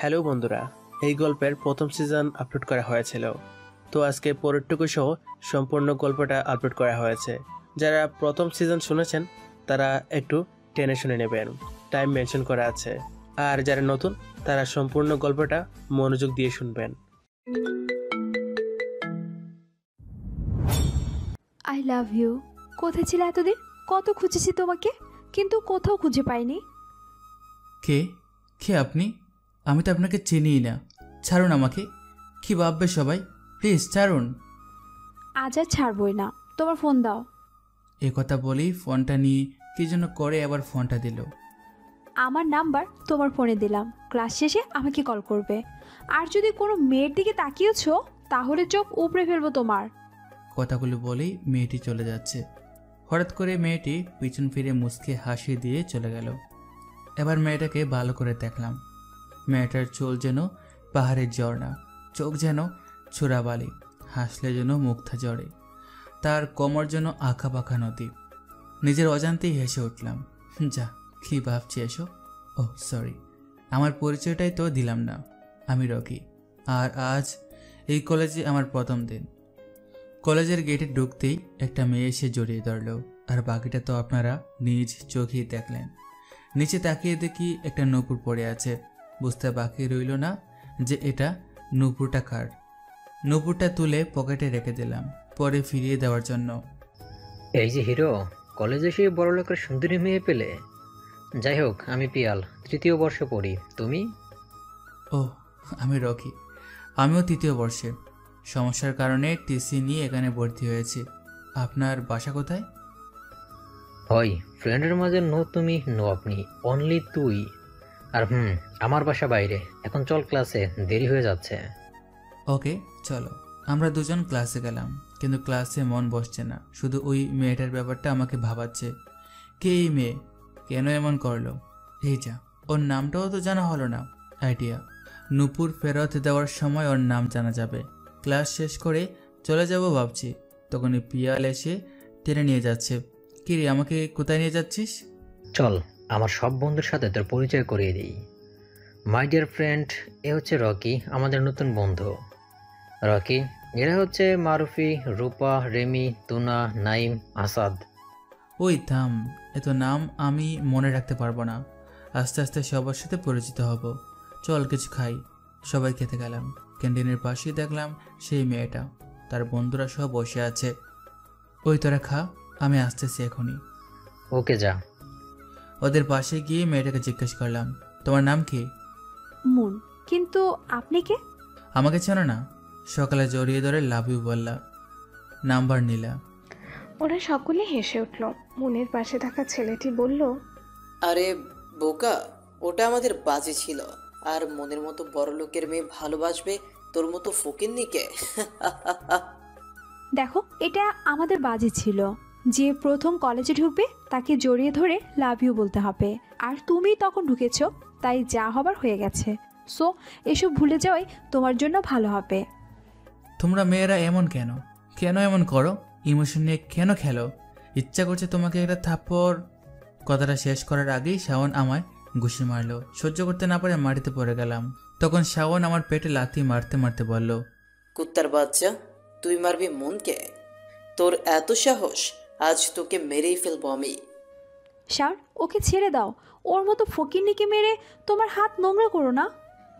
Hello বন্ধুরা, এই গল্পের প্রথম সিজন আপলোড করা হয়েছিল। তো আজকে পরেরটুকু সহ সম্পূর্ণ গল্পটা আপলোড করা হয়েছে। যারা প্রথম সিজন শুনেছেন তারা একটু টেনে শুনে নেবেন, টাইম মেনশন করা আছে। আর যারা নতুন তারা সম্পূর্ণ গল্পটা মনোযোগ দিয়ে শুনবেন। I love you. কোথায় ছিলে এতদিন? কত খুঁজেছি তোমাকে, কিন্তু কোথাও খুঁজে পাইনি। কে কে আপনি? আমি তো আপনাকে চিনিই না। ছাড়ুন আমাকে। কি ভাববে সবাই? প্লিজ ছাড়ুন। আজ আর ছাড়বই না, তোমার ফোন দাও। এ কথা বলেই ফোনটা নিয়ে কি জন্য করে আবার ফোনটা দিল। আমার নাম্বার তোমার ফোনে দিলাম, ক্লাস শেষে আমাকে কল করবে। আর যদি কোনো মেয়ের দিকে তাকিয়েছো তাহলে চোখ উপড়ে ফেলবো তোমার। কথাগুলো বলেই মেয়েটি চলে যাচ্ছে। হঠাৎ করে মেয়েটি পিছন ফিরে মুচকে হাসি দিয়ে চলে গেল। এবার মেয়েটাকে ভালো করে দেখলাম। মেয়েটার চুল যেন পাহাড়ের ঝর্ণা, চোখ যেন ছোড়াবালি, হাসলে যেন মুক্তা জড়ে, তার কোমর যেন আঁকা পাখা নদী। নিজের অজান্তেই হেসে উঠলাম। যা, কি ভাবছি এসো? ও সরি, আমার পরিচয়টাই তো দিলাম না। আমি রকি, আর আজ এই কলেজে আমার প্রথম দিন। কলেজের গেটে ঢুকতেই একটা মেয়ে এসে জড়িয়ে ধরল, আর বাকিটা তো আপনারা নিজ চোখেই দেখলেন। নিচে তাকিয়ে দেখি একটা নূপুর পড়ে আছে। বুঝতে বাকি রইল না যে এটা নূপুরটা কার। নূপুরটা তুলে পকেটে রেখে দিলাম, পরে ফিরিয়ে দেওয়ার জন্য। এই যে হিরো, কলেজে সেই বড়লোকের সুন্দরী মেয়ে পেলে? যাই হোক, আমি পিয়াল, তৃতীয় বর্ষে পড়ি। তুমি? ও, আমি রকি, আমিও তৃতীয় বর্ষে। সমস্যার কারণে টিসি নিয়ে এখানে ভর্তি হয়েছি। আপনার বাসা কোথায়? হয় ফ্রেন্ডের মাঝে নো তুমি, নো আপনি, অনলি তুই। আর আমার বাসা বাইরে। এখন চল ক্লাসে, দেরি হয়ে যাচ্ছে। ওকে চলো। আমরা দুজন ক্লাসে গেলাম, কিন্তু ক্লাসে মন বসছে না। শুধু ওই মেয়েটার ব্যাপারটা আমাকে ভাবাচ্ছে। কে এই মেয়ে? কেন এমন করলো? এই যা, ওর নামটাও তো জানা হলো না। আইডিয়া, নূপুর ফেরত দেওয়ার সময় ওর নাম জানা যাবে। ক্লাস শেষ করে চলে যাব ভাবছি, তখনই পিয়াল এসে টেনে নিয়ে যাচ্ছে। কিরে, আমাকে কোথায় নিয়ে যাচ্ছিস? চল, আমার সব বন্ধুর সাথে তোর পরিচয় করিয়ে দিই। মাই ডিয়ার ফ্রেন্ড, এ হচ্ছে রকি, আমাদের নতুন বন্ধু। রকি, এরা হচ্ছে মারুফি, রূপা, রেমি, তুনা, নাইম, আসাদ। ওই থাম, এত নাম আমি মনে রাখতে পারবো না। আস্তে আস্তে সবার সাথে পরিচিত হব। চল কিছু খাই। সবাই খেতে গেলাম। ক্যান্টিনের পাশেই দেখলাম সেই মেয়েটা, তার বন্ধুরা সব বসে আছে। ওই তোরা খা, আমি আসতেছি এখনই। ওকে যা। ওদের পাশে গিয়ে মেয়েটাকে জিজ্ঞেস করলাম, তোমার নাম কি? মুন। কিন্তু আপনি কে? আমাকে চেনো না? সকালে জড়িয়ে ধরে লাভ ইউ বললা, নাম্বার নিলা। ওরা সকলে হেসে উঠল। মনের পাশে থাকা ছেলেটি বলল, আরে বোকা, ওটা আমাদের বাজে ছিল। আর মনের মতো বড় লোকের মেয়ে ভালোবাসবে তোর মতো ফকিন্নিকে? দেখো, এটা আমাদের বাজে ছিল। যে প্রথম কলেজে ঢুকবে তাকে জড়িয়ে ধরে লাভ ইউ বলতে হবে। আর তুমি তখন ঢুকেছো, তাই যা হবার হয়ে গেছে। সো এসব ভুলে যাওয়াই তোমার জন্য ভালো হবে। তোমরা মেয়েরা এমন কেন? কেন এমন করো? ইমোশন নিয়ে কেন খেলো? ইচ্ছা করছে তোমাকে একটা থাপ্পড়। কথাটা শেষ করার আগেই শাওন আমায় ঘুষি মারলো। সহ্য করতে না পারে মাটিতে পড়ে গেলাম। তখন শাওন আমার পেটে লাথি মারতে মারতে বলল, কুত্তার বাচ্চা, তুই মারবি মনকে? তোর এত সাহস, আজ তোকে মেরেই ফেলবো আমি। শাওন, ওকে ছেড়ে দাও। ওর মতো ফকিন্নিকে মেরে তোমার হাত নোংরা করো না।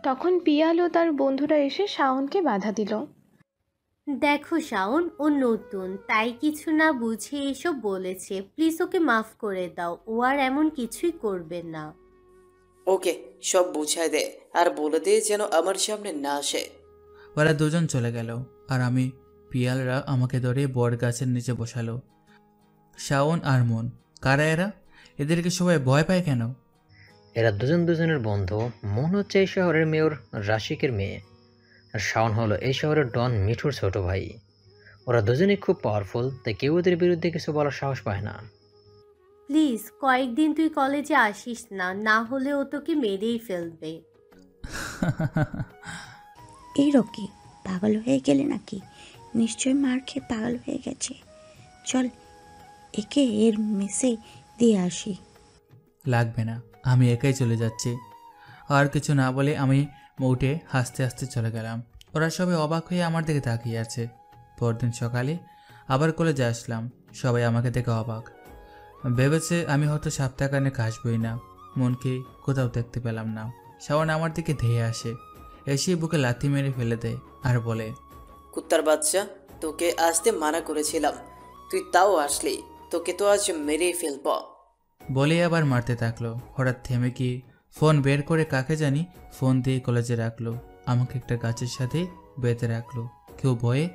তখন পিয়াল ও তার বন্ধুরা এসে শাওনকে বাধা দিল। দেখো শাওন, ও নতুন, তাই কিছু না বুঝে এসব বলেছে। প্লিজ ওকে মাফ করে দাও, ও আর এমন কিছুই করবে না। ওকে সব বুঝাই দে, আর বলে দে যেন আমার সামনে না আসে। ওরা দুজন চলে গেল, আর আমি পিয়ালরা আমাকে ধরে বট গাছের নিচে বসালো। শাওন আর মন, কারা এরা? এদেরকে সবাই ভয় পায় কেন? এরা দুজন দুজনের বন্ধু। মন হচ্ছে এই শহরের মেয়র রাশিকের মেয়ে, আর শাওন হলো এই শহরের ডন মিঠুর ছোট ভাই। ওরা দুজনেই খুব পাওয়ারফুল, তাই কেউ ওদের বিরুদ্ধে কিছু বলার সাহস পায় না। প্লিজ কয়েকদিন তুই কলেজে আসিস না, না হলে ও তোকে মেরেই ফেলবে। এই রকি, পাগল হয়ে গেলে নাকি? নিশ্চয় মার খেয়ে পাগল হয়ে গেছে। চল, একে এর মেসে দিয়ে আসি। লাগবে না, আমি একাই চলে যাচ্ছি। আর কিছু না বলে আমি উঠে হাসতে হাসতে চলে গেলাম। ওরা সবাই অবাক হয়ে আমার দিকে তাকিয়ে আছে। পরদিন সকালে আবার কলেজে আসলাম। সবাই আমাকে দেখে অবাক, ভেবেছে আমি হয়তো সপ্তাহখানেক আসবই না। মনকে কোথাও দেখতে পেলাম না। শাওন আমার দিকে ধেয়ে আসে, এসে বুকে লাথি মেরে ফেলে দেয় আর বলে, কুত্তার বাচ্চা, তোকে আসতে মানা করেছিলাম, তুই তাও আসলি, তোকে তো আজ মেরেই ফেলব। বলে আবার মারতে থাকলো। হঠাৎ থেমে গিয়ে ফোন বের করে কাকে জানি ফোন দিয়ে কলেজে রাখলো। আমাকে একটা গাছের সাথে বেঁধে রাখলো। কেউ ভয়ে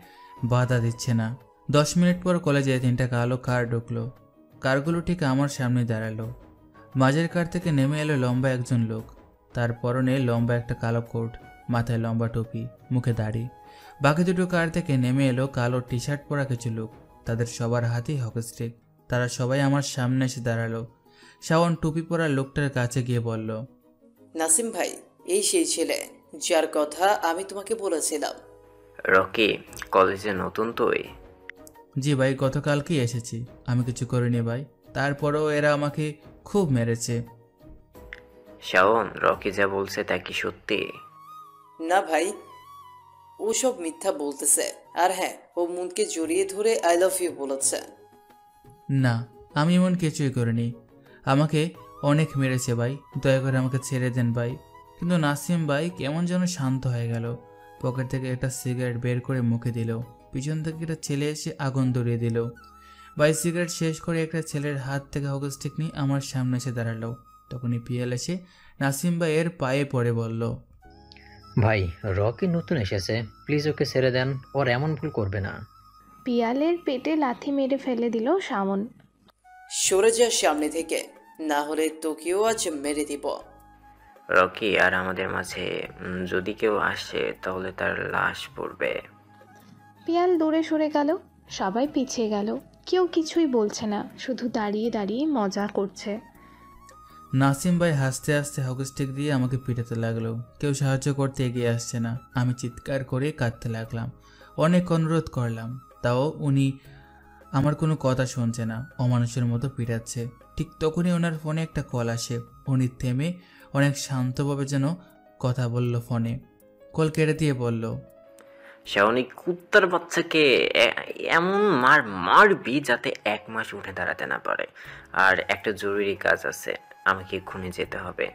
বাধা দিচ্ছে না। 10 মিনিট পর কলেজে 3টা কালো কার ঢুকলো। কারগুলো ঠিক আমার সামনে দাঁড়ালো। মাঝের কার থেকে নেমে এলো লম্বা একজন লোক। তার পরনে লম্বা একটা কালো কোট, মাথায় লম্বা টুপি, মুখে দাড়ি। বাকি দুটো কার থেকে নেমে এলো কালো টি শার্ট পরা কিছু লোক। তাদের সবার হাতেই হকি স্টিক। তারা সবাই আমার সামনে এসে দাঁড়ালো। শাওন টুপি পরা লোকটার কাছে গিয়ে বলল, নাসিম ভাই, এই সেই ছেলে যার কথা আমি তোমাকে বলেছিলাম। রকি, কলেজে নতুন তুই? জি ভাই, গতকালকেই এসেছি। আমি কিছু করিনি ভাই, তারপরেও এরা আমাকে খুব মেরেছে। শাওন, রকি যা বলছে তা কি সত্যি? না ভাই, ও সব মিথ্যা বলতেছে। আর হ্যাঁ, ও মনকে জড়িয়ে ধরে আই লাভ ইউ বলেছে। না, আমি এমন কিছুই করিনি। আমাকে অনেক মেরেছে ভাই, দয়া করে আমাকে ছেড়ে দেন ভাই। কিন্তু নাসিম ভাই কেমন যেন শান্ত হয়ে গেল। পকেট থেকে একটা সিগারেট বের করে মুখে দিল। পিছন থেকে একটা ছেলে এসে আগুন ধরিয়ে দিল। ভাই সিগারেট শেষ করে একটা ছেলের হাত থেকে হকি স্টিক নিয়ে আমার সামনে এসে দাঁড়ালো। তখনই পিয়াল এসে নাসিম ভাই এর পায়ে পড়ে বলল, ভাই, রকি নতুন এসেছে, প্লিজ ওকে ছেড়ে দেন, ওর এমন ভুল করবে না। পিয়ালের পেটে লাথি মেরে ফেলে দিল শাওন। সরে যা সামনে থেকে, না হলে তোকেও আজ মেরে দিব। রকি আর আমাদের মাঝে যদি কেউ আসে তাহলে তার লাশ পড়বে। পিয়াল দূরে সরে গেল, সবাই পিছিয়ে গেল। কেউ কিছুই বলছে না, শুধু দাঁড়িয়ে দাঁড়িয়ে মজা করছে। নাসিম ভাই হাসতে হাসতে হকি স্টিক দিয়ে আমাকে পিটাতে লাগলো। কেউ সাহায্য করতে এগিয়ে আসছে না। আমি চিৎকার করে কাঁদতে লাগলাম, অনেক অনুরোধ করলাম, তাও উনি আমার কোনো কথা শুনছে না, অমানুষের মতো পিটাচ্ছে। ঠিক তখনই ওনার ফোনে একটা কল আসে। উনি থেমে অনেক শান্তভাবে যেন কথা বলল ফোনে। কল কেটে দিয়ে বলল, শাওন, এই কুত্তার বাচ্চাকে এমন মারবি যাতে 1 মাস উঠে দাঁড়াতে না পারে। আর একটা জরুরি কাজ আছে, আমাকে এক্ষুনি যেতে হবে।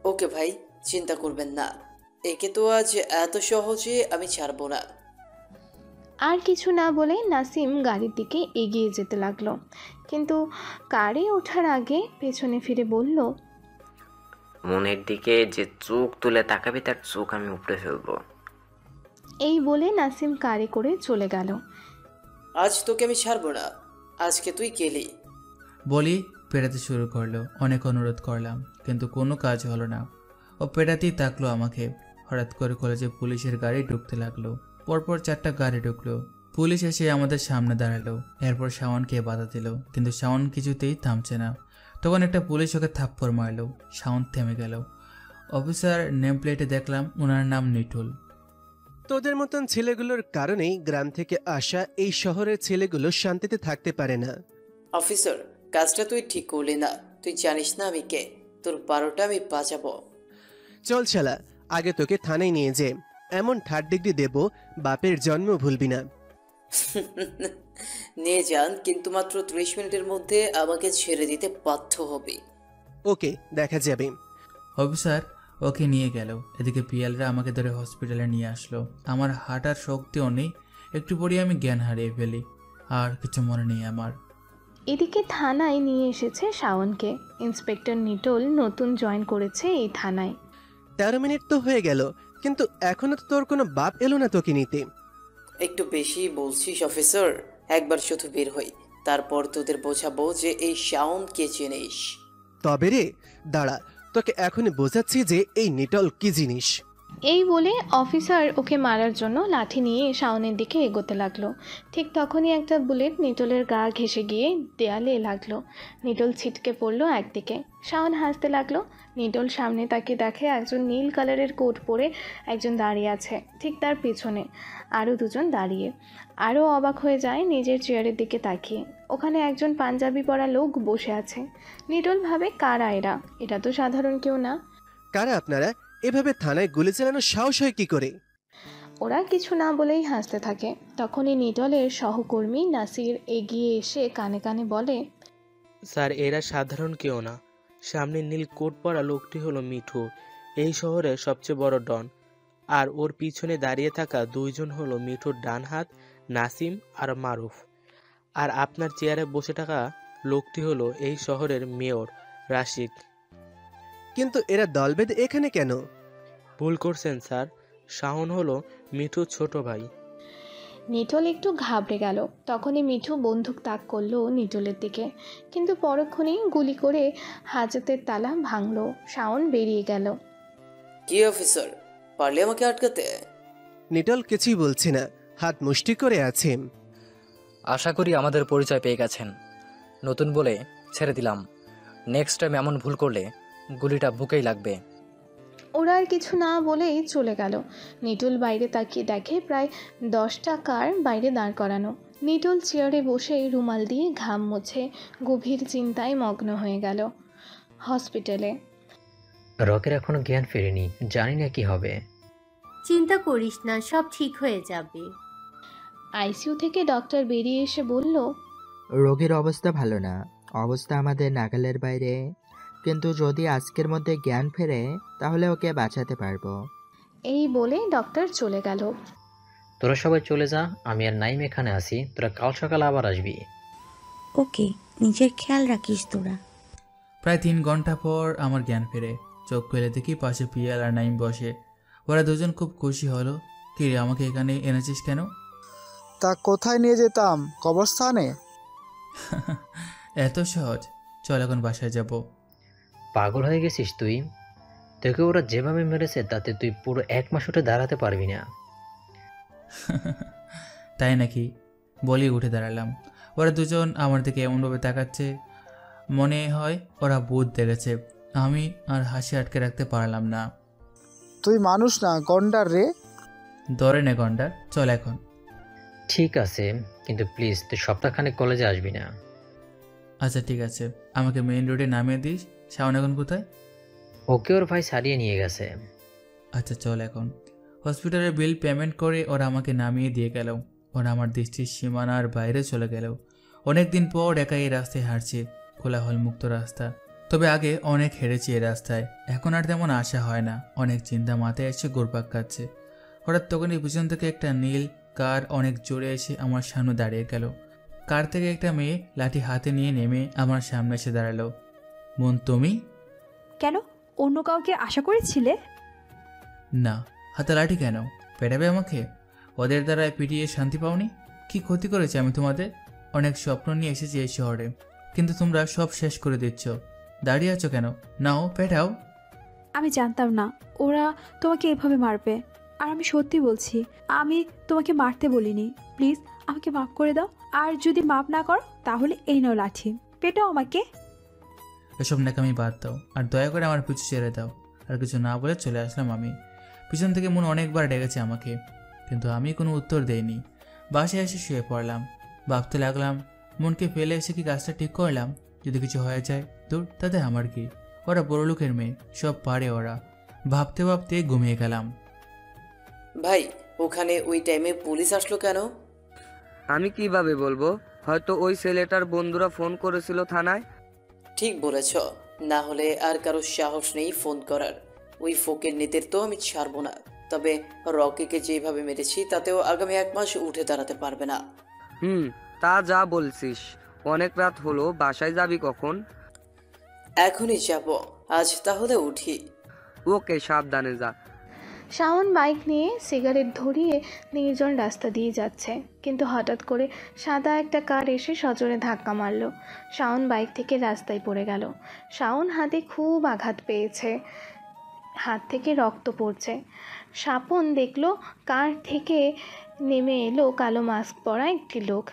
ওকে ভাই, চিন্তা করবেন না, একে তো আজ এত সহজে আমি ছাড়বো না। আর কিছু না বলে নাসিম গাড়ির দিকে এগিয়ে যেতে লাগলো, কিন্তু কারে ওঠার আগে পেছনে ফিরে বলল, মনের দিকে যে চোখ তুলে তাকাবে তার চোখ আমি উপড়ে ফেলবো। এই বলে নাসিম কারে করে চলে গেল। আজ তোকে আমি ছাড়বো না, আজকে তুই গেলি। বলি পেটাতে শুরু করলো। অনেক অনুরোধ করলাম, কিন্তু কোনো কাজ হলো না। ও পেটাতেই থাকলো আমাকে। হঠাৎ করে কলেজে পুলিশের গাড়ি ঢুকতে লাগলো। পরপর 4টা গাড়ি ঢুকলো। পুলিশ এসে আমাদের সামনে দাঁড়ালো। এরপর শাওনকে বাধা দিল, কিন্তু শাওন কিছুতেই থামছে না। তখন একটা পুলিশ ওকে থাপ্পড় মারলো। শাওন থেমে গেল। অফিসার নেম প্লেটে দেখলাম ওনার নাম নিটুল। তোদের মতন ছেলেগুলোর কারণেই গ্রাম থেকে আসা এই শহরের ছেলেগুলো শান্তিতে থাকতে পারে না। অফিসার, কাজটা তুই ঠিক করলি না। তুই জানিস না আমি কে, তোর 12টা আমি বাঁচাবো। চল শালা, আগে তোকে থানায় নিয়ে যে এমন 3rd ডিগ্রি দেব, বাপের জন্ম ভুলবি না। নিয়ে যান, কিন্তু মাত্র 30 মিনিটের মধ্যে আমাকে ছেড়ে দিতে বাধ্য হবে। ওকে, দেখা যাবে। অফিসার ওকে নিয়ে গেল। এদিকে পিয়ালরা আমাকে ধরে হসপিটালে নিয়ে আসলো। আমার হাঁটার শক্তিও নেই, একটু পরে আমি জ্ঞান হারিয়ে ফেলি, আর কিছু মনে নেই আমার। এদিকে থানায় নিয়ে এসেছে শাওনকে। ইন্সপেক্টর নিটোল নতুন জয়েন করেছে এই থানায়। 13 মিনিট তো হয়ে গেল, কিন্তু এখনো তো তোর কোনো বাপ এলো না তোকে নিতে। একটু বেশি বলছিস অফিসার, একবার শুধু বের হই, তারপর তোদের বোঝাবো যে এই শাওন কে চিনিস। তবে রে, দাঁড়া, তোকে এখনই বোঝাচ্ছি যে এই নিটল কি জিনিস। এই বলে অফিসার ওকে মারার জন্য লাঠি নিয়ে শাওনের দিকে এগোতে লাগলো। ঠিক তখনই একটা বুলেট নিটোলের গা ঘেঁষে গিয়ে দেয়ালে লাগলো। নিটোল ছিটকে পড়লো একদিকে। শাওন হাসতে লাগলো। নিটোল সামনে তাকে দেখে একজন নীল কালারের কোট পরে একজন দাঁড়িয়ে আছে, ঠিক তার পিছনে আরও 2জন দাঁড়িয়ে। আরও অবাক হয়ে যায় নিজের চেয়ারের দিকে তাকিয়ে। ওখানে একজন পাঞ্জাবি পরা লোক বসে আছে। নিটোল ভাবে, কারা এরা? এটা তো সাধারণ কেউ না। কারা আপনারা? এভাবে থানায় গুলি চালানোর সাহস হয় কি করে? ওরা কিছু না বলেই হাসতে থাকে। তখনই নিটলের সহকর্মী নাসির এগিয়ে এসে কানে কানে বলে, স্যার এরা সাধারণ কেউ না, সামনে নীল কোট পরা লোকটি হলো মিঠু, এই শহরের সবচেয়ে বড় ডন। আর ওর পিছনে দাঁড়িয়ে থাকা দুইজন হলো মিঠুর ডান হাত, নাসিম আর মারুফ। আর আপনার চেয়ারে বসে থাকা লোকটি হলো এই শহরের মেয়র রাশিক। কিন্তু এরা দল বেঁধে এখানে কেন? ভুল করছেন স্যার, শাওন হলো মিঠুর ছোট ভাই। নিটল একটু ঘাবড়ে গেল। তখনই মিঠু বন্দুক তাক করলো নিটলের দিকে, কিন্তু পরক্ষণেই গুলি করে হাজতের তালা ভাঙলো। শাওন বেরিয়ে গেল। কি অফিসার, পারলে আমাকে আটকাতে? নিটল কিছুই বলছে না, হাত মুষ্টি করে আছে। আশা করি আমাদের পরিচয় পেয়ে গেছেন। নতুন বলে ছেড়ে দিলাম, নেক্সট টাইম এমন ভুল করলে গুলিটা বুকেই লাগবে। ওরা আর কিছু না বলেই চলে গেল। নিটল বাইরে তাকিয়ে দেখে প্রায় 10টা কার বাইরে দাঁড় করানো। নিটল চেয়ারে বসে রুমাল দিয়ে ঘাম মুছে গভীর চিন্তায় মগ্ন হয়ে গেল। হসপিটালে রকের এখনো জ্ঞান ফেরেনি, জানি না কি হবে। চিন্তা করিস না, সব ঠিক হয়ে যাবে। আইসিইউ থেকে ডক্টর বেরিয়ে এসে বলল, রোগীর অবস্থা ভালো না, অবস্থা আমাদের নাগালের বাইরে, কিন্তু যদি আজকের মধ্যে জ্ঞান ফেরে তাহলে ওকে বাঁচাতে পারবো। এই বলে ডক্টর চলে গেল। তোরা সবাই চলে যা, আমি আর নাইম এখানে আছি, তোরা কাল সকালে আবার আসবি। ওকে, নিজের খেয়াল রাখিস তোরা। প্রায় 3 ঘন্টা পর আমার জ্ঞান ফেরে। চোখ খুলে দেখি পাশে পিয়াল আর নাইম বসে। ওরা দুজন খুব খুশি হলো। কি রে, আমাকে এখানে এনেছিস কেন? তা কোথায় নিয়ে যেতাম, কবরস্থানে? এত সহজ, চল এখন বাসায় যাব। পাগল হয়ে গেছিস তুই? তোকে ওরা যেভাবে মেরেছে তাতে তুই পুরো 1 মাস উঠে দাঁড়াতে পারবি না। তাই নাকি? বলি উঠে দাঁড়ালাম। ওরা দুজন আমার দিকে এমনভাবে তাকাচ্ছে, মনে হয় ওরা ভূত দেখেছে। আমি আর হাসি আটকে রাখতে পারলাম না। তুই মানুষ না, গন্ডার রে। ধরে নে গন্ডার, চল এখন। ঠিক আছে, কিন্তু প্লিজ তুই সপ্তাহখানেক কলেজে আসবি না। আচ্ছা ঠিক আছে, আমাকে মেইন রোডে নামিয়ে দিস। শাওন এখন কোথায়? ওকে ওর ভাই সারিয়ে নিয়ে গেছে। আচ্ছা চল এখন। হসপিটালের বিল পেমেন্ট করে ওরা আমাকে নামিয়ে দিয়ে গেল। ওরা আমার দৃষ্টির সীমানার বাইরে চলে গেল। অনেক দিন পর একা এই রাস্তায় হাঁটছি, কোলাহল মুক্ত রাস্তা। তবে আগে অনেক হেরেছি এই রাস্তায়, এখন আর তেমন আশা হয় না। অনেক চিন্তা মাথায় এসে ঘুরপাক খাচ্ছে। হঠাৎ তখনই পিছন থেকে একটা নীল কার অনেক জোরে এসে আমার সামনে দাঁড়িয়ে গেল। কার থেকে একটা মেয়ে লাঠি হাতে নিয়ে নেমে আমার সামনে এসে দাঁড়ালো। মন, তুমি? কেন, অন্য কাউকে আশা করেছিলে? না। হাতে লাঠি কেন? পেটাবে আমাকে? ওদের দ্বারা পিটিয়ে শান্তি পাওনি? কি ক্ষতি করেছে আমি তোমাদের? অনেক স্বপ্ন নিয়ে এসেছি এই শহরে, কিন্তু তোমরা সব শেষ করে দিচ্ছ। দাঁড়িয়ে আছো কেন? নাও, পেটাও। আমি জানতাম না ওরা তোমাকে এভাবে মারবে। আর আমি সত্যি বলছি, আমি তোমাকে মারতে বলিনি। প্লিজ আমাকে মাফ করে দাও। আর যদি মাফ না করো তাহলে এই নাও লাঠি, পেটাও আমাকে। এসব নাকামি বাদ দাও, আর দয়া করে আমার পিছু ছেড়ে দাও। আর কিছু না বলে চলে আসলাম আমি। পিছন থেকে মন অনেকবার ডেকেছে আমাকে, কিন্তু আমি কোনো উত্তর দেইনি। বাসায় এসে শুয়ে পড়লাম। ভাবতে লাগলাম, মনকে ফেলে এসে কি কাজটা ঠিক করলাম? যদি কিছু হয়ে যায়, দূর, তাতে আমার কি? ওরা বড় লোকের মেয়ে, সব পারে ওরা। ভাবতে ভাবতে ঘুমিয়ে গেলাম। ভাই, ওখানে ওই টাইমে পুলিশ আসলো কেন? আমি কিভাবে বলবো, হয়তো ওই ছেলেটার বন্ধুরা ফোন করেছিল থানায়। ঠিক বলেছ, না হলে আর কারো সাহস নেই ফোন করার। ওই ফোকের নেতের তো আমি ছাড়বো না। তবে রকিকে যেভাবে মেরেছি তাতেও আগামী 1 মাস উঠে দাঁড়াতে পারবে না। তা যা বলছিস। অনেক রাত হলো, বাসায় যাবি কখন? এখনই যাব। আজ তাহলে উঠি। ওকে, সাবধানে যা। শাওন বাইক নিয়ে সিগারেট ধরিয়ে নির্জন রাস্তা দিয়ে যাচ্ছে, কিন্তু হঠাৎ করে সাদা একটা কার এসে সজোরে ধাক্কা মারল। শাওন বাইক থেকে রাস্তায় পড়ে গেল। শাওন হাতে খুব আঘাত পেয়েছে, হাত থেকে রক্ত পড়ছে। স্বপন দেখলো কার থেকে নেমে এলো কালো মাস্ক পরা একটি লোক।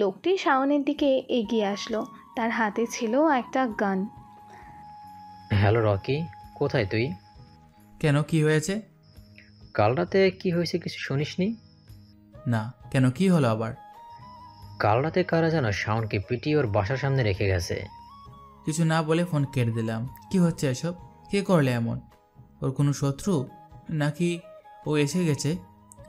লোকটি শাওনের দিকে এগিয়ে আসলো। তার হাতে ছিল একটা গান। হ্যালো রকি, কোথায় তুই? কেন, কি হয়েছে? কাল রাতে কি হয়েছে কিছু শুনিসনি? না, কেন, কি হলো আবার? কাল রাতে কারা যেন শাওনকে পিটিয়ে ওর বাসার সামনে রেখে গেছে। কিছু না বলে ফোন কেটে দিলাম। কি হচ্ছে এসব? কে করলে এমন? ওর কোনো শত্রু, নাকি ও এসে গেছে?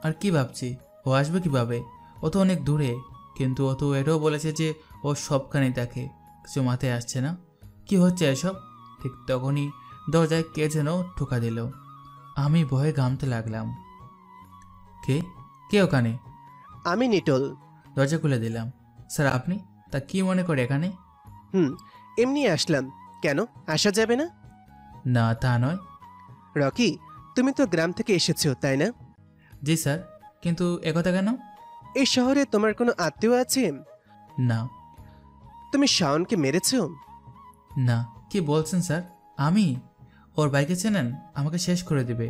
আর কি ভাবছি, ও আসবে কিভাবে? ও তো অনেক দূরে। কিন্তু ও তো এটাও বলেছে যে ও সবখানে দেখে। কিছু মাথায় আসছে না, কি হচ্ছে এসব। ঠিক তখনই দরজায় কে যেন ঠোকা দিল। আমি ভয়ে ঘামতে লাগলাম। কে কে ওখানে? আমি নিটোল। দরজা খুলে দিলাম। স্যার আপনি? তা কি মনে করে এখানে? এমনি আসলাম। কেন, আসা যাবে না? না তা নয়। রকি, তুমি তো গ্রাম থেকে এসেছো তাই না? জি স্যার, কিন্তু একথা কেন? এই শহরে তোমার কোনো আত্মীয় আছে? না। তুমি শাওনকে মেরেছো? না। কি বলছেন স্যার? আমি? ওর বাইকে চেনেন, আমাকে শেষ করে দিবে।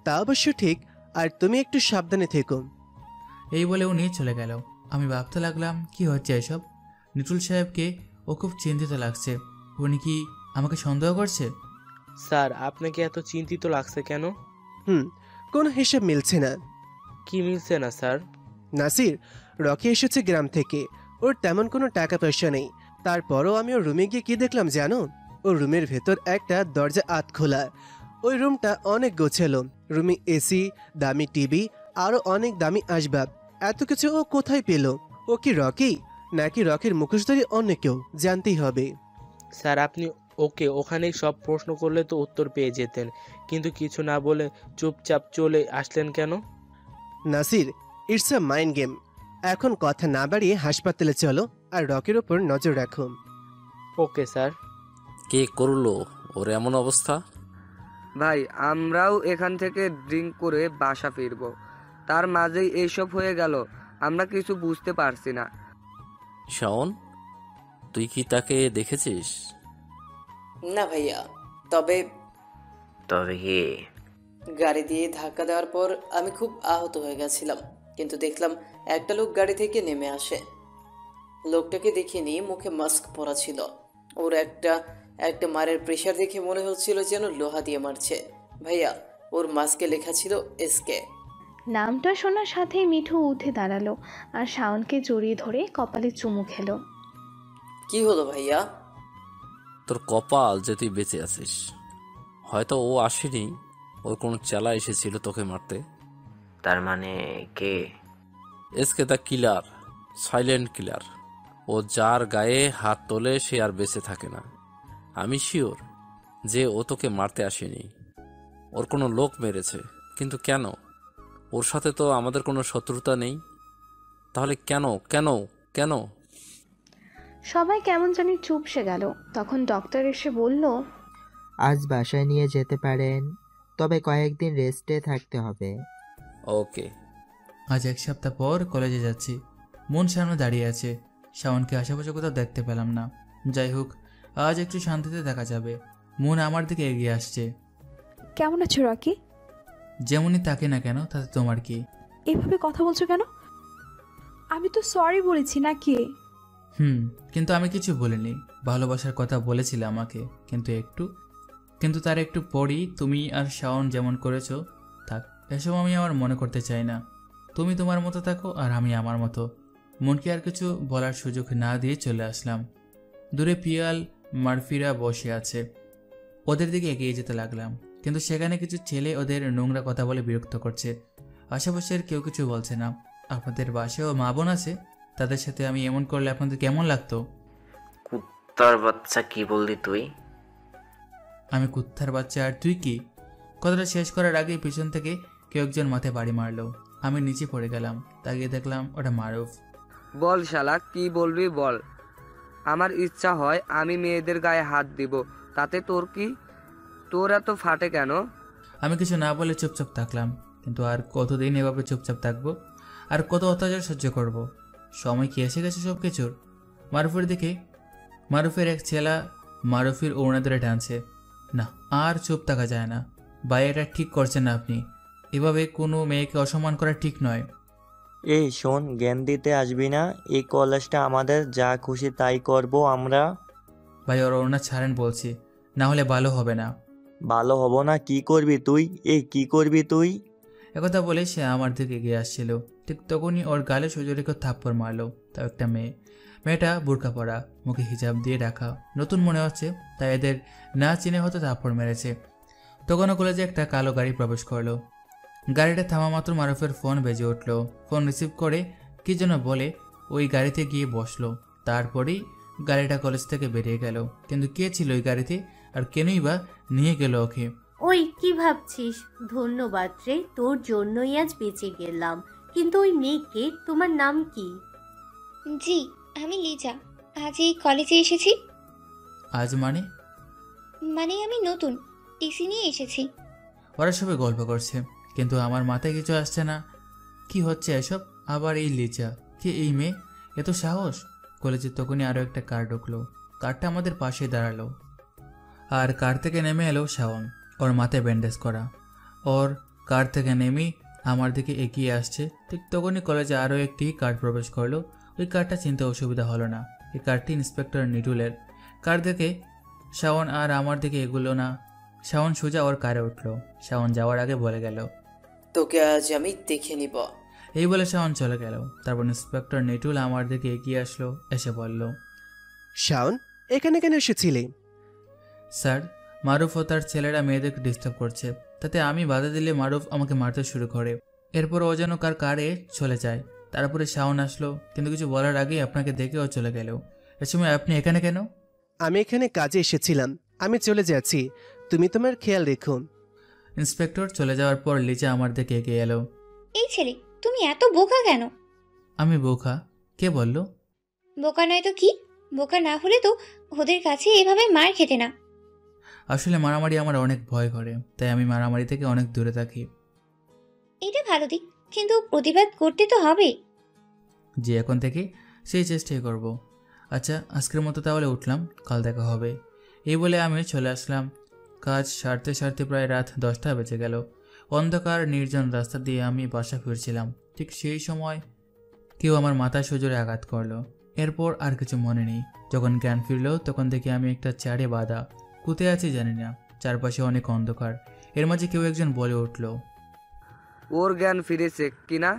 তা অবশ্য ঠিক। আর তুমি একটু সাবধানে থেকো। এই বলে উনি চলে গেল। আমি ভাবতে লাগলাম কি হচ্ছে এসব। নিটুল সাহেবকে ও খুব চিন্তিত লাগছে। উনি কি আমাকে সন্দেহ করছে? স্যার আপনাকে এত চিন্তিত লাগছে কেন? কোনো হিসাব মিলছে না। কি মিলছে না স্যার? নাসির, রকি এসেছে গ্রাম থেকে। ওর তেমন কোনো টাকা পয়সা নেই। তারপরও আমি ওর রুমে গিয়ে কি দেখলাম জানো? ওর রুমের ভেতর একটা দরজা আধ খোলা। ওই রুমটা অনেক গোছালো। রুমে এসি, দামি টিভি, আরো অনেক দামি আসবাব। এত কিছু ও কোথায় পেল? ও কি রকি, নাকি রকির মুখোশধারী অন্য কেউ? জানতেই হবে। স্যার আপনি ওকে ওখানেই সব প্রশ্ন করলে তো উত্তর পেয়ে যেতেন, কিন্তু কিছু না বলে চুপচাপ চলে আসলেন কেন? Nasir, it's a mind game. এখন কথা না বাড়িয়ে হাসপাতালে চলো আর রকির ওপর নজর রাখো। Okay sir. কে করলো ওর এমন অবস্থা? ভাই, আমরাও এখান থেকে ড্রিঙ্ক করে বাসা ফিরবো, তার মাঝেই এইসব হয়ে গেল। আমরা কিছু বুঝতে পারছি না। শাওন, তুই কি তাকে দেখেছিস? না ভাইয়া। তবে কি? গাড়ি দিয়ে ধাক্কা দেওয়ার পর আমি খুব আহত হয়ে গেছিলাম, কিন্তু দেখলাম একটা লোক গাড়ি থেকে নেমে আসে। লোকটাকে দেখে নিয়ে মুখে মাস্ক পরা ছিল। ওর একটা মারের প্রেশার দেখে মনে হচ্ছিল যেন লোহা দিয়ে মারছে। ভাইয়া, ওর মাস্কে লেখা ছিল এসকে। নামটা শোনার সাথেই মিঠু উঠে দাঁড়ালো আর শাওনকে জড়িয়ে ধরে কপালে চুমু খেলো। কি হলো ভাইয়া? তোর কপাল যে তুই বেঁচে আছিস। হয়তো ও আসেনি, ওর কোনো চেলা এসেছিল তোকে মারতে। তার মানে কে? SK the killer, silent killer. ও যার গায়ে হাত তোলে সে আর বেঁচে থাকে না। আমি শিওর যে ও তোকে মারতে আসেনি, ওর কোনো লোক মেরেছে। কিন্তু কেন? ওর সাথে তো আমাদের কোনো শত্রুতা নেই। তাহলে কেন কেন কেন? সবাই কেমন জানি চুপসে গেল। তখন ডক্টর এসে বলল, আজ বাসায় নিয়ে যেতে পারেন, তবে কয়েকদিন রেস্টে থাকতে হবে। ওকে। আজ 1 সপ্তাহ পর কলেজে যাচ্ছি। মন সামনে দাঁড়িয়ে আছে। শাওনকে আশেপাশে কোথাও দেখতে পেলাম না। যাই হোক, আজ একটু শান্তিতে দেখা যাবে। মন আমার দিকে এগিয়ে আসছে। কেমন আছো রকি? যেমনই তাকে না কেন, তাতে তোমার কি? এভাবে কথা বলছো কেন? আমি তো সরি বলেছি নাকি? কিন্তু আমি কিছু বলিনি। ভালোবাসার কথা বলেছিলে আমাকে, কিন্তু তার একটু পরই তুমি আর শাওন যেমন করেছো। থাক, এসব আমি আমার মনে করতে চাই না। তুমি তোমার মতো থাকো আর আমি আমার মতো। মনকে আর কিছু বলার সুযোগ না দিয়ে চলে আসলাম। দূরে পিয়াল মারফিরা বসে আছে। ওদের দিকে এগিয়ে যেতে লাগলাম, কিন্তু সেখানে কিছু ছেলে ওদের নোংরা কথা বলে বিরক্ত করছে। আশেপাশের কেউ কিছু বলছে না। আপনাদের বাসায়ও মা বোন আছে, তাদের সাথে আমি এমন করলে আপনাদের কেমন লাগতো? কুত্তার বাচ্চা, কি বললি তুই? আমি কুত্তার বাচ্চা আর তুই কি? কথাটা শেষ করার আগে পিছন থেকে কেউ একজন মাথায় বাড়ি মারলো। আমি নিচে পড়ে গেলাম। তাকিয়ে দেখলাম ওটা মারুফ। বল শালা, কি বলবি বল। আমার ইচ্ছা হয় আমি মেয়েদের গায়ে হাত দিব, তাতে তোর কি? তোর এত ফাটে কেন? আমি কিছু না বলে চুপচাপ থাকলাম। কিন্তু আর কতদিন এভাবে চুপচাপ থাকবো? আর কত অত্যাচার সহ্য করব? সময় কি এসে গেছে সব কিছুর? মারুফের দিকে মারুফের এক ছেলা মারুফের ওড়না ধরে টানছে। না, আর চুপ থাকা যায় না। ভাই, এটা ঠিক করছেন না আপনি। এভাবে কোনো মেয়েকে অসম্মান করা ঠিক নয়। এই শোন, জ্ঞান দিতে আসবি না। এই কলেজটা আমাদের, যা খুশি তাই করব আমরা। ভাই, ওর ওড়না ছাড়েন বলছি, না হলে ভালো হবে না। ভালো হব না? কি করবি তুই? কি করবি তুই? একথা বলে সে আমার দিকে এগিয়ে আসছিল। ঠিক তখনই ওর গালে সুজরিকে থাপ্পড় মারলো। তাও একটা মেয়েটা বোরকা পরা, মুখে হিজাব দিয়ে রাখা, নতুন মনে হচ্ছে, তাই এদের না চিনে হয়তো থাপ্পড় মেরেছে। তখনও কলেজে একটা কালো গাড়ি প্রবেশ করলো। গাড়িটা থামা মাত্র মারুফের ফোন বেজে উঠল। ফোন রিসিভ করে কি যেন বলে ওই গাড়িতে গিয়ে বসলো। তারপরেই গাড়িটা কলেজ থেকে বেরিয়ে গেল। কিন্তু কে ছিল ওই গাড়িতে আর কেনই বা নিয়ে গেল ওকে? ওই কি ভাবছিস? ধন্যবাদ রে, তোর জন্যই আজ বেঁচে গেলাম। কিন্তু ওই মেয়েকে, তোমার নাম কি? জি, আমি লিজা। আজ এই কলেজে এসেছি। আজ মানে? মানে আমি নতুন, টিসি নিয়ে এসেছি। ওরা সবাই গল্প করছে, কিন্তু আমার মাথায় কিছু আসছে না। কি হচ্ছে এসব? আবার এই লিজা, কে এই মেয়ে? এত সাহস! কলেজে তখনই আরও একটা কার ঢুকলো। কারটা আমাদের পাশে দাঁড়ালো, আর কার থেকে নেমে এলো শাওন, ওর মাথায় ব্যান্ডেজ করা। ওর কার থেকে নেমেই আমার দিকে এগিয়ে আসছে। ঠিক তখনই কলেজে আরও একটি কার প্রবেশ করলো। ওই কারটা চিনতে অসুবিধা হলো না। এই কারটি ইন্সপেক্টর নিটুলের। কার দেখে শাওন আর আমার দিকে এগুলো না। শাওন সোজা ওর কারে উঠলো। শাওন যাওয়ার আগে বলে গেল, তোকে আজ আমি দেখে নিব। এই বলে শাওন চলে গেল। তারপর ইন্সপেক্টর নিটুল আমার দিকে এগিয়ে আসলো, এসে বলল, শাওন, এখানে কেন এসেছিলি? স্যার, মারুফ ও তার ছেলেরা মেয়েদেরকে ডিস্টার্ব করছে। তাতে আমি বাধা দিলে মারুফ আমাকে মারতে শুরু করে। এরপর ও যেন কার কারে চলে যায়। তারপরে শাওন আসলো, কিন্তু কিছু বলার আগেই আপনাকে দেখে ও চলে গেল। এ সময় আপনি এখানে কেন? আমি এখানে কাজে এসেছিলাম, আমি চলে যাচ্ছি, তুমি তোমার খেয়াল রেখো। ইন্সপেক্টর চলে যাওয়ার পর লিজা আমার দিকে এগিয়ে এলো। এই ছেলে, তুমি এত বোকা কেন? আমি বোকা? কে বলল? বোকা নয় তো কি? বোকা না হলে তো ওদের কাছে এভাবে মার খেতে না। আসলে মারামারি আমার অনেক ভয় করে, তাই আমি মারামারি থেকে অনেক দূরে থাকি। এটা ভালো দিক, কিন্তু প্রতিবাদ করতে তো হবে। জি, এখন থেকে সেই চেষ্টাই করব। আচ্ছা, আজকের মতো তাহলে উঠলাম, কাল দেখা হবে। এই বলে আমি চলে আসলাম। কাজ সারতে সারতে প্রায় রাত 10টা বেজে গেল। অন্ধকার নির্জন রাস্তা দিয়ে আমি বাসা ফিরছিলাম। ঠিক সেই সময় কেউ আমার মাথায় সজোরে আঘাত করলো। এরপর আর কিছু মনে নেই। যখন জ্ঞান ফিরল তখন দেখি আমি একটা চারে বাঁধা। কোথায় আছি জানি না, চারপাশে অনেক অন্ধকার। এর মাঝে কেউ একজন বলে উঠল, ওর জ্ঞান ফিরেছে কিনা?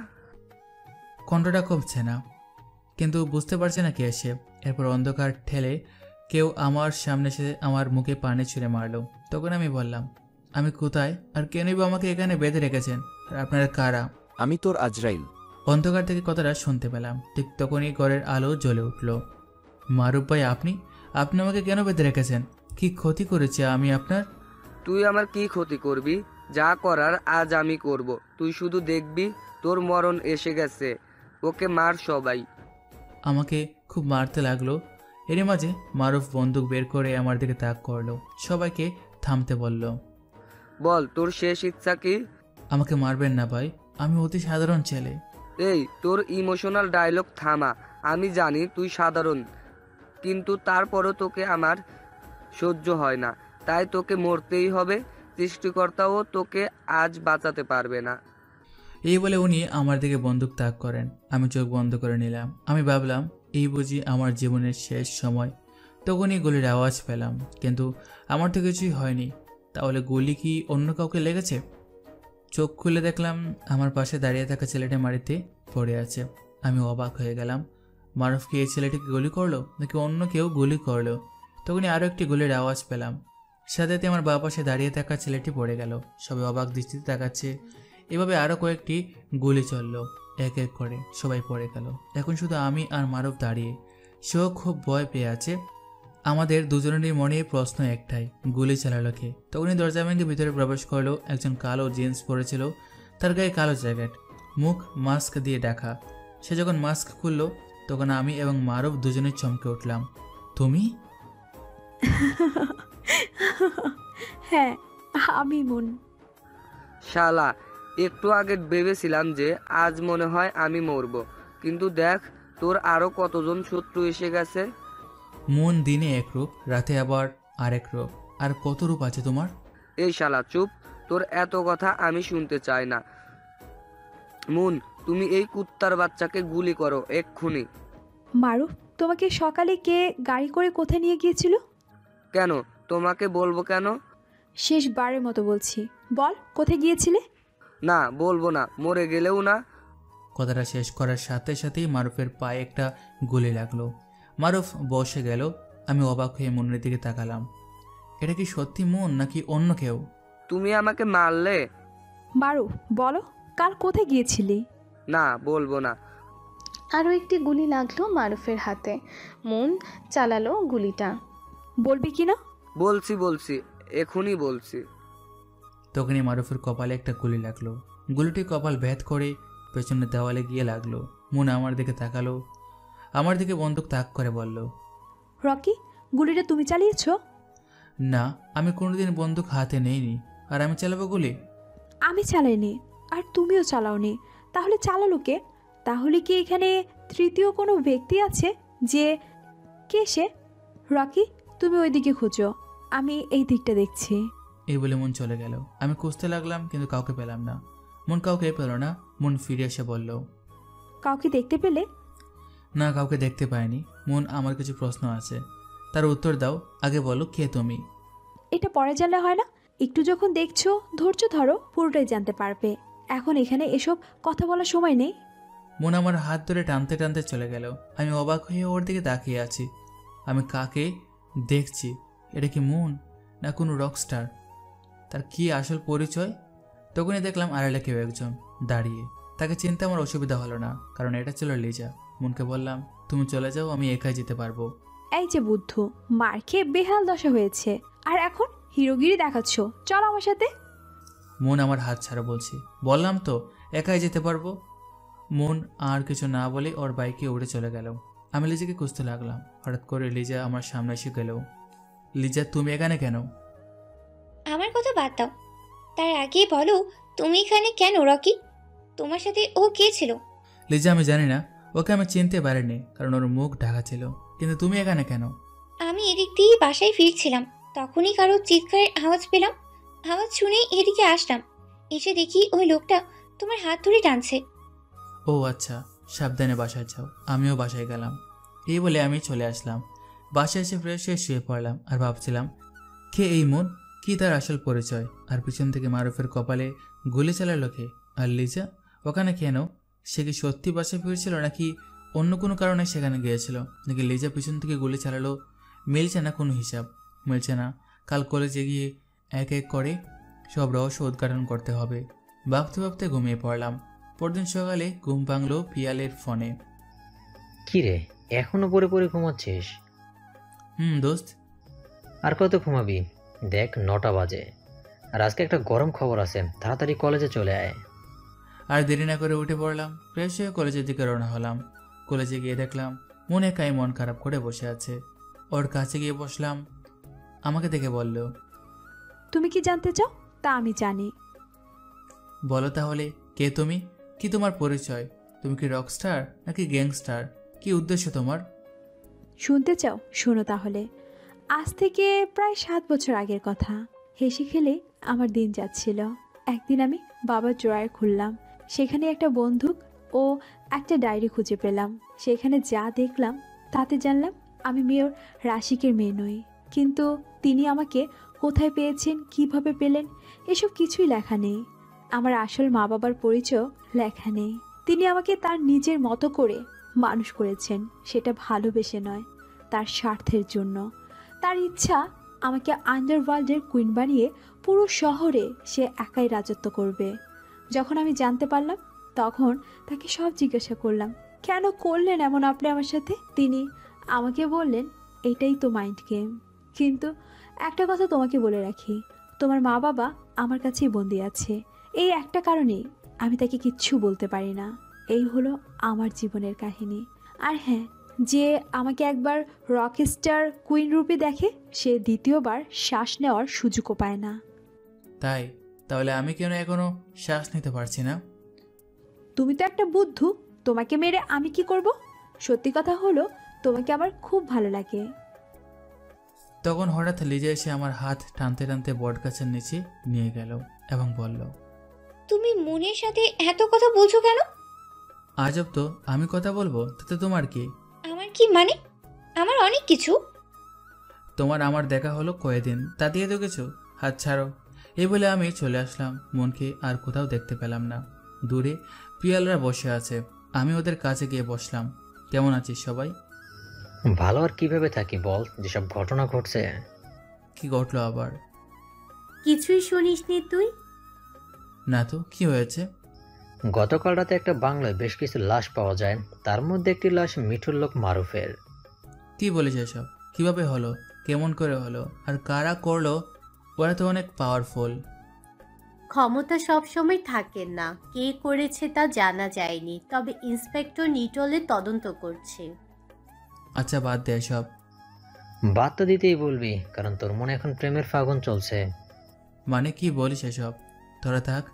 কণ্ঠটা খুব চেনা, কিন্তু বুঝতে পারছি না কে এসে। এরপর অন্ধকার ঠেলে কেউ আমার সামনে এসে আমার মুখে পানি ছুঁড়ে মারলো। তখন আমি বললাম, আমি কোথায় আর কেনই বা আমাকে এখানে বেঁধে রেখেছেন? আর আপনারা কারা? আমি তোর আজরাইল। অন্ধকার থেকে কথাটা শুনতে পেলাম। ঠিক তখনই ঘরের আলো জ্বলে উঠল। মারুফ ভাই, আপনি আপনি আমাকে কেন বেঁধে রেখেছেন? কি ক্ষতি করেছি আমি আপনার? তুই আমার কি ক্ষতি করবি? যা করার আজ আমি করব, তুই শুধু দেখবি। তোর মরণ এসে গেছে, ওকে মার সবাই। আমাকে খুব মারতে লাগলো। এর মাঝে মারুফ বন্দুক বের করে আমার দিকে তাক করলো, সবাইকে থামতে বলল। বল, তোর শেষ ইচ্ছা কি? আমাকে মারবেন না ভাই, আমি অতি সাধারণ ছেলে। এই, তোর ইমোশনাল ডায়লগ থামা। আমি জানি তুই সাধারণ, কিন্তু তারপরও তোকে আমার সহ্য হয় না, তাই তোকে মরতেই হবে। সৃষ্টিকর্তাও তোকে আজ বাঁচাতে পারবে না। এই বলে উনি আমার দিকে বন্দুক তাক করেন। আমি চোখ বন্ধ করে নিলাম। আমি ভাবলাম, এই বুঝি আমার জীবনের শেষ সময়। তখনই গুলির আওয়াজ পেলাম, কিন্তু আমার তো কিছুই হয়নি। তাহলে গুলি কি অন্য কাউকে লেগেছে? চোখ খুলে দেখলাম আমার পাশে দাঁড়িয়ে থাকা ছেলেটা মাটিতে পড়ে আছে। আমি অবাক হয়ে গেলাম। মারুফ কি এই ছেলেটিকে গুলি করলো, নাকি অন্য কেউ গুলি করলো? তখনই আরও একটি গুলির আওয়াজ পেলাম। সাথে আমার বাবা পাশে দাঁড়িয়ে থাকা ছেলেটি পড়ে গেল। সবাই অবাক দৃষ্টিতে তাকাচ্ছে। এভাবে আরও কয়েকটি গুলি চলল, এক এক করে সবাই পড়ে গেল। এখন শুধু আমি আর মারুফ দাঁড়িয়ে। সেও খুব ভয় পেয়ে আছে। আমাদের দুজনেরই মনে প্রশ্ন একটাই, গুলি চালালো কে? তখনই দরজা ভেঙে ভিতরে প্রবেশ করলো একজন কালো জিন্স পরেছিল, তার গায়ে কালো জ্যাকেট, মুখ মাস্ক দিয়ে ঢাকা। সে যখন মাস্ক খুললো তখন আমি এবং মারুফ দুজনে চমকে উঠলাম। তুমি? হ্যাঁ, আমি মুন। শালা, একটু আগে ভেবেছিলাম যে আজ মনে হয় আমি মরব, কিন্তু দেখ তোর আরো কতজন শত্রু এসে গেছে। মুন দিনে এক রূপ, রাতে আবার আরেক রূপ। আর কত রূপ আছে তোমার? এই শালা চুপ, তোর এত কথা আমি শুনতে চাই না। মুন, তুমি এই কুত্তার বাচ্চাকে গুলি করো এক্ষুনি। মারুফ, তোমাকে সকালে কে গাড়ি করে কোথায় নিয়ে গিয়েছিল? কেন? তোমাকে বলবো কেন? শেষবারের মতো বলছি, বল কোথায় গিয়েছিলে? না, বলবো না, মরে গেলেও না। কথাটা শেষ করার সাথে সাথেই মারুফের পায়ে একটা গুলি লাগলো। মারুফ বসে গেল। আমি অবাক হয়ে মুনের দিকে তাকালাম। এটা কি সত্যি মুন নাকি অন্য কেউ? তুমি আমাকে মারলে? মারু, বলো কাল কোথায় গিয়েছিলি? না, বলবো না। আরও একটি গুলি লাগলো মারুফের হাতে। মন চালালো গুলিটা। বলবি কি না? বলছি, এখনই বলছি। তখনই মারুফের কপালে একটা গুলি লাগলো। গুলিটি কপাল ভেদ করে পেছনের দেওয়ালে গিয়ে লাগলো। মন আমার দিকে তাকালো, আমার দিকে বন্দুক তাক করে বলল, রকি, গুলিটা তুমি চালিয়েছো? না, আমি কোনোদিন বন্দুক হাতে নেইনি। আর আমি চালাবো গুলি? আমি চালাইনি, আর তুমিও চালাওনি। তাহলে চালালো কে? তাহলে কি এখানে তৃতীয় কোনো ব্যক্তি আছে? যে কে সে? রকি, তুমি ওইদিকে খোঁজো, আমি এই দিকটা দেখছি। এই বলে মন চলে গেল। আমি খুঁজতে লাগলাম, কিন্তু কাউকে পেলাম না। মন কাউকে পেল না। মন ফিরে এসে বলল, কাউকে দেখতে পেলে? না, কাউকে দেখতে পাইনি। মন, আমার কিছু প্রশ্ন আছে, তার উত্তর দাও। আগে বলো, কে তুমি? এটা পরে জানলে হয় না? একটু যখন দেখছো, ধৈর্য ধরো, পুরোটাই জানতে পারবে। এখন এখানে এসব কথা বলার সময় নেই। মন আমার হাত ধরে টানতে টানতে চলে গেল। আমি অবাক হয়ে ওর দিকে তাকিয়ে আছি। আমি কাকে দেখছি? এটা কি মন, না কোনো রকস্টার? তার কি আসল পরিচয়? তখনই দেখলাম আড়ালে কেউ একজন দাঁড়িয়ে। তাকে চিনতে আমার অসুবিধা হলো না, কারণ এটা ছিল লিজা। মনকে বললাম, তুমি চলে যাও, আমি একাই যেতে পারবো। এই যে বুদ্ধ, মার খেয়ে বেহাল দশা হয়েছে, আর এখন হিরোগিরি দেখাচ্ছ। চল আমার সাথে। মন আমার হাত ছাড়া বলছি। বললাম তো একাই যেতে পারবো। মন আর কিছু না বলে ওর বাইকে উড়ে চলে গেল। আমি লিজাকে খুঁজতে লাগলাম। হঠাৎ করে লিজা আমার সামনে এসে গেল। লিজা, তুমি এখানে কেন? আমার কথা বাদ দাও, তার আগে বলো তুমি এখানে কেন? রকি, তোমার সাথে ও কে ছিল? লিজা, আমি জানি না। ওকে আমি চিনতে পারিনি, কারণ ওর মুখ ঢাকা ছিল। কিন্তু তুমি এখানে কেন? আমি এদিক দিয়ে বাসায় ফিরছিলাম, তখনই কারো চিৎকারের আওয়াজ পেলাম। আওয়াজ শুনেই এদিকে আসলাম। এসে দেখি ওই লোকটা তোমার হাত ধরে টানছে। ও আচ্ছা, সাবধানে বাসায় যাও। আমিও বাসায় গেলাম। এই বলে আমি চলে আসলাম। বাসায় এসে ফ্রেশ হয়ে শুয়ে পড়লাম আর ভাবছিলাম, কে এই মন, কি তার আসল পরিচয়? আর পিছন থেকে মারুফের কপালে গুলি চালালো কে? আর লিজা ওখানে কেন? সে কি সত্যি বাসায় ফিরছিল, নাকি অন্য কোনো কারণে সেখানে গিয়েছিল? নাকি লিজা পিছন থেকে গুলি চালালো? মিলছে না কোনো হিসাব, মিলছে না। কাল কলেজে গিয়ে এক এক করে সব রহস্য উদ্ঘাটন করতে হবে। ভাবতে ভাবতে ঘুমিয়ে পড়লাম। পরদিন সকালে ঘুম ভাঙলো পিয়ালের ফোনে। কি রে, এখনো পরে পরে ঘুমাচ্ছিস? দোস্ত। আর কত ঘুমাবি? দেখ 9টা বাজে, আর আজকে একটা গরম খবর আছে, তাড়াতাড়ি কলেজে চলে আয়। আর দেরি না করে উঠে পড়লাম। ফ্রেশ হয়ে কলেজের দিকে রওনা হলাম। কলেজে গিয়ে দেখলাম মন একাই মন খারাপ করে বসে আছে। ওর কাছে গিয়ে বসলাম। আমাকে দেখে বলল, তুমি কি জানতে চাও? তা আমি জানি। বলো তাহলে, কে তুমি? কি তোমার পরিচয়? তুমি কি রকস্টার নাকি গ্যাংস্টার? কি উদ্দেশ্য তোমার? শুনতে চাও? শোনো তাহলে। আজ থেকে প্রায় 7 বছর আগের কথা। হেসে খেলে আমার দিন যাচ্ছিল। একদিন আমি বাবার ড্রয়ার খুললাম। সেখানে একটা বন্দুক ও একটা ডায়েরি খুঁজে পেলাম। সেখানে যা দেখলাম তাতে জানলাম আমি মেয়র রাশিকের মেয়ে নই। কিন্তু তিনি আমাকে কোথায় পেয়েছেন, কিভাবে পেলেন, এসব কিছুই লেখা নেই। আমার আসল মা বাবার পরিচয় লেখা নেই। তিনি আমাকে তার নিজের মতো করে মানুষ করেছেন, সেটা ভালোবেসে নয়, তার স্বার্থের জন্য। তার ইচ্ছা আমাকে আন্ডারওয়ার্ল্ডের কুইন বানিয়ে পুরো শহরে সে একাই রাজত্ব করবে। যখন আমি জানতে পারলাম, তখন তাকে সব জিজ্ঞাসা করলাম, কেন করলেন এমন আপনি আমার সাথে? তিনি আমাকে বললেন, এটাই তো মাইন্ড গেম। কিন্তু একটা কথা তোমাকে বলে রাখি, তোমার মা বাবা আমার কাছেই বন্দি আছে। এই একটা কারণেই আমি তাকে কিচ্ছু বলতে পারি না। এই হলো আমার জীবনের কাহিনী। আর হ্যাঁ, যে আমাকে একবার রকস্টার কুইন রূপে দেখে, সে দ্বিতীয়বার শ্বাস নেওয়ার সুযোগও পায় না। তাই? তাহলে আমি কেন এখনো শ্বাস নিতে পারছি না? তুমি তো একটা বুদ্ধু, তোমাকে মেরে আমি কি করব? সত্যি কথা হলো, তোমাকে আমার খুব ভালো লাগে। তখন হঠাৎ লিজা এসে আমার হাত টানতে টানতে বট গাছের নিচে নিয়ে গেল এবং বলল, তুমি মনের সাথে এত কথা বলছো কেন? আজব তো, আমি কথা বলবো তাতে তোমার কি? আমার কি মানে? আমার অনেক কিছু। তোমার আমার দেখা হলো কয়েকদিন, তা দিয়ে তো কিছু? হাত ছাড়ো। এই বলে আমি চলে আসলাম। মনকে আর কোথাও দেখতে পেলাম না। দূরে পিয়ালরা বসে আছে। আমি ওদের কাছে গিয়ে বসলাম। কেমন আছিস সবাই? ভালো আর কিভাবে থাকি বল, যেসব ঘটনা ঘটছে। কি ঘটলো আবার? কিছুই শুনিসনি তুই? না তো, কি হয়েছে? গতকাল রাতে একটা বাংলায় বেশ কিছু লাশ পাওয়া যায়, তার মধ্যে একটি লাশ মিঠুর লোক মারুফের। কি বলিস এসব? কিভাবে হলো? কেমন করে হলো? আর কারা করলো? ওরা তো অনেক পাওয়ারফুল। ক্ষমতা সবসময় থাকে না, কে করেছে তা জানা যায়নি, তবে ইন্সপেক্টর নিটলের তদন্ত করছে। আচ্ছা বাদ দে এসব। বাদ তো দিতেই বলবি, কারণ তোর মনে এখন প্রেমের ফাগুন চলছে। মানে কি বলিস এসব? তোরা থাক।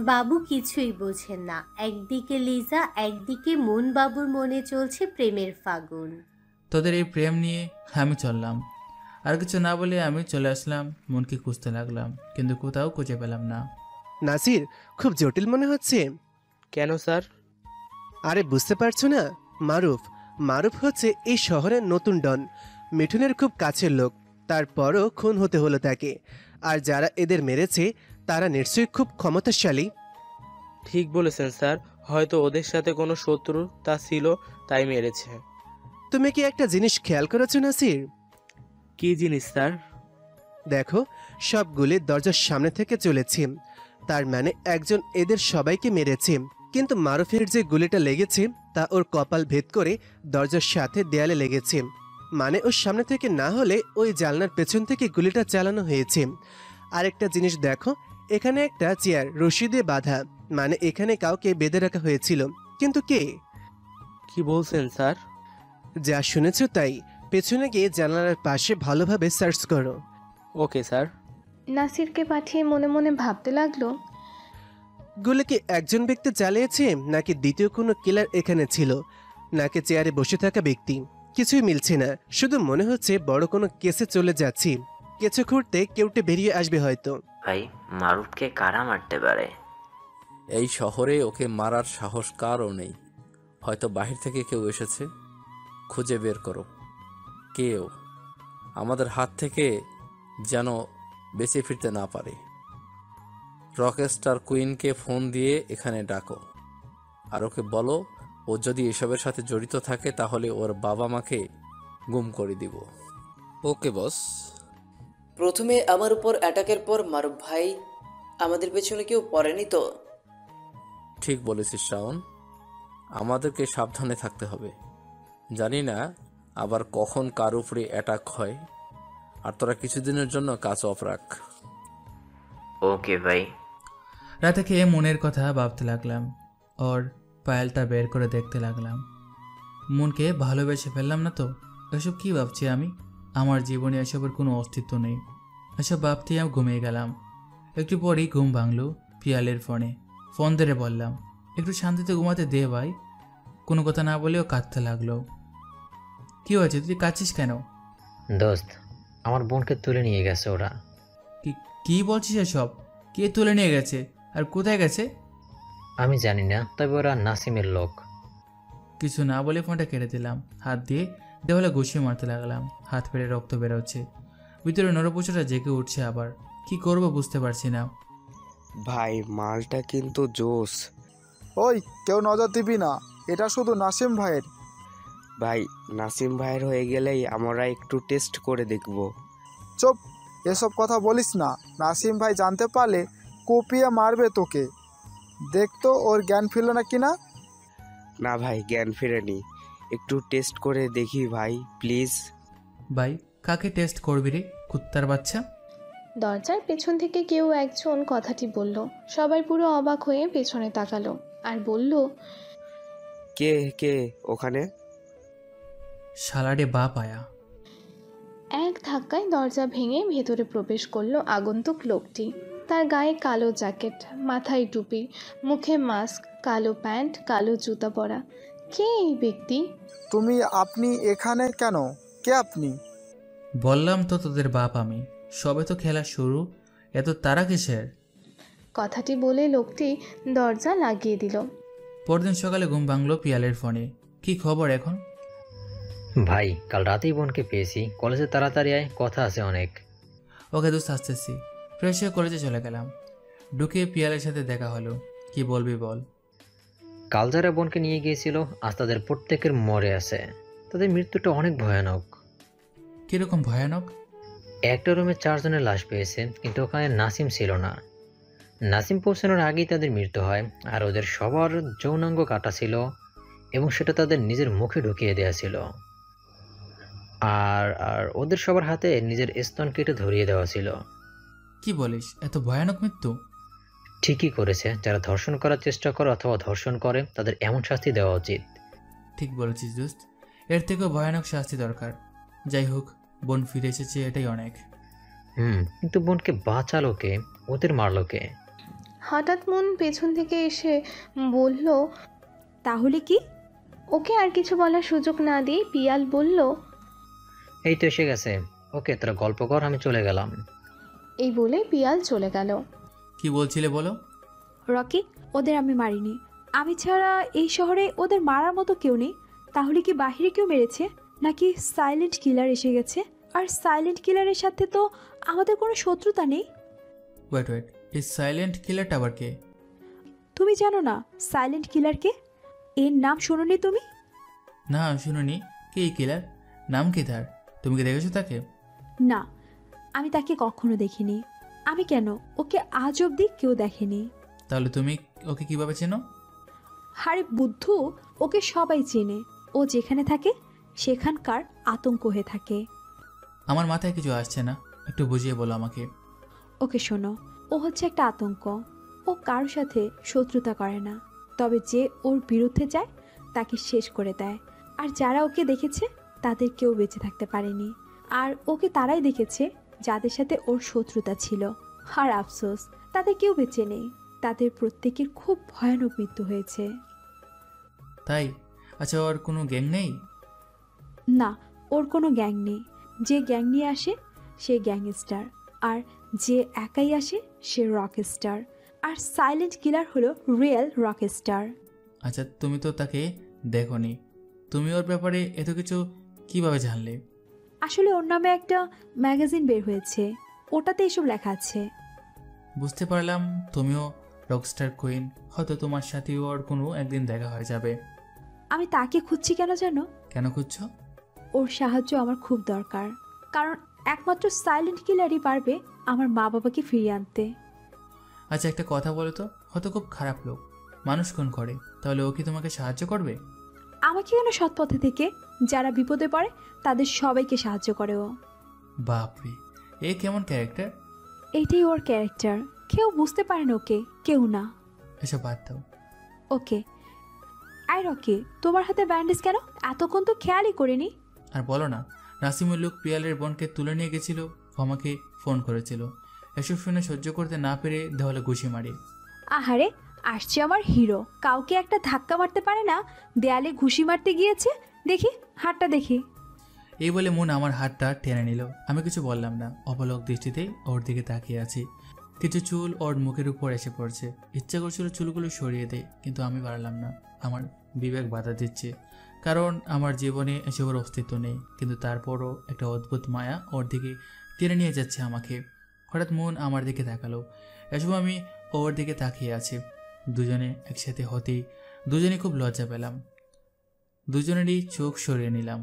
বাবু কিছুই বোঝেন না, একদিকে লিজা, একদিকে মুন বাবুর মনে চলছে প্রেমের ফাগুন। তোদের এই প্রেম নিয়ে আমি চললাম। আর কিছু না বলে আমি চলে আসলাম, মনকে খুঁজতে লাগলাম, কিন্তু কোথাও খুঁজে পেলাম না। নাসির, খুব জটিল মনে হচ্ছে। কেন স্যার? আরে বুঝতে পারছো না? মারুফ মারুফ হচ্ছে এই শহরের নতুন ডন, মিঠুনের খুব কাছের লোক। তারপরও খুন হতে হলো তাকে। আর যারা এদের মেরেছে তারা নিশ্চয়ই খুব ক্ষমতাশালী। ঠিক বলেছেন স্যার, হয়তো ওদের সাথে কোনো শত্রুতা ছিল, তাই মেরেছে। তুমি কি একটা জিনিস খেয়াল করেছো নাসির? কি জিনিস স্যার? দেখো, সবগুলি দরজার সামনে থেকে চলেছে, তার মানে একজন এদের সবাইকে মেরেছে। কিন্তু মারুফের যে গুলিটা লেগেছে তা ওর কপাল ভেদ করে দরজার সাথে দেয়ালে লেগেছে। মানে ওর সামনে থেকে না হলে ওই জানলার পেছন থেকে গুলিটা চালানো হয়েছে। আরেকটা জিনিস দেখো, এখানে একটা চেয়ার রশি দিয়ে বাঁধা, মানে এখানে কাউকে বেঁধে রাখা হয়েছিল। কিন্তু কে? কি বলছেন স্যার? যা শুনেছ তাই। পেছনে গিয়ে জানালার পাশে ভালোভাবে সার্চ করো। Okay sir. নাসিরকে পাঠিয়ে মনে মনে ভাবতে লাগলো, গুলি কি একজন ব্যক্তি চালিয়েছে, নাকি দ্বিতীয় কোনো কিলার এখানে ছিল, নাকি চেয়ারে বসে থাকা ব্যক্তি? কিছুই মিলছে না, শুধু মনে হচ্ছে বড় কোনো কেসে চলে যাচ্ছি। কিছু ঘুরতে কেউটে বেরিয়ে আসবে হয়তো। ভাই, মারুফকে কারা মারতে পারে? এই শহরে ওকে মারার সাহস কারও নেই। হয়তো বাহির থেকে কেউ এসেছে, খুঁজে বের করো কেউ আমাদের হাত থেকে যেন বেঁচে ফিরতে না পারে। রকস্টার কুইনকে ফোন দিয়ে এখানে ডাকো, আর ওকে বলো ও যদি এসবের সাথে জড়িত থাকে তাহলে ওর বাবা মাকে গুম করে দিব। ওকে বস। প্রথমে আমার উপর অ্যাটাকের পর মারুফ ভাই, আমাদের পেছনে কেউ পড়েনি তো? ঠিক বলেছিস শাওন, আমাদেরকে সাবধানে থাকতে হবে। জানি না আবার কখন কার উপরে অ্যাটাক হয়। আর তোরা কিছুদিনের জন্য কাজ অফ রাখ। ওকে ভাই। রাতে খেয়ে মনের কথা ভাবতে লাগলাম, ওর পায়েলটা বের করে দেখতে লাগলাম। মনকে ভালোবেসে ফেললাম না তো? এসব কি ভাবছি আমি? আমার জীবনে এসবের কোনো অস্তিত্ব নেই। এসব ভাবতেই আমি ঘুমিয়ে গেলাম। একটু পরেই ঘুম ভাঙলো পিয়ালের ফোনে। ফোন ধরে বললাম, একটু শান্তিতে ঘুমাতে দে ভাই। কোনো কথা না বলেও কাঁদতে লাগলো। কি হয়েছে, তুই কাঁদছিস কেন? দোস্ত, আমার বোনকে তুলে নিয়ে গেছে ওরা। কি বলছিস এসব? কে তুলে নিয়ে গেছে আর কোথায় গেছে? আমি জানি না, তবে ওরা নাসিমের লোক। কিছু না বলে ফোনটা কেটে দিলাম। হাত দিয়ে দেওয়ালে ঘুষিয়ে মারতে লাগলাম। হাত পেরে রক্ত বেরোচ্ছে, ভিতরে নরপোষাটা জেগে উঠছে। আবার কি করব বুঝতে পারছি না। ভাই, মালটা কিন্তু জোস। ওই, কেউ নজর দিবি না, এটা শুধু নাসিম ভাইয়ের। ভাই, নাসিম ভাইয়ের হয়ে গেলেই আমরা একটু টেস্ট করে দেখব। চুপ, এসব কথা বলিস না। নাসিম ভাই জানতে পারলে কুপিয়ে মারবে তোকে। দেখতো ওর জ্ঞান ফিরল না কিনা। না ভাই, জ্ঞান ফেরেনি, একটু টেস্ট করে দেখি ভাই প্লিজ। ভাই, কাকে টেস্ট করবি রে কুত্তার বাচ্চা? দরজার পেছন থেকে কেউ একজন কথাটি বলল। সবাই পুরো অবাক হয়ে পেছনে তাকালো আর বলল, কে কে ওখানে? শালারে বাপ আয়া। এক ধাক্কায় দরজা ভেঙে ভেতরে প্রবেশ করলো আগন্তুক লোকটি। তার গায়ে কালো জ্যাকেট, মাথায় টুপি, মুখে মাস্ক, কালো প্যান্ট, কালো জুতা পরা। কে এই ব্যক্তি? আপনি এখানে কেন? কে আপনি? বললাম তো তোদের বাপ আমি। সবে তো খেলা শুরু, এত তারা কিসের? কথাটি বলে লোকটি দরজা লাগিয়ে দিল। পরদিন সকালে ঘুম ভাঙলো পিয়ালের ফোনে। কি খবর এখন? ভাই, কাল রাতেই বোনকে পেয়েছি। কলেজে তাড়াতাড়ি আয়, কথা আছে অনেক। ওকে দোস্ত, আসতেছি। ফ্রেশ হয়ে কলেজে চলে গেলাম। ঢুকে পিয়ালের সাথে দেখা হলো। কি বলবি বল? কাল যারা বোনকে নিয়ে গিয়েছিল আজ তাদের প্রত্যেকের মরে আছে। তাদের মৃত্যুটা অনেক ভয়ানক। কিরকম ভয়ানক? একটা রুমে 4 জনের লাশ পেয়েছে, কিন্তু ওখানে নাসিম ছিল না। নাসিম পৌঁছানোর আগেই তাদের মৃত্যু হয়, আর ওদের সবার যৌনাঙ্গ কাটা ছিল এবং সেটা তাদের নিজের মুখে ঢুকিয়ে দেওয়া ছিল। আর আর ওদের সবার হাতে নিজের স্তন কেটে ধরিয়ে দেওয়া ছিল। কি বলিস, এত ভয়ানক মৃত্যু? ঠিকই করেছে। যারা ধর্ষণ করার চেষ্টা করে অথবা ধর্ষণ করে তাদের এমন শাস্তি দেওয়া উচিত। ঠিক বলেছিস দোস্ত, এর থেকেও ভয়ানক শাস্তি দরকার। যাই হোক, বোন ফিরে এসেছে, এটাই অনেক। কিন্তু বোনকে বাঁচালো কে? ওদের মারলো কে? হঠাৎ মন পেছন থেকে এসে বলল, তাহলে কি? ওকে আর কিছু বলার সুযোগ না দিয়ে পিয়াল বলল, এই তো এসে গেছে। ওকে, তোরা গল্প কর, আমি চলে গেলাম। এই বলে পিয়াল চলে গেল। কি বলছিলে বলো? রকি, ওদের আমি মারিনি। আমি ছাড়া এই শহরে ওদের মারার মতো কেউ নেই। তাহলে কি বাহিরে কেউ মেরেছে, নাকি সাইলেন্ট কিলার এসে গেছে? আর সাইলেন্ট কিলারের সাথে তো আমাদের কোনো শত্রুতা নেই। ওয়েট, এই সাইলেন্ট কিলারটা আবার কে? তুমি জানো না সাইলেন্ট কিলার কে? এর নাম শোনোনি তুমি? না, শুনুনি। কে এই কিলার? নাম কি তার? তুমি কি দেখেছো তাকে? না, আমি তাকে কখনো দেখিনি। আমি কেন, ওকে আজ অবধি কেউ দেখেনি। তাহলে তুমি ওকে কিভাবে চেনো? হারে বুদ্ধু, ওকে সবাই চেনে। ও যেখানে থাকে সেখানকার আতঙ্ক হয়ে থাকে। আমার মাথায় কিছু আসছে না, একটু বুঝিয়ে বলো আমাকে। ওকে শোনো, ও হচ্ছে একটা আতঙ্ক। ও কারোর সাথে শত্রুতা করে না, তবে যে ওর বিরুদ্ধে যায় তাকে শেষ করে দেয়। আর যারা ওকে দেখেছে তাদের কেউ বেঁচে থাকতে পারেনি। আর ওকে তারাই দেখেছে যাদের সাথে ওর শত্রুতা ছিল। আর আফসোস, তাদের কেউ বেঁচে নেই। তাদের প্রত্যেকের খুব ভয়ানক মৃত্যু হয়েছে। তাই? আচ্ছা, ওর কোনো গ্যাং নেই? না, ওর কোনো গ্যাং নেই। যে গ্যাং নিয়ে আসে সে গ্যাংস্টার, আর যে একাই আসে সে রকস্টার। আর সাইলেন্ট কিলার হলো রিয়েল রকস্টার। আচ্ছা, তুমি তো তাকে দেখোনি, তুমি ওর ব্যাপারে এত কিছু কিভাবে জানলে? আসলে ওর নামে একটা ম্যাগাজিন বের হয়েছে, ওটাতে এসব লেখা আছে। বুঝতে পারলাম তুমিও রকস্টার কুইন। হয়তো তোমার সাথেও ওর কোনো একদিন দেখা হয়ে যাবে। আমি তাকে খুঁজছি কেন জানো? কেন খুঁজছো? ওর সাহায্য আমার খুব দরকার, কারণ একমাত্র সাইলেন্ট কিলারই পারবে আমার মা বাবাকে ফিরিয়ে আনতে। আচ্ছা, একটা কথা বলো তো, হয়তো খুব খারাপ লোক, মানুষ খুন করে, তাহলে ও কি তোমাকে সাহায্য করবে? আমাকে কেন? সৎ পথে থেকে যারা বিপদে পড়ে তাদের সবাইকে সাহায্য করে ও। বাপরে, এ কেমন ক্যারেক্টার! এইটাই ওর ক্যারেক্টার। কেউ বুঝতে পারে না ওকে, কেউ না। এসব বাদ দাও। ওকে। আই রকি, তোমার হাতে ব্যান্ডেজ কেন? এতক্ষণ তো খেয়ালই করিনি। আর বলো না, নাসিমুল লোক পিয়ালের বোনকে তুলে নিয়ে গেছিল, আমাকে ফোন করেছিল। এসব শুনে সহ্য করতে না পেরে দেওয়ালে ঘুষি মারি। আহারে, আসছে আমার হিরো, কাউকে একটা ধাক্কা মারতে পারে না, দেয়ালে ঘুষি মারতে গিয়েছে। দেখি হাতটা দেখি। এই বলে মন আমার হাতটা টেনে নিল। আমি কিছু বললাম না, অপলক দৃষ্টিতে ওর দিকে তাকিয়ে আছি। কিছু চুল ওর মুখের উপর এসে পড়ছে। ইচ্ছা করছিল চুলগুলো সরিয়ে দেয়, কিন্তু আমি পারলাম না। আমার বিবেক বাধা দিচ্ছে, কারণ আমার জীবনে এসবের অস্তিত্ব নেই। কিন্তু তারপরও একটা অদ্ভুত মায়া ওর দিকে টেনে নিয়ে যাচ্ছে আমাকে। হঠাৎ মন আমার দিকে তাকালো। এসব আমি ওর দিকে তাকিয়ে আছি। দুজনে একসাথে হতেই দুজনে খুব লজ্জা পেলাম। দুজনেরই চোখ সরিয়ে নিলাম।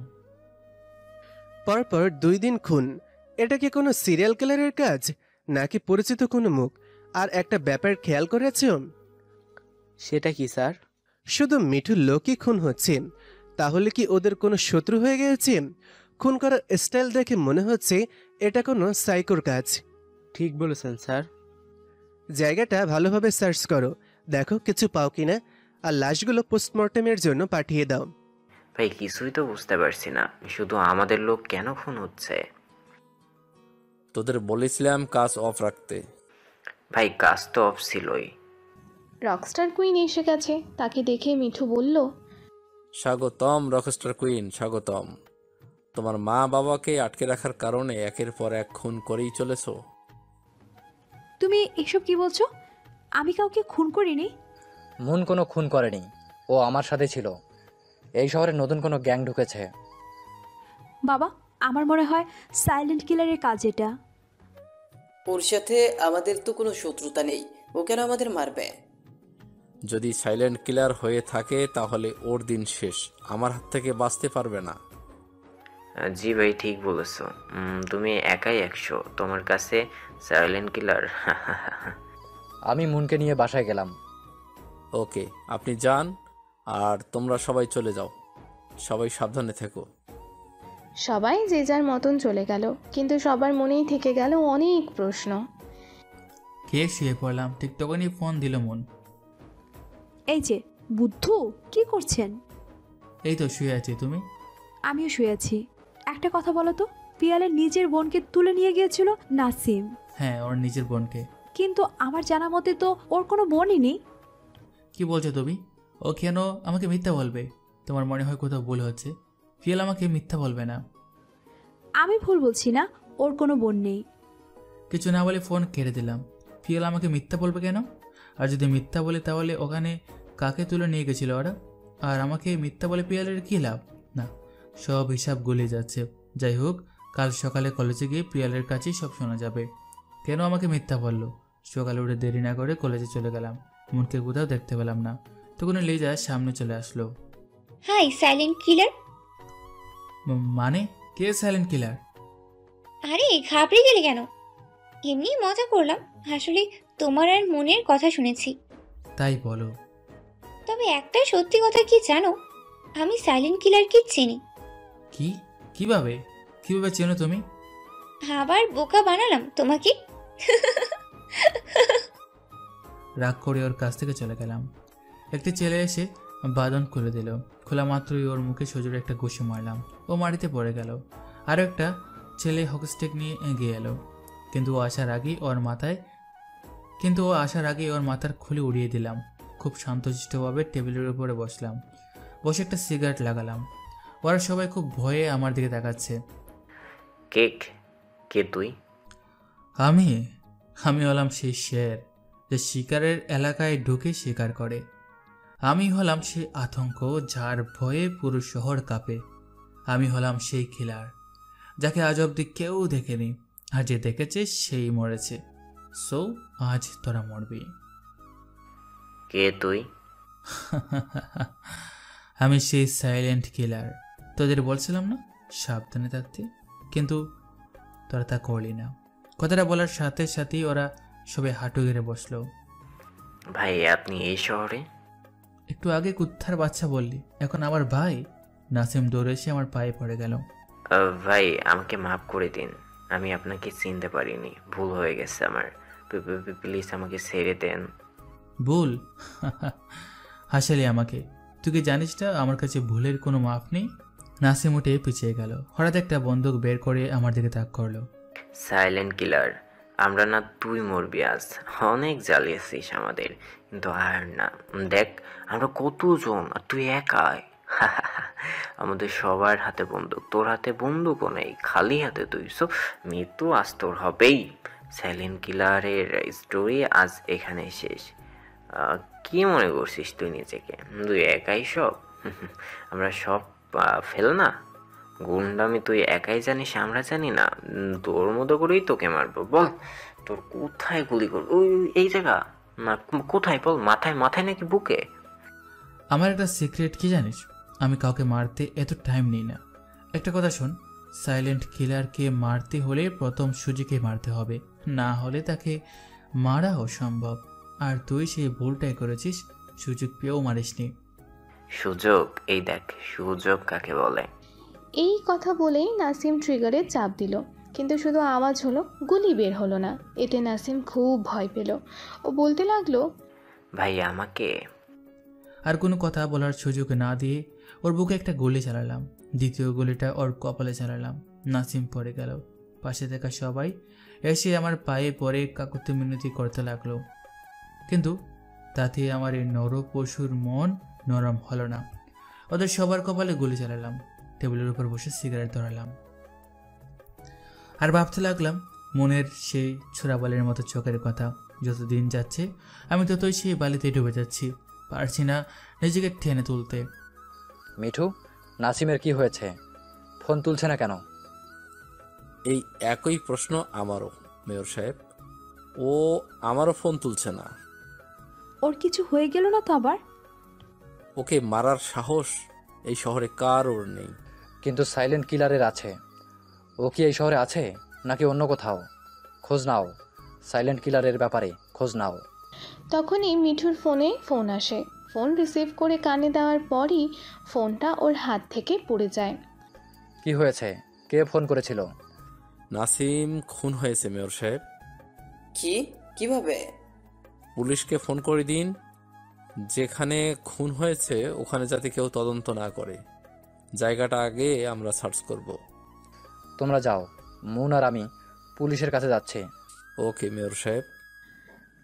পরপর 2 দিন খুন, এটা কি কোনো সিরিয়াল কিলারের কাজ, নাকি পরিচিত কোনো মুখ? আর একটা ব্যাপার খেয়াল করেছো? সেটা কি স্যার? শুধু মিঠুর লোকই খুন হচ্ছে। তাহলে কি ওদের কোনো শত্রু হয়ে গেছে? খুন করার স্টাইল দেখে মনে হচ্ছে এটা কোনো সাইকোর কাজ। ঠিক বলেছেন স্যার। জায়গাটা ভালোভাবে সার্চ করো, দেখো কিছু পাও কিনা। আর লাশগুলো পোস্টমর্টেমের জন্য পাঠিয়ে দাও। ভাই, কিছুই তো বুঝতে পারছি না, শুধু আমাদের লোক কেন খুন হচ্ছে? তোদের বলেছিলাম কাজ অফ রাখতে। ভাই, কাজ তো অফ ছিলই। রকস্টার কুইন এসে গেছে। তাকে দেখে মিঠু বলল, স্বাগতম রকস্টার কুইন, স্বাগতম। তোমার মা বাবাকে আটকে রাখার কারণে একের পর এক খুন করেই চলেছো। তুমি এসব কি বলছো? আমি কাউকে খুন করিনি। মন কোনো খুন করেনি, ও আমার সাথে ছিল। এই শহরে নতুন কোনো গ্যাং ঢুকেছে। বাবা, আমার মনে হয় সাইলেন্ট কিলারের কাজ এটা। ওর সাথে আমাদের তো কোনো শত্রুতা নেই, ও কেন আমাদের মারবে? যদি সাইলেন্ট কিলার হয়ে থাকে তাহলে ওর দিন শেষ, আমার হাত থেকে বাঁচতে পারবে না। জি ভাই, ঠিক বলেছো। তুমি একাই 100, তোমার কাছে সাইলেন্ট কিলার। আমি মুনকে নিয়ে বাসায় গেলাম। ওকে, আপনি যান আর তোমরা সবাই চলে যাও। সবাই সাবধানে থেকো। সবাই যে যার মতন চলে গেল, কিন্তু সবার মনেই থেকে গেল অনেক প্রশ্ন। খেয়ে শুয়ে পড়লাম, ঠিক তখনই ফোন দিল মন। এই যে বুদ্ধু, কি করছেন? এই তো শুয়ে আছি, তুমি? আমিও শুয়ে আছি। একটা কথা বলো তো, পিয়ালের নিজের বোনকে তুলে নিয়ে গিয়েছিল নাসিম। হ্যাঁ, ওর নিজের বোনকে। কিন্তু আমার জানা মতে তো ওর কোনো বোনই নেই। কি বলছো তুমি? ও কেন আমাকে মিথ্যা বলবে? তোমার মনে হয় কোথাও ভুল হচ্ছে। পিয়াল আমাকে মিথ্যা বলবে না। আমি ভুল বলছি না, ওর কোনো বোন নেই। কিছু না বলে ফোন কেটে দিলাম। পিয়াল আমাকে মিথ্যা বলবে কেন? আর যদি মিথ্যা বলে তাহলে ওখানে কাকে তুলে নিয়ে গেছিল ওরা? আর আমাকে মিথ্যা বলে পিয়ালের কী লাভ? না, সব হিসাব গলে যাচ্ছে। যাই হোক, কাল সকালে কলেজে গিয়ে পিয়ালের কাছেই সব শোনা যাবে। কেন আমাকে মিথ্যা বললো? সকালে উঠে দেরি না করে কলেজে চলে গেলাম। মনকে কোথাও দেখতে পেলাম না। তখন লিজা সামনে চলে আসলো। Hi silent killer. মানে কে সাইলেন্ট কিলার? আরে ঘাবড়ে গেলে কেন? এমনি মজা করলাম, আসলে তোমার আর মনের কথা শুনেছি। তাই বলো। তবে একটা সত্যি কথা কি জানো, আমি সাইলেন্ট কিলারকে চিনি। কি? কিভাবে কিভাবে চেনো তুমি? আবার বোকা বানালাম তোমাকে? রাগ করে ওর কাছ থেকে চলে গেলাম। একটি ছেলে এসে বাঁধন খুলে দিল। খোলা মাত্রই ওর মুখে সজোরে একটা ঘুষি মারলাম। ও মাটিতে পড়ে গেল। আরও একটা ছেলে হকস্টিক নিয়ে এগিয়ে এলো। কিন্তু ও আসার আগেই ওর মাথার খুলে উড়িয়ে দিলাম। খুব শান্তশিষ্টভাবে টেবিলের উপরে বসলাম। বসে একটা সিগারেট লাগালাম। ওরা সবাই খুব ভয়ে আমার দিকে তাকাচ্ছে। কে তুই? আমি হলাম সেই শের যে শিকারের এলাকায় ঢুকে শিকার করে। আমি হলাম সেই আতঙ্ক যার ভয়ে পুরো শহর কাঁপে। আমি হলাম সেই কিলার যাকে আজ অব্দি কেউ দেখেনি, আর যে দেখেছে সেই মরেছে। সো আজ তোরা মরবি। কে তুই? আমি সেই সাইলেন্ট কিলার। তোদের বলছিলাম না সাবধানে থাকতে, কিন্তু তোরা তা করলি না। কথাটা বলার সাথে সাথেই ওরা সবাই হাঁটু গেড়ে বসলো। ভাই, আপনি এই শহরে? একটু আগে কুত্থার বাচ্চা বললি, এখন আমার ভাই? নাসিম দৌড়ে এসে আমার পায়ে পড়ে গেল। ভাই, আমাকে মাফ করে দিন। আমি আপনাকে চিনতে পারিনি, ভুল হয়ে গেছে আমার। প্লিজ আমাকে ছেড়ে দেন। ভুল? হাসালি আমাকে। তুই কি জানিস না আমার কাছে ভুলের কোনো মাপ নেই? নাসিম উঠে পিছিয়ে গেল। হঠাৎ একটা বন্দুক বের করে আমার দিকে তাক করলো। সাইলেন্ট কিলার, আমরা না তুই মরবি আজ। অনেক জ্বালিয়েছিস আমাদের, কিন্তু আর না। দেখ আমরা কতজন আর তুই একাই। আমাদের সবার হাতে বন্দুক, তোর হাতে বন্দুকও নেই, খালি হাতে তুই। সো মৃত্যু আজ তোর হবেই। সাইলেন্ট কিলারের স্টোরি আজ এখানে শেষ। কি মনে করছিস তুই নিজেকে? তুই একাই সব? আমরা সব ফেল না গুন্ডামি তুই একাই জানিস, আমরা জানি না? তোর মতো করেই তোকে মারবো। বল তোর কোথায় গুলি করবো? ওই এই জায়গা না, কোথায় বল? মাথায় নাকি বুকে? আমার একটা সিক্রেট কি জানিস? আমি কাউকে মারতে এত টাইম নিই না। একটা কথা শোন, সাইলেন্ট কিলারকে মারতে হলে প্রথম সুজিকে মারতে হবে, না হলে তাকে মারা অসম্ভব। আর তুই সেই ভুলটাই করেছিস, সুযোগ পেয়েও মারিসনি। সুযোগ? এই দেখ সুযোগ কাকে বলে। এই কথা বলেই নাসিম ট্রিগারে চাপ দিল, কিন্তু শুধু আওয়াজ হলো, গুলি বের হলো না। এতে নাসিম খুব ভয় পেল। ও বলতে লাগলো, ভাই আমাকে। আর কোনো কথা বলার সুযোগ না দিয়ে ওর বুকে একটা গুলি চালালাম। দ্বিতীয় গুলিটা ওর কপালে চালালাম। নাসিম পড়ে গেল। পাশে থাকা সবাই এসে আমার পায়ে পড়ে কাকুতি মিনতি করতে লাগলো, কিন্তু তাতে আমার এই নর পশুর মন নরম হলো না। ওদের সবার কপালে গুলি চালালাম। টেবিলের উপর বসে সিগারেট ধরালাম আর ভাবতে লাগলাম মনের সেই ছোড়াবালির মতো চোখের কথা। যত দিন যাচ্ছে আমি ততই সেই বালিতে ডুবে যাচ্ছি, পারছি না নিজেকে টেনে তুলতে। মিঠু, নাসিমের কি হয়েছে? ফোন তুলছে না কেন? এই একই প্রশ্ন আমারও মেয়র সাহেব। ও আমারও ফোন তুলছে না। ওর কিছু হয়ে গেল না তো আবার? ওকে মারার সাহস এই শহরে কারোর নেই। কিন্তু সাইলেন্ট কিলারের আছে। ও কি এই শহরে আছে নাকি অন্য কোথাও? খোঁজ নাও, সাইলেন্ট কিলারের ব্যাপারে খোঁজ নাও। তখনই মিঠুর ফোনে ফোন আসে। ফোন রিসিভ করে কানে দেওয়ার পরই ফোনটা ওর হাত থেকে পড়ে যায়। কি হয়েছে? কে ফোন করেছিল? নাসিম খুন হয়েছে মেয়র সাহেব। কি? কিভাবে? পুলিশকে ফোন করে দিন, যেখানে খুন হয়েছে ওখানে যাতে কেউ তদন্ত না করে। জায়গাটা আগে আমরা সার্চ করব। তোমরা যাও, মুন আর আমি পুলিশের কাছে যাচ্ছি। ওকে মেয়র সাহেব।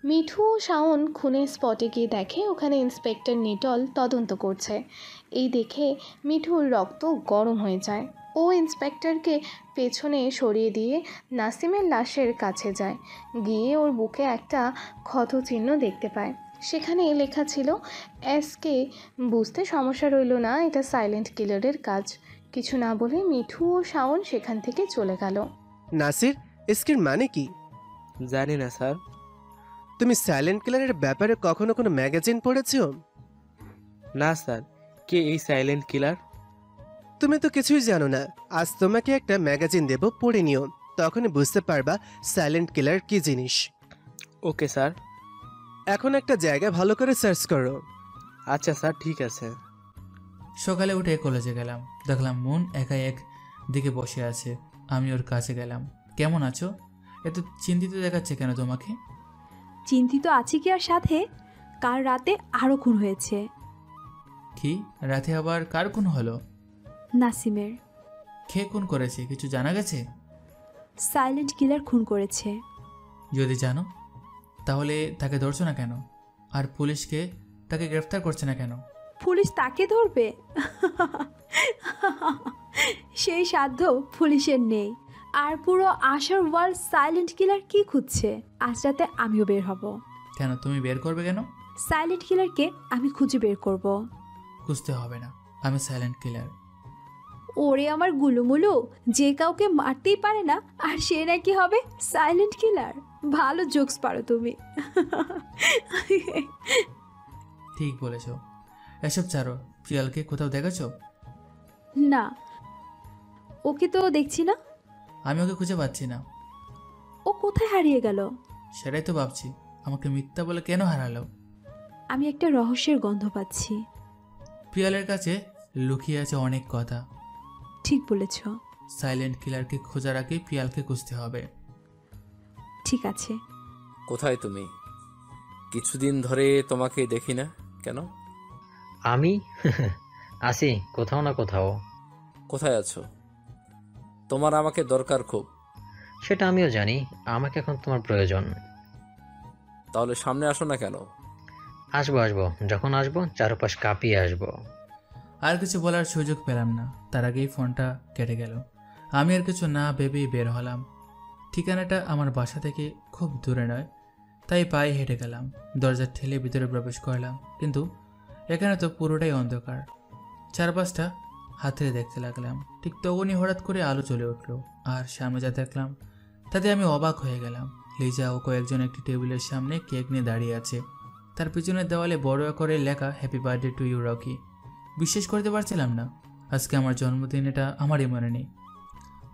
মিঠু ও শাওন খুনের স্পটে গিয়ে দেখে ওখানে ইন্সপেক্টর নিটল তদন্ত করছে। এই দেখে মিঠুর রক্ত গরম হয়ে যায়। ও ইন্সপেক্টরকে পেছনে সরিয়ে দিয়ে নাসিমের লাশের কাছে যায়। গিয়ে ওর বুকে একটা ক্ষতচিহ্ন দেখতে পায়। সেখানে লেখা ছিল এসকে। বুঝতে সমস্যা রইল না এটা সাইলেন্ট কিলারের কাজ। কিছু না বলে মিঠু ও শাওন সেখান থেকে চলে গেল। নাসির, এসকের মানে কি? জানি না স্যার। তুমি সাইলেন্ট কিলারের ব্যাপারে কখনো কোনো ম্যাগাজিন পড়েছো? না স্যার। কে এই সাইলেন্ট কিলার? তুমি তো কিছুই জানো না। আজ তোমাকে একটা ম্যাগাজিন দেব, পড়ে নিও, তখনই বুঝতে পারবা সাইলেন্ট কিলার কি জিনিস। Okay sir. এখন একটা জায়গা ভালো করে সার্চ করো। আচ্ছা স্যার, ঠিক আছে। সকালে উঠে কলেজে গেলাম, দেখলাম মন একাই এক দিকে বসে আছে। আমি ওর কাছে গেলাম। কেমন আছো? এত চিন্তিত দেখাচ্ছে কেন তোমাকে? চিন্তিত আছি কি আর সাথে? কাল রাতে আরও খুন হয়েছে। কি? রাতে আবার কার খুন হলো? নাসিমের। কে খুন করেছে কিছু জানা গেছে? সাইলেন্ট কিলার খুন করেছে। যদি জানো তাহলে তাকে ধরছো না কেন? আর পুলিশকে তাকে গ্রেফতার করছে না কেন? পুলিশ তাকে ধরবে? সেই সাধ্য পুলিশের নেই। আর পুরো আশার ওয়ার্ল্ড সাইলেন্ট কিলার কি খুঁজছে? আজ রাতে আমিও বের হব। কেন? তুমি বের করবে কেন? সাইলেন্ট কিলারকে আমি খুঁজে বের করব। খুঁজতে হবে না, আমি সাইলেন্ট কিলার। ওরে আমার গুলুমুলু, যে কাউকে মারতেই পারে না আর সে নাকি হবে সাইলেন্ট কিলার। ভালো জোকস পারো তুমি। ঠিক বলেছ। এসব ছাড়ো, প্রিয়ালকে কোথাও দেখেছো? না, ওকে তো দেখছি না। আমি ওকে খুঁজে পাচ্ছি না। ও কোথায় হারিয়ে গেল? সেটাই তো ভাবছি, আমাকে মিথ্যা বলে কেন হারালো? আমি একটা রহস্যের গন্ধ পাচ্ছি। প্রিয়ালের কাছে লুকিয়ে আছে অনেক কথা। ঠিক বলেছ। সাইলেন্ট কিলারকে খোঁজার আগে প্রিয়ালকে খুঁজতে হবে। ঠিক আছে। কোথায় তুমি? কিছুদিন ধরে তোমাকে দেখি না কেন? আমি আসি কোথাও না কোথাও। কোথায় আছো? তোমার আমাকে দরকার খুব। সেটা আমিও জানি, আমাকে এখন তোমার প্রয়োজন। তাহলে সামনে আসো না কেন? আসবো আসবো, যখন আসবো চারপাশ কাঁপিয়ে আসবো। আর কিছু বলার সুযোগ পেলাম না, তার আগেই ফোনটা কেটে গেল। আমি আর কিছু না ভেবেই বের হলাম। ঠিকানাটা আমার বাসা থেকে খুব দূরে নয়, তাই পায়ে হেঁটে গেলাম। দরজা ঠেলে ভিতরে প্রবেশ করলাম, কিন্তু এখানে তো পুরোটাই অন্ধকার। চারপাশটা হাতে দেখতে লাগলাম। ঠিক তখনই হঠাৎ করে আলো চলে উঠলো, আর সামনে যা দেখলাম তাতে আমি অবাক হয়ে গেলাম। লিজা ও কয়েকজন একটি টেবিলের সামনে কেক নিয়ে দাঁড়িয়ে আছে। তার পিছনের দেওয়ালে বড় করে লেখা happy birthday to you Rocky. বিশ্বাস করতে পারছিলাম না আজকে আমার জন্মদিন, এটা আমারই মনে নেই।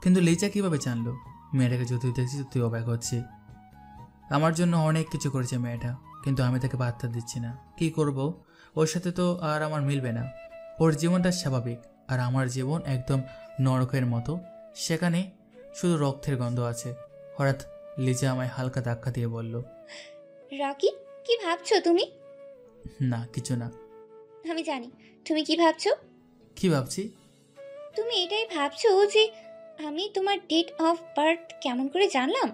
কিন্তু লিজা কিভাবে জানলো? মেয়েটাকে যতই দেখছি ততই অবাক হচ্ছি। আমার জন্য অনেক কিছু করেছে মেয়েটা, কিন্তু আমি তাকে পাত্তা দিচ্ছি না। কি করব? ওর সাথে তো আর আমার মিলবে না। ওর জীবনটা স্বাভাবিক, আর আমার জীবন একদম নরকের মতো। সেখানে শুধু রক্তের গন্ধ আছে। হঠাৎ লিজা আমায় হালকা ধাক্কা দিয়ে বলল, রকি, কি ভাবছো তুমি? না কিছু না। আমি জানি তুমি কি ভাবছো। কি ভাবছি? তুমি এটাই ভাবছো যে আমি তোমার ডেট অফ বার্থ কেমন করে জানলাম।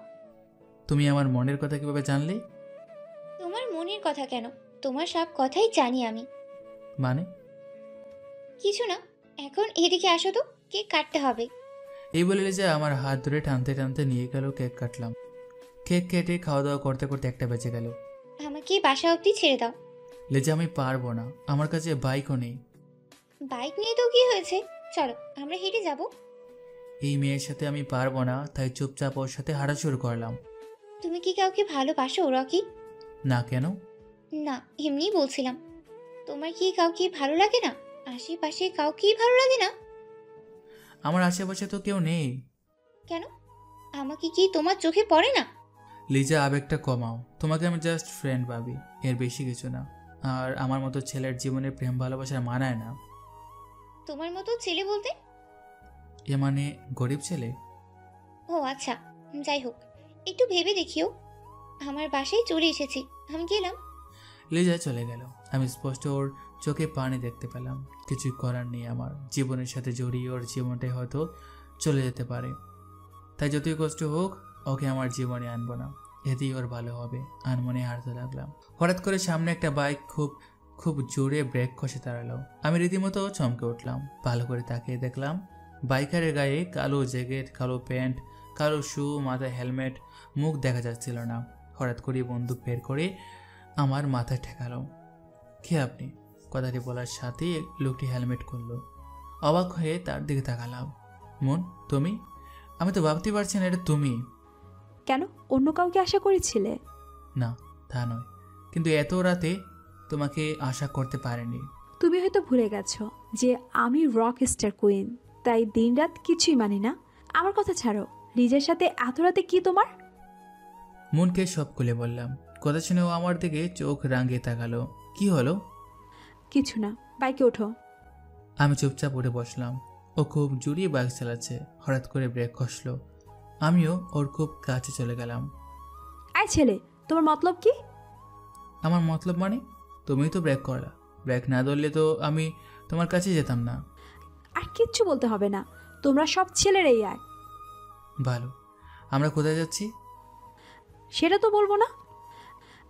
তুমি আমার মনের কথা কিভাবে জানলে? তোমার মনের কথা কেন, তোমার সব কথাই জানি আমি। মানে? কিছু না, এখন এদিকে আসো তো, কেক কাটতে হবে। এই বলে লিজা আমার হাত ধরে টানতে টানতে নিয়ে গেল। কেক কাটলাম। কেক কেটে খাওয়া দাওয়া করতে করতে একটা বেঁচে গেল। আমাকে বাসা অবধি ছেড়ে দাও। লিজা আমি পারবো না, আমার কাছে বাইকও নেই। বাইক নিয়ে তো কি হয়েছে, চলো আমরা হেঁটে যাব। এই মেয়ের সাথে আমি পারবো না, তাই চুপচাপ ওর সাথে হাঁটা শুরু করলাম। তুমি কি কাউকে ভালোবাসো রকি? না। কেন? না, এমনিই বলছিলাম। তোমার কি কাউকে ভালো লাগে না? আশেপাশে কাউকেই ভালো লাগে না? আমার আশেপাশে তো কেউ নেই। কেন? আমাকে কি তোমার চোখে পড়ে না? লিজা, আবেগটা কমাও। তোমাকে আমি জাস্ট ফ্রেন্ড ভাবি, এর বেশি কিছু না। আর আমার মতো ছেলের জীবনে প্রেম ভালোবাসা মানায় না। তোমার মতো ছেলে বলতে? এ মানে গরিব ছেলে। ও আচ্ছা, যাই হোক, একটু ভেবে দেখিও। আমার বাসায় চলে এসেছি, আমি গেলাম। লিজা চলে গেল। আমি স্পষ্ট ওর চোখে পানি দেখতে পেলাম। কিছুই করার নেই, আমার জীবনের সাথে জড়িয়ে ওর জীবনটাই হয়তো চলে যেতে পারে। তাই যতই কষ্ট হোক, ওকে আমার জীবনে আনবো না, এতেই ওর ভালো হবে। আনমনে হারতে লাগলাম। হঠাৎ করে সামনে একটা বাইক খুব জোরে ব্রেক কষে দাঁড়ালো। আমি রীতিমতো চমকে উঠলাম। ভালো করে তাকিয়ে দেখলাম বাইকারের গায়ে কালো জ্যাকেট, কালো প্যান্ট, কালো শু, মাথায় হেলমেট, মুখ দেখা যাচ্ছিল না। হঠাৎ করে বন্দুক বের করে আমার মাথায় ঠেকালো। কে আপনি? কথাটি বলার সাথেই লোকটি হেলমেট করলো। অবাক হয়ে তার দিকে তাকালাম। মন, তুমি? আমি তো ভাবতে পারছি না এটা তুমি। কেন, অন্য কাউকে আশা করেছিলে? না, তা নয়, কিন্তু এত রাতে তোমাকে আশা করতে পারিনি। তুমি হয়তো ভুলে গেছো যে আমি রক স্টার কুইন, তাই দিনরাত কিছুই মানি না। আমার কথা ছাড়ো, লিজার সাথে এত রাতে কি তোমার? মনকে সব খুলে বললাম। কথা শুনেও আমার দিকে চোখ রাঙিয়ে তাকালো। কি হলো? কিছু না, বাইকে ওঠো। আমি চুপচাপ উঠে বসলাম। ও খুব জোরে বাইক চালাচ্ছে। হঠাৎ করে ব্রেক কষলো। আমিও ওর খুব কাছে চলে গেলাম। আয় ছেলে, তোমার মতলব কি? আমার মতলব মানে? তুমি তো ব্রেক করলা। ব্রেক না ধরলে তো আমি তোমার কাছে যেতাম না। আর কিচ্ছু বলতে হবে না, তোমরা সব ছেলেরাই এক। ভালো। আমরা কোথায় যাচ্ছি? সেটা তো বলবো না,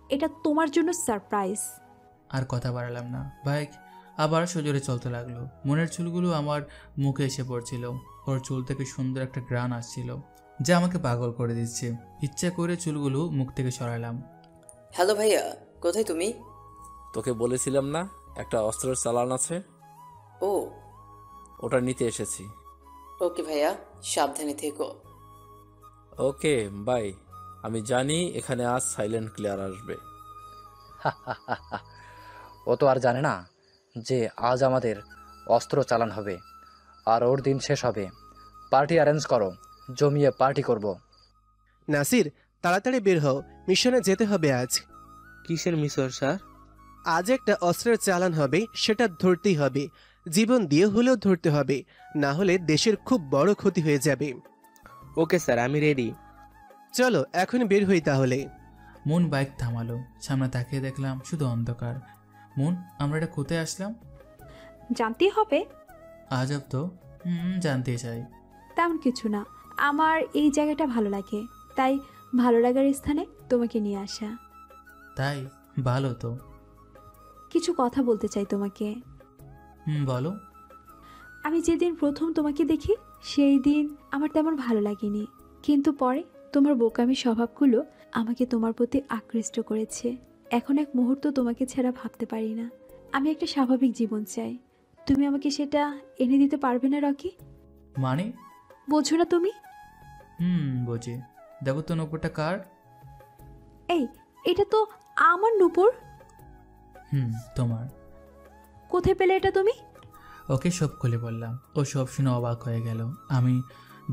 এটা তোমার জন্য সারপ্রাইজ। আর কথা বাড়ালাম না। বাইক আবার সজোরে চলতে লাগলো। মনের চুলগুলো আমার মুখে এসে পড়ছিল। ওর চুল থেকে সুন্দর একটা গ্রান আসছিল, যা আমাকে পাগল করে দিচ্ছে। ইচ্ছা করে চুলগুলো মুখ থেকে সরালাম। হ্যালো ভাইয়া, কোথায় তুমি? তোকে বলেছিলাম না একটা অস্ত্রের চালান আছে, ও ওটা নিতে এসেছি। ওকে ভাইয়া, সাবধানে থেকো। Okay bye. আমি জানি এখানে আজ সাইলেন্ট ক্লিয়ার আসবে। ও তো আর জানে না যে আজ আমাদের অস্ত্র চালান হবে আর ওর দিন শেষ হবে। পার্টি অ্যারেঞ্জ করো, জমিয়ে পার্টি করব। নাসির, তাড়াতাড়ি বের হও, মিশনে যেতে হবে আজ। কিসের মিশন স্যার? আজ একটা অস্ত্রের চালান হবে, সেটা ধরতেই হবে। জীবন দিয়ে হলেও ধরতে হবে, না হলে দেশের খুব বড় ক্ষতি হয়ে যাবে। ওকে স্যার, আমি রেডি। চলো এখন বের হই তাহলে। মন বাইক থামালো। সামনে তাকিয়ে দেখলাম শুধু অন্ধকার। মন, আমরা এটা কোথায় আসলাম? জানতেই হবে। আজব তো। জানতে চাই। তেমন কিছু না, আমার এই জায়গাটা ভালো লাগে, তাই ভালো লাগার স্থানে তোমাকে নিয়ে আসা। তাই? ভালো তো। কিছু কথা বলতে চাই তোমাকে। বলো। আমি যেদিন প্রথম তোমাকে দেখি সেই দিন আমার তেমন ভালো লাগেনি, কিন্তু পরে তোমার বোকামি স্বভাবগুলো আমাকে তোমার প্রতি আকৃষ্ট করেছে। এখন এক মুহূর্ত তোমাকে ছাড়া ভাবতে পারি না। আমি একটা স্বাভাবিক জীবন চাই, তুমি আমাকে সেটা এনে দিতে পারবে না রকি? মানে? বোঝো না তুমি? বুঝি। দেখো তো নূপুরটা কার? এই, এটা তো আমার নূপুর। তোমার। কোথায় পেলে এটা তুমি? ওকে সব খুলে বললাম। ও সব শুনে অবাক হয়ে গেল। আমি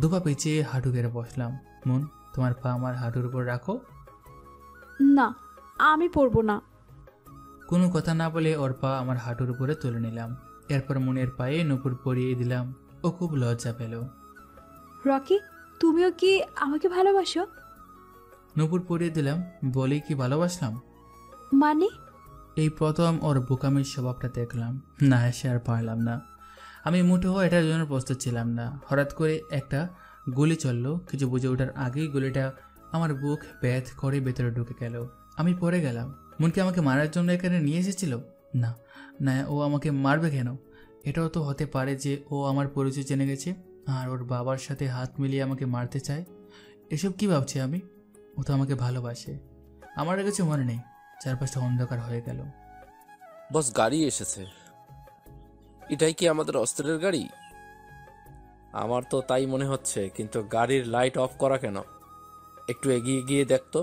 দুপা পেঁচিয়ে হাঁটু গেড়ে বসলাম। মন, তোমার পা আমার হাঁটুর উপর রাখো। না, আমি পরবো না। কোনো কথা না বলে ওর পা আমার হাঁটুর উপরে তুলে নিলাম। এরপর মনের পায়ে নূপুর পরিয়ে দিলাম। ও খুব লজ্জা পেল। রকি, তুমিও কি আমাকে ভালোবাসো? নূপুর পরিয়ে দিলাম বলেই কি ভালোবাসলাম? মানে? এই প্রথম ওর বোকামির স্বভাবটা দেখলাম। না এসে আর পারলাম না। আমি মুঠো এটার জন্য প্রস্তুত ছিলাম না। হঠাৎ করে একটা গুলি চললো। কিছু বুঝে ওঠার আগেই গুলিটা আমার বুক ব্যাথ করে ভেতরে ঢুকে গেল। আমি পড়ে গেলাম। মনকে আমাকে মারার জন্য এখানে নিয়ে এসেছিল? না না, ও আমাকে মারবে কেন? এটাও তো হতে পারে যে ও আমার পরিচয় জেনে গেছে আর ওর বাবার সাথে হাত মিলিয়ে আমাকে মারতে চায়। এসব কি ভাবছি আমি? ও তো আমাকে ভালোবাসে। আমার কিছু মনে নেই। চারপাশটা অন্ধকার হয়ে গেল। বস, গাড়ি এসেছে। এটাই কি আমাদের অস্ত্রের গাড়ি? আমার তো তাই মনে হচ্ছে, কিন্তু গাড়ির লাইট অফ করা কেন? একটু এগিয়ে গিয়ে দেখতো।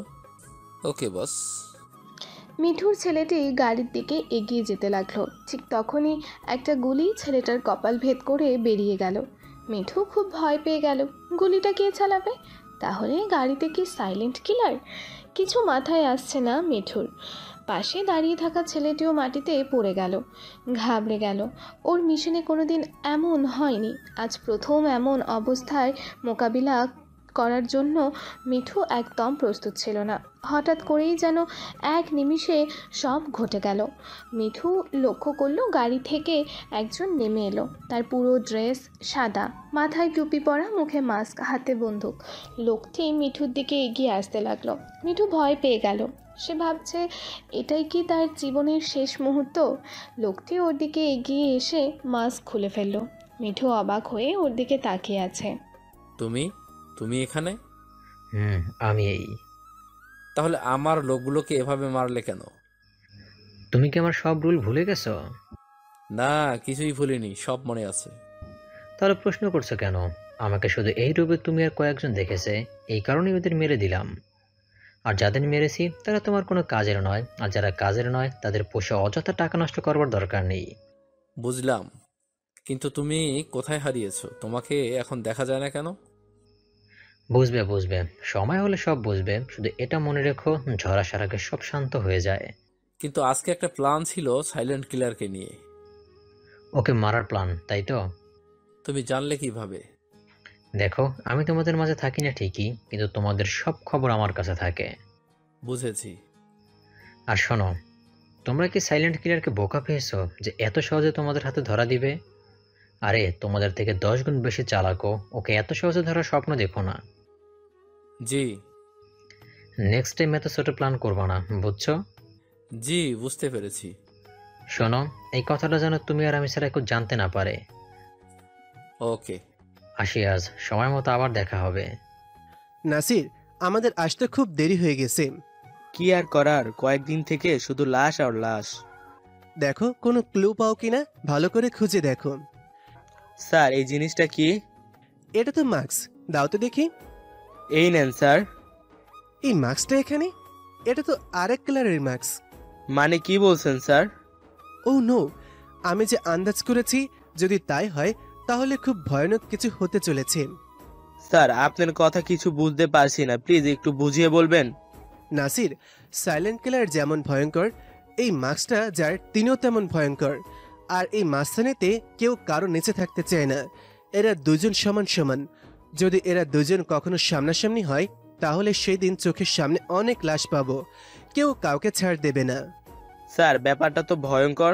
ওকে বস। মিঠুর ছেলেটি গাড়ির দিকে এগিয়ে যেতে লাগলো। ঠিক তখনই একটা গুলি ছেলেটার কপাল ভেদ করে বেরিয়ে গেল। মিঠু খুব ভয় পেয়ে গেল। গুলিটা কে চালাবে? তাহলে গাড়িতে কি সাইলেন্ট কিলার? কিছু মাথায় আসছে না মিঠুর। পাশে দাঁড়িয়ে থাকা ছেলেটিও মাটিতে পড়ে গেল, ঘাবড়ে গেল। ওর মিশনে কোনোদিন এমন হয়নি, আজ প্রথম এমন অবস্থায় মোকাবিলা করার জন্য মিঠু একদম প্রস্তুত ছিল না। হঠাৎ করেই যেন এক নিমিষে সব ঘটে গেল। মিঠু লক্ষ্য করলো গাড়ি থেকে একজন নেমে এলো। তার পুরো ড্রেস সাদা, মাথায় টুপি পরা, মুখে মাস্ক, হাতে বন্দুক। লোকটি মিঠুর দিকে এগিয়ে আসতে লাগলো। মিঠু ভয় পেয়ে গেল। সে ভাবছে এটাই কি তার জীবনের শেষ মুহূর্ত? লোকটি ওর দিকে এগিয়ে এসে মাস্ক খুলে ফেললো। মিঠু অবাক হয়ে ওর দিকে তাকিয়ে আছে। তুমি তুমি এখানে? আমি এই। তাহলে আমার লোকগুলোকে এভাবে মারলে কেন? তুমি কি আমার সব রুল ভুলে গেছো? না, কিছুই ভুলিনি, সব মনে আছে। তাহলে প্রশ্ন করছো কেন? আমাকে শুধু এই রূপে তুমি আর কয়েকজন দেখেছে, এই কারণেই ওদের মেরে দিলাম। আর যাদের মেরেছি তারা তোমার কোনো কাজের নয়, আর যারা কাজের নয় তাদের পোষে অযথা টাকা নষ্ট করবার দরকার নেই। বুঝলাম, কিন্তু তুমি কোথায় হারিয়েছো? তোমাকে এখন দেখা যায় না কেন? বুঝবে বুঝবে, সময় হলে সব বুঝবে। শুধু এটা মনে রেখো, ঝড় আসার আগে সব শান্ত হয়ে যায়। কিন্তু আজকে একটা প্ল্যান ছিল সাইলেন্ট কিলারকে নিয়ে। ওকে মারার প্ল্যান, তাই তো? তুমি জানলে কিভাবে? দেখো, আমি তোমাদের মাঝে থাকি না ঠিকই, কিন্তু তোমাদের সব খবর আমার কাছে থাকে। বুঝেছি। আর শোনো, তোমরা কি সাইলেন্ট কিলারকে বোকা পেয়েছো যে এত সহজে তোমাদের হাতে ধরা দিবে? আরে তোমাদের থেকে 10 গুণ বেশি চালাকো, ওকে এত সহজে ধরার স্বপ্ন দেখো না। জি। নেক্সট টাইম এত ছোট প্ল্যান করবো না, বুঝছো? জি, বুঝতে পেরেছি। শোনো, এই কথাটা যেন তুমি আর আমি ছাড়া কেউ জানতে না পারে। ওকে। আসি আজ, সময় মতো আবার দেখা হবে। নাসির, আমাদের আসতে খুব দেরি হয়ে গেছে। কি আর করার, কয়েকদিন থেকে শুধু লাশ আর লাশ। দেখো কোনো ক্লু পাও কিনা, ভালো করে খুঁজে দেখো। স্যার, এই জিনিসটা কি? এটা তো মাস্ক, দাও তো দেখি। এই নেন স্যার। এই মাস্কটা এখানে? এটা তো আরেক কালারের মাস্ক। মানে কি বলছেন স্যার? ও নো, আমি যে আন্দাজ করেছি যদি তাই হয় তাহলে খুব ভয়ানক কিছু হতে চলেছে। স্যার, আপনার কথা কিছু বুঝতে পারছি না, প্লিজ একটু বুঝিয়ে বলবেন। নাসির, সাইলেন্ট কিলার যেমন ভয়ঙ্কর, এই মাস্কটা যার তিনিও তেমন ভয়ঙ্কর। আর এই মাঝখানেতে কেউ কারো নিচে থাকতে চায় না। এরা দুজন সমান সমান। যদি এরা দুজন কখনো সামনাসামনি হয় তাহলে সেই দিন চোখের সামনে অনেক লাশ পাবো, কেউ কাউকে ছাড় দেবে না। স্যার, ব্যাপারটা তো ভয়ঙ্কর।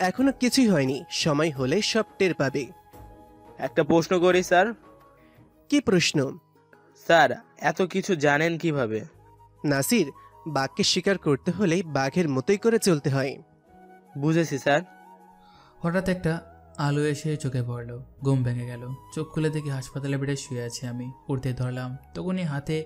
এখনো কিছুই হয়নি, সময় হলে সব টের পাবে। একটা প্রশ্ন করি স্যার। কি প্রশ্ন? স্যার, এত কিছু জানেন কিভাবে? নাসির, বাঘকে শিকার করতে হলে বাঘের মতোই করে চলতে হয়। বুঝেছি স্যার। হঠাৎ একটা আলো এসে চোখে পড়লো, ঘুম ভেঙে গেল। চোখ খুলে দেখি হাসপাতালে বেডে শুয়ে আছি আমি। উঠতে ধরলাম, তখনই হাতে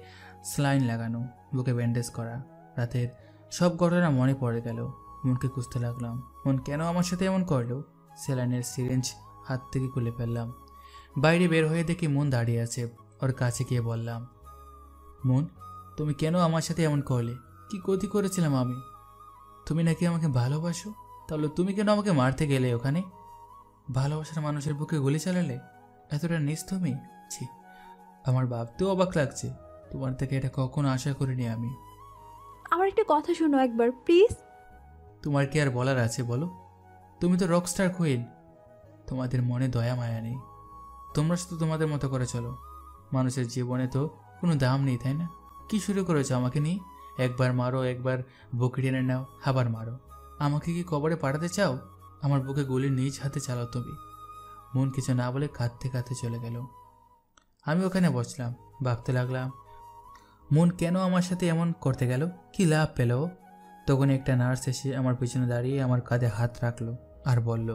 স্লাইন লাগানো, বুকে ব্যান্ডেজ করা। রাতের সব ঘটনা মনে পড়ে গেল। মনকে খুঁজতে লাগলাম, মন কেন আমার সাথে এমন করলো। স্যালাইনের সিরিঞ্জ হাত থেকে খুলে ফেললাম। বাইরে বের হয়ে দেখি মন দাঁড়িয়ে আছে। ওর কাছে গিয়ে বললাম, মন, তুমি কেন আমার সাথে এমন করলে? কি ক্ষতি করেছিলাম আমি? তুমি নাকি আমাকে ভালোবাসো, তাহলে তুমি কেন আমাকে মারতে গেলে ওখানে? ভালোবাসার মানুষের বুকে গুলি চালালে? এতটা নিস তুমি? ছি, আমার ভাবতেও অবাক লাগছে। তোমার থেকে এটা কখনো আশা করিনি আমি। আমার একটা কথা শোনো একবার প্লিজ। তোমার কি আর বলার আছে বলো? তুমি তো রকস্টার কুইন, তোমাদের মনে দয়া মায়া নেই। তোমরা শুধু তোমাদের মতো করে চলো। মানুষের জীবনে তো কোনো দাম নেই, তাই না? কি শুরু করেছো আমাকে নিয়ে? একবার মারো, একবার বুকে টেনে নাও, আবার মারো। আমাকে কি কবরে পাঠাতে চাও? আমার বুকে গুলি নিজ হাতে চালাও তুমি। মন কিছু না বলে কাঁদতে কাঁদতে চলে গেল। আমি ওখানে বসলাম, ভাবতে লাগলাম মন কেন আমার সাথে এমন করতে গেল, কি লাভ পেল? তখন একটা নার্স এসে আমার পিছনে দাঁড়িয়ে আমার কাঁধে হাত রাখলো আর বলল,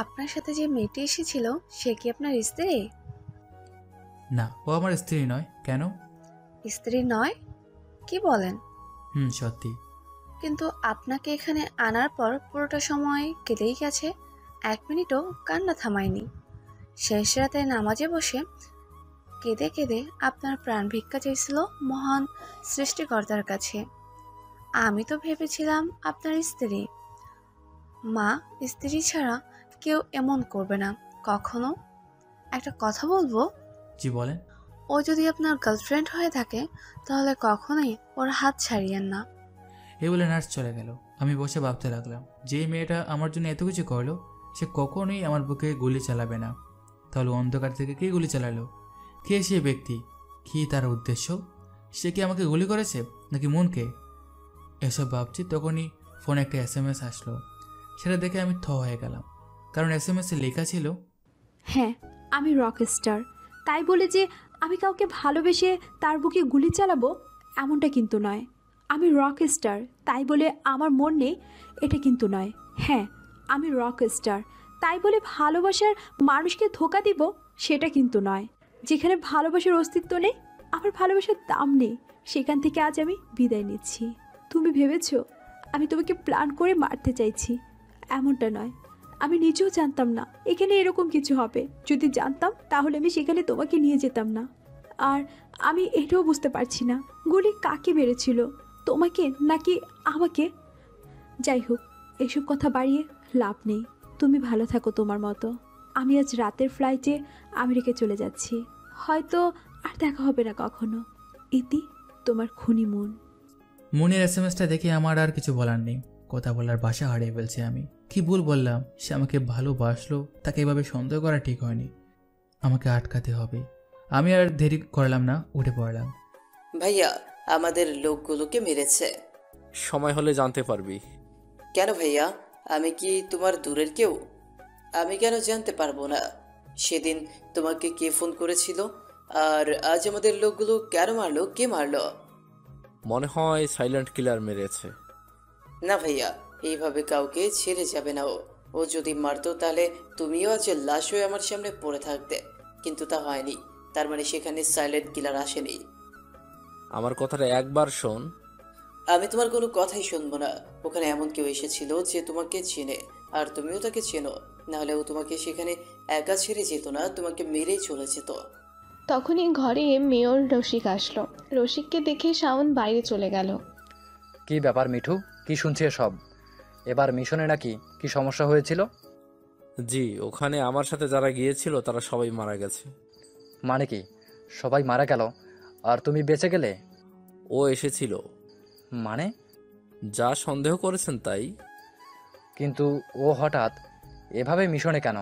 আপনার সাথে যে মেয়েটি এসেছিল সে কি আপনার স্ত্রী? না, ও আমার স্ত্রী নয়। কেন? স্ত্রী নয়? কি বলেন? সত্যি। কিন্তু আপনাকে এখানে আনার পর পুরোটা সময় কেঁদেই গেছে, 1 মিনিটও কান্না থামায়নি। শেষ রাতে নামাজে বসে কেঁদে কেঁদে আপনার প্রাণ ভিক্ষা চাইছিল মহান সৃষ্টিকর্তার কাছে। আমি তো ভেবেছিলাম আপনার স্ত্রী। মা, স্ত্রী ছাড়া কেউ এমন করবে না কখনো। একটা কথা বলবো? জি বলেন। ও যদি আপনার গার্লফ্রেন্ড হয়ে থাকে তাহলে কখনোই ওর হাত ছাড়িয়েন না। এই বলে নার্স চলে গেল। আমি বসে ভাবতে লাগলাম, যে মেয়েটা আমার জন্য এত কিছু করলো সে কখনোই আমার বুকে গুলি চালাবে না। তাহলে অন্ধকার থেকে কে গুলি চালালো? কে সে ব্যক্তি? কি তার উদ্দেশ্য? সে কি আমাকে গুলি করেছে নাকি মনকে? এসব ভাবছি তখনই ফোনে একটা SMS আসলো। সেটা দেখে আমি থ হয়ে গেলাম, কারণ SMS এ লেখা ছিল, হ্যাঁ আমি রকস্টার, তাই বলে যে আমি কাউকে ভালোবেসে তার বুকে গুলি চালাবো এমনটা কিন্তু নয়। আমি রকস্টার, তাই বলে আমার মন নেই এটা কিন্তু নয়। হ্যাঁ আমি রকস্টার, তাই বলে ভালোবাসার মানুষকে ধোঁকা দিব সেটা কিন্তু নয়। যেখানে ভালোবাসার অস্তিত্ব নেই, আমার ভালোবাসার দাম নেই, সেখান থেকে আজ আমি বিদায় নিচ্ছি। তুমি ভেবেছো আমি তোমাকে প্ল্যান করে মারতে চাইছি? এমনটা নয়। আমি নিজেও জানতাম না এখানে এরকম কিছু হবে। যদি জানতাম তাহলে আমি সেখানে তোমাকে নিয়ে যেতাম না। আর আমি এটাও বুঝতে পারছি না গুলি কাকে মেরেছিল, তোমাকে নাকি আমাকে। যাই হোক, এসব কথা বাড়িয়ে লাভ নেই। তুমি ভালো থাকো তোমার মতো। আমি আজ রাতের ফ্লাইটে আমেরিকা চলে যাচ্ছি, হয়তো আর দেখা হবে না কখনো। ইতি, তোমার খুনি মন। মনের SMSটা দেখে আমার আর কিছু বলার নেই। কথা বলার ভাষা হারিয়ে ফেলছি আমি। কি ভুল বললাম? সে আমাকে ভালোবাসলো, তাকে এভাবে সন্দেহ করা ঠিক হয়নি। আমাকে আটকাতে হবে। আমি আর দেরি করলাম না, উঠে পড়লাম। ভাইয়া, আমাদের লোকগুলোকে মেরেছে। সময় হলে জানতে পারবি। কেন ভাইয়া? আমি কি তোমার দূরের কেউ? আমি কেন জানতে পারবো না? সেদিন তোমাকে কে ফোন করেছিল? আর আজ আমাদের লোকগুলো কেন মারলো? কে মারলো? মনে হয় সাইলেন্ট কিলার মেরেছে। না ভাইয়া, এইভাবে কাউকে ছেড়ে যাবে না। ও যদি মারতো তাহলে তুমিও আজ লাশ হয়ে আমার সামনে পড়ে থাকতে, কিন্তু তা হয়নি। তার মানে সেখানে সাইলেন্ট কিলার আসেনি। আমার কথাটা একবার শোন। আমি তোমার কোনো কথাই শুনবো না। ওখানে এমন কেউ এসেছিল যে তোমাকে চেনে, আর তুমিও তাকে চেনো। নাহলে ও তোমাকে সেখানে একা ছেড়ে যেত না, তোমাকে মেরেই চলে যেত। তখনই ঘরে মেয়র রসিক আসলো। রসিককে দেখে শাওন বাইরে চলে গেল। কি ব্যাপার মিঠু, কি শুনছি সব? এবার মিশনে নাকি কি সমস্যা হয়েছিল? জি, ওখানে আমার সাথে যারা গিয়েছিল তারা সবাই মারা গেছে। মানে কি সবাই মারা গেল আর তুমি বেঁচে গেলে? ও এসেছিল। মানে? যা সন্দেহ করেছেন তাই। কিন্তু ও হঠাৎ এভাবে মিশনে কেন?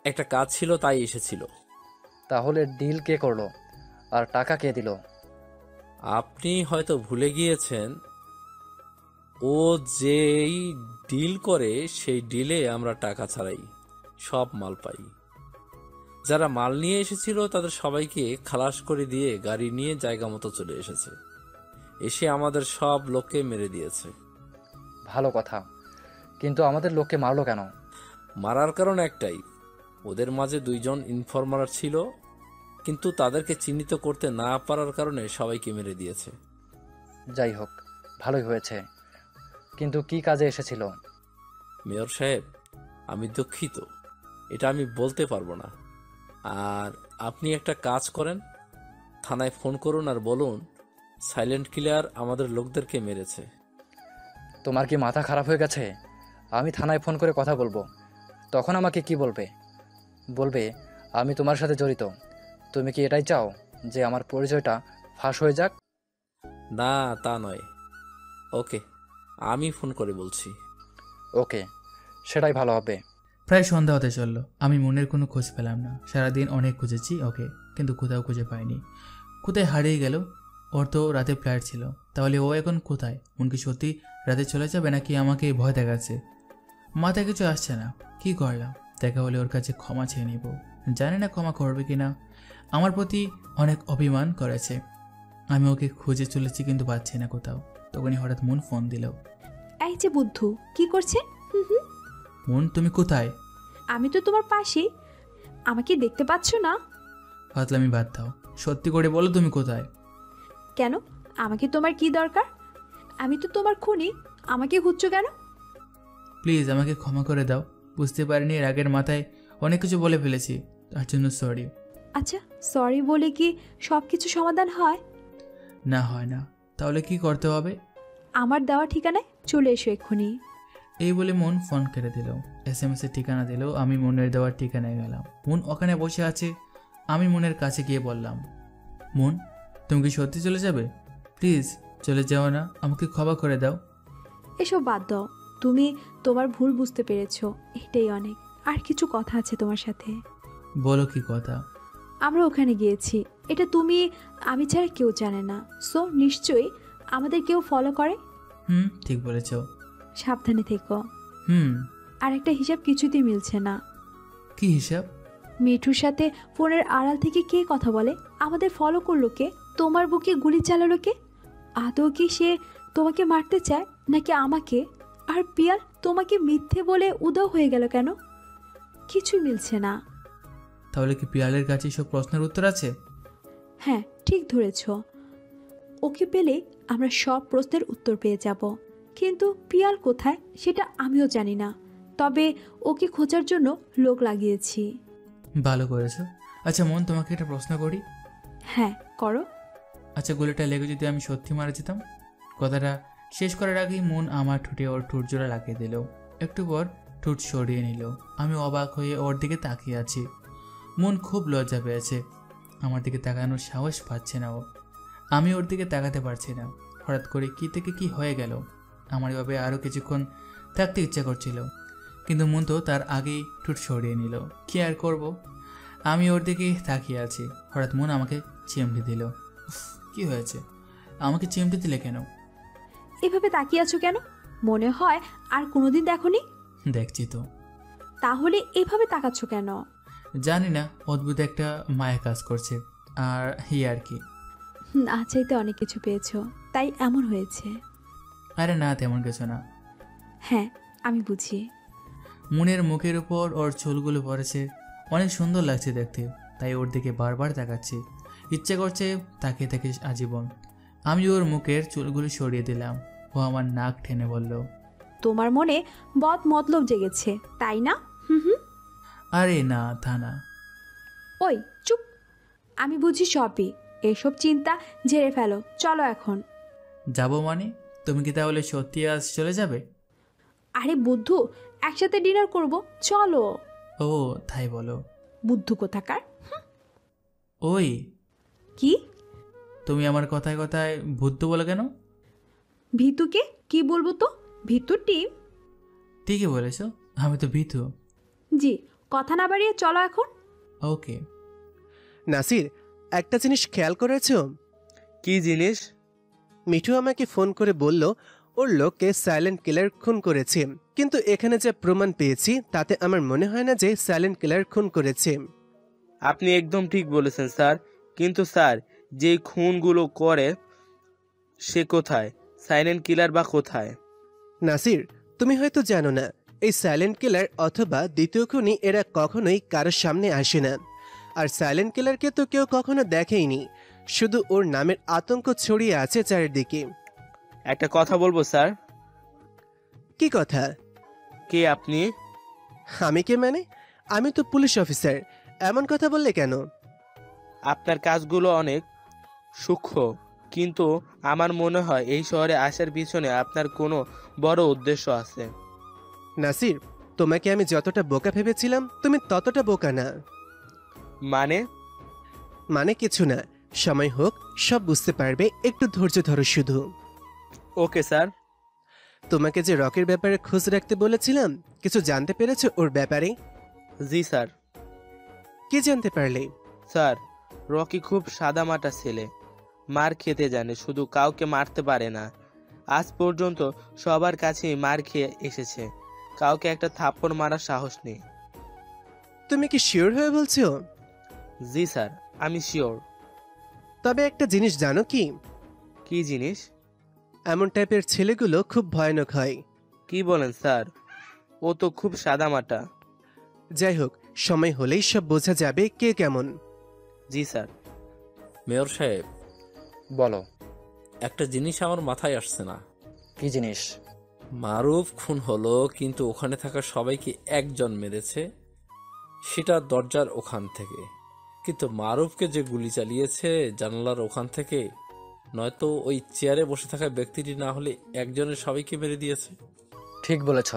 একটা কাজ ছিল তাই এসেছিল। তাহলে ডিল কে করলো আর টাকা কে দিল? আপনি হয়তো ভুলে গিয়েছেন, ও যেই ডিল করে সেই ডিলে আমরা টাকা ছাড়াই সব মাল পাই। যারা মাল নিয়ে এসেছিল তাদের সবাইকে খালাস করে দিয়ে গাড়ি নিয়ে জায়গা মতো চলে এসেছে। এসে আমাদের সব লোককে মেরে দিয়েছে। ভালো কথা, কিন্তু আমাদের লোককে মারলো কেন? মারার কারণ একটাই, ওদের মাঝে 2 জন ইনফরমার ছিল, কিন্তু তাদেরকে চিহ্নিত করতে না পারার কারণে সবাইকে মেরে দিয়েছে। যাই হোক, ভালোই হয়েছে। কিন্তু কি কাজে এসেছিল? মেয়র সাহেব, আমি দুঃখিত, এটা আমি বলতে পারবো না। আর আপনি একটা কাজ করেন, থানায় ফোন করুন আর বলুন সাইলেন্ট কিলার আমাদের লোকদেরকে মেরেছে। তোমার কি মাথা খারাপ হয়ে গেছে? আমি থানায় ফোন করে কথা বলবো, তখন আমাকে কি বলবে? বলবে আমি তোমার সাথে জড়িত। তুমি কি এটাই চাও যে আমার পরিচয়টা ফাঁস হয়ে যাক? না, তা নয়। ওকে, আমি ফোন করে বলছি। ওকে, সেটাই ভালো হবে। প্রায় সন্ধ্যা হতে চললো। আমি মনের কোনো খোঁজ পেলাম না। সারাদিন অনেক খুঁজেছি ওকে, কিন্তু কোথাও খুঁজে পাইনি। কোথায় হারিয়ে গেল? ওর তো রাতে ফ্লাইট ছিল, তাহলে ও এখন কোথায়? মন কি সত্যি রাতে চলে যাবে নাকি আমাকে ভয় দেখাচ্ছে? মাথায় কিছু আসছে না। কি করলাম? দেখা হলে ওর কাছে ক্ষমা চেয়ে নিব। জানি না ক্ষমা করবে কিনা। আমার প্রতি অনেক অভিমান করেছে। আমি ওকে খুঁজে চলেছি কিন্তু পাচ্ছি না কোথাও। তখনই হঠাৎ মন ফোন দিল। এই যে বুদ্ধু, কি করছেন? মন, তুমি কোথায়? আমি তো তোমার পাশেই। আমাকে দেখতে পাচ্ছ না? ফাতলামি বাদ দাও, সত্যি করে বলো তুমি কোথায়? কেন, আমাকে তোমার কি দরকার? আমি তো তোমার খুনি, আমাকে খুঁজছো কেন? প্লিজ আমাকে ক্ষমা করে দাও। বুঝতে পারিনি, রাগের মাথায় অনেক কিছু বলে ফেলেছি, তার জন্য সরি। আচ্ছা, সরি বলে কি সব কিছু সমাধান হয়? না, হয় না। তাহলে কি করতে হবে? আমার দেওয়া ঠিকানায় চলে এসো এক্ষুনি। এই বলে মন ফোন কেটে দিল। SMS এর ঠিকানা দিল। আমি মনের দেওয়ার ঠিকানায় গেলাম। মন ওখানে বসে আছে। আমি মনের কাছে গিয়ে বললাম, মন, তুমি কি সত্যি চলে যাবে? প্লিজ চলে যাও না, আমাকে ক্ষমা করে দাও। এসব বাদ দাও, তুমি তোমার ভুল বুঝতে পেরেছো, এটাই অনেক। আর কিছু কথা আছে তোমার সাথে। বলো কি কথা? আমরা ওখানে গিয়েছি, এটা তুমি আমি ছাড়া কেউ জানে না। সো নিশ্চয়ই আমাদের কেউ ফলো করে। ঠিক বলেছ। সাবধানে থেকো। আর একটা হিসাব কিছুতেই মিলছে না। কি হিসাব? মিঠুর সাথে ফোনের আড়াল থেকে কে কথা বলে? আমাদের ফলো করলো কে? তোমার বুকে গুলি চালালো কে? আদৌ কি সে তোমাকে মারতে চায় নাকি আমাকে? আর পিয়াল তোমাকে মিথ্যে বলে উদাও হয়ে গেল কেন? কিছু মিলছে না। তাহলে কি পিয়ালের কাছে সব প্রশ্নের উত্তর আছে? হ্যাঁ, ঠিক ধরেছ। ওকে পেলে আমরা সব প্রশ্নের উত্তর পেয়ে যাব। কিন্তু পিয়াল কোথায় সেটা আমিও জানি না। তবে ওকে খোঁজার জন্য লোক লাগিয়েছি। ভালো করেছো। আচ্ছা মন, তোমাকে একটা প্রশ্ন করি। হ্যাঁ, করো। আচ্ছা, গুলিটা লেগে যদি আমি সত্যি মারা যেতাম? কথাটা শেষ করার আগেই মন আমার ঠোঁটে ওর ঠোঁট জোড়া লাগিয়ে দিল। একটু পর ঠোঁট সরিয়ে নিল। আমি অবাক হয়ে ওর দিকে তাকিয়ে আছি। মন খুব লজ্জা পেয়েছে। আমার দিকে তাকানোর সাহস পাচ্ছে না ও। আমি ওর দিকে তাকাতে পারছি না। হঠাৎ করে কি থেকে কি হয়ে গেল। আমার এভাবে আরও কিছুক্ষণ থাকতে ইচ্ছা করছিল, কিন্তু মন তো তার আগেই ঠোঁট সরিয়ে নিল। কি আর করব? আমি ওর দিকে তাকিয়ে আছি। হঠাৎ মন আমাকে চিমটি দিল। কি হয়েছে? আমাকে চিমটি দিলে কেন? এভাবে তাকিয়ে আছো কেন? মনে হয় আর কোনোদিন দেখোনি? দেখছি তো। তাহলে এভাবে তাকাচ্ছ কেন? জানি না, অদ্ভুত একটা মায়া কাজ করছে। আর আর কি, না চাইতে অনেক কিছু পেয়েছো, তাই এমন হয়েছে। আরে না, তেমন কিছু না। হ্যাঁ, আমি বুঝি। মনের মুখের উপর ওর চুলগুলো পড়েছে, অনেক সুন্দর লাগছে দেখতে। তাই ওর দিকে বারবার তাকাচ্ছি। ইচ্ছে করছে তাকিয়ে থাকে আজীবন। আমি ওর মুখের চুলগুলো সরিয়ে দিলাম। ও আমার নাক টেনে বলল, তোমার মনে বদ মতলব জেগেছে, তাই না? আরে না, তা না। ওই চুপ, আমি বুঝি সবই। এসব চিন্তা ঝেড়ে ফেলো, চলো এখন। যাবো মানে? তুমি কি তাহলে সত্যি আজ চলে যাবে? আরে বুদ্ধু, একসাথে ডিনার করব, চলো। ও তাই বলো? বুদ্ধু কোথাকার। ওই কি? তুমি আমার কথায় কথায় বুদ্ধু বলে কেন? ভিতুকে কি বলবো তো? ভিতুর টিম। ঠিকই বলেছো, আমি তো ভিতু। জি, কথা না বাড়িয়ে চলো এখন। ওকে। নাসির, একটা জিনিস খেয়াল করেছো? কি জিনিস? মিঠু আমাকে ফোন করে বলল ওর লোককে সাইলেন্ট কিলার খুন করেছে, কিন্তু এখানে যে প্রমাণ পেয়েছি তাতে আমার মনে হয় না যে সাইলেন্ট কিলার খুন করেছে। আপনি একদম ঠিক বলেছেন স্যার, কিন্তু স্যার যে খুনগুলো করে সে কোথায়? সাইলেন্ট কিলার বা কোথায়? নাসির, তুমি হয়তো জানো না, এই সাইলেন্ট কিলার অথবা দ্বিতীয় খুনি এরা কখনোই কারোর সামনে আসে না। আর সাইলেন্ট কিলারকে তো কেউ কখনো দেখেইনি, শুধু ওর নামের আতঙ্ক ছড়িয়ে আছে চারিদিকে। একটা কথা বলবো স্যার। কি কথা? কে আপনি? আমি কে মানে? আমি তো পুলিশ অফিসার। এমন কথা বললে কেন? আপনার কাজগুলো অনেক সূক্ষ্ম, কিন্তু আমার মনে হয় এই শহরে আসার পিছনে আপনার কোনো বড় উদ্দেশ্য আছে। নাসির, তোমাকে আমি যতটা বোকা ভেবেছিলাম তুমি ততটা বোকা না। মানে কিছু না, সময় হোক সব বুঝতে পারবে, একটু ধৈর্য ধরো শুধু। Okay sir. তোমাকে যে রকের ব্যাপারে খোঁজ রাখতে বলেছিলাম, কিছু জানতে পেরেছো ওর ব্যাপারে? জি স্যার। কি জানতে পারলে? স্যার, রকি খুব সাদামাটা ছেলে, মার খেতে জানে, শুধু কাউকে মারতে পারে না। আজ পর্যন্ত সবার কাছেই মার খেয়ে এসেছে, কাউকে একটা থাপ্পড় মারার সাহস নেই। তুমি কি শিওর হয়ে বলছো? জি স্যার, আমি শিওর। তবে একটা জিনিস জানো কি? কি জিনিস? এমন টাইপের ছেলেগুলো খুব ভয়ানক হয়। কি বলেন স্যার? ও তো খুব সাদামাটা। যাই হোক, সময় হলেই সব বোঝা যাবে কে কেমন। জি স্যার। মেয়র সাহেব, বলো। একটা জিনিস আমার মাথায় আসছে না। কি জিনিস? মারুফ খুন হলো, কিন্তু ওখানে থাকা সবাইকে একজন মেরেছে, সেটা দরজার ওখান থেকে। কিন্তু মারুফকে যে গুলি চালিয়েছে জানালার ওখান থেকে, নয়তো ওই চেয়ারে বসে থাকা ব্যক্তিটি না হলে একজনের সবাইকে মেরে দিয়েছে। ঠিক বলেছ,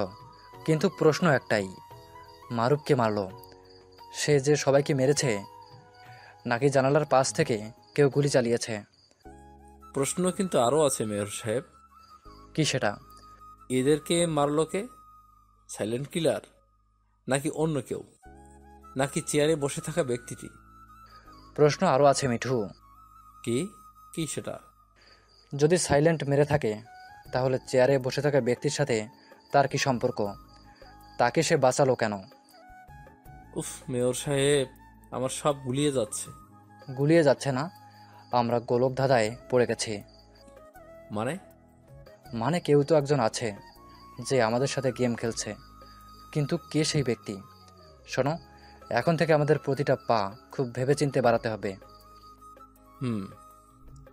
কিন্তু প্রশ্ন একটাই, মারুফকে মারলো সে যে সবাইকে মেরেছে, নাকি জানালার পাশ থেকে কেউ গুলি চালিয়েছে? প্রশ্ন কিন্তু আরও আছে মেয়র সাহেব। কি সেটা? এদেরকে মারলো কে? সাইলেন্ট কিলার, নাকি অন্য কেউ, নাকি চেয়ারে বসে থাকা ব্যক্তিটি? প্রশ্ন আরও আছে মিঠু। কি কি সেটা? যদি সাইলেন্ট মেরে থাকে, তাহলে চেয়ারে বসে থাকা ব্যক্তির সাথে তার কি সম্পর্ক? তাকে সে বাঁচালো কেন? উফ মেয়র সাহেব, আমার সব গুলিয়ে যাচ্ছে। গুলিয়ে যাচ্ছে না, আমরা গোলক ধাঁধায় পড়ে গেছি। মানে কেউ তো একজন আছে যে আমাদের সাথে গেম খেলছে, কিন্তু কে সেই ব্যক্তি? শোনো, এখন থেকে আমাদের প্রতিটা পা খুব ভেবেচিন্তে বাড়াতে হবে।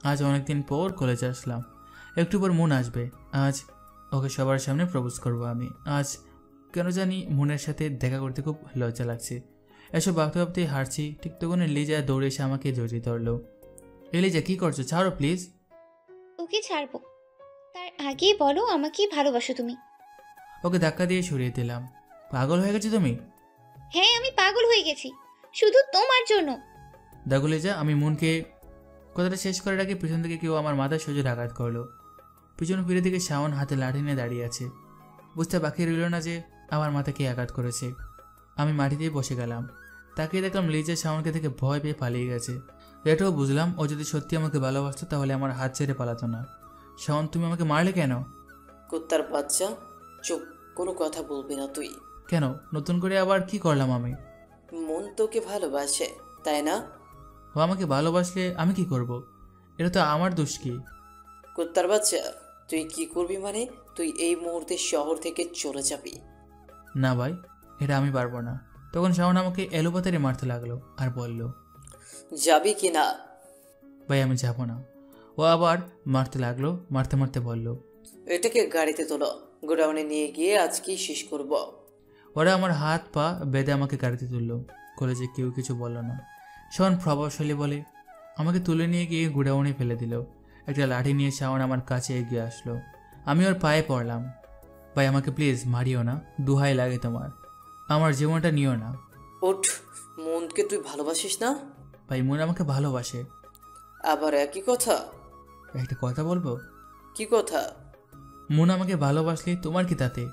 আজ অনেকদিন পর কলেজে আসলাম, একটু পর মন আসবে। আজ ওকে সবার সামনে প্রপোজ করব আমি। আজ কেন জানি মনের সাথে দেখা করতে খুব লজ্জা লাগছে। এসব ভাবতে ভাবতেই হারছি, ঠিক তখন লিজা দৌড়ে এসে আমাকে জড়িয়ে ধরলো। লিজা কি করছো? ছাড়ো প্লিজ। ওকে ছাড়বো, তার আগেই বলো আমাকে ভালোবাসো তুমি? ওকে ধাক্কা দিয়ে সরিয়ে দিলাম। পাগল হয়ে গেছো তুমি? হ্যাঁ, আমি পাগল হয়ে গেছি শুধু তোমার জন্য। দেখো লিজা, আমি মনকে কথাটা শেষ করার আগে পিছন থেকে কেউ আমার মাথায় সোজা আঘাত করলো। পিছন ফিরে দিকে শাওন হাতে লাঠি নিয়ে দাঁড়িয়ে আছে। বুঝতে বাকি রইল না যে আমার মাথা কে আঘাত করেছে। আমি মাটিতেই বসে গেলাম। তাকিয়ে দেখলাম লিজা শাওনকে থেকে ভয় পেয়ে পালিয়ে গেছে। এটাও বুঝলাম ও যদি সত্যি আমাকে ভালোবাসতো তাহলে আমার হাত ছেড়ে পালাতো না। শাওন, তুমি আমাকে মারলে কেন? কুত্তার বাচ্চা, চুপ, কোনো কথা বলবি না তুই। কেন? নতুন করে আবার কি করলাম আমি? মন তোকে ভালোবাসে, তাই না? ও আমাকে ভালোবাসলে আমি কি করব? এটা তো আমার দোষ কি? কুত্তার বাচ্চা, তুই কি করবি মানে? তুই এই মুহূর্তে শহর থেকে চলে যাবি। না ভাই, এটা আমি পারবো না। তখন শাওন আমাকে এলোপাতারি মারতে লাগলো আর বলল, যাবি কি না? ভাই আমি যাব না। ও আবার মারতে লাগলো, মারতে মারতে বলল, এটাকে গাড়িতে তোলো, গোডাউনে নিয়ে গিয়ে আজকেই শেষ করব। ওরা আমার হাত পা বেঁধে আমাকে গাড়িতে তুললো। কলেজে কেউ কিছু বলল না। শাওন প্রভাবশালী বলে আমাকে তুলে নিয়ে গিয়ে গোডাউনে ফেলে দিল। একটা লাঠি নিয়ে শাওন আমার কাছে এগিয়ে আসলো। আমি ওর পায়ে পড়লাম। ভাই আমাকে প্লিজ মারিও না, দুহাই লাগে তোমার, আমার জীবনটা নিও না। ওঠ, মনকে তুই ভালোবাসিস না? ভাই মন আমাকে ভালোবাসে। আবার একই কথা? একটা কথা বলবো? কি কথা? মন আমাকে ভালোবাসলে তোমার কি তাতে?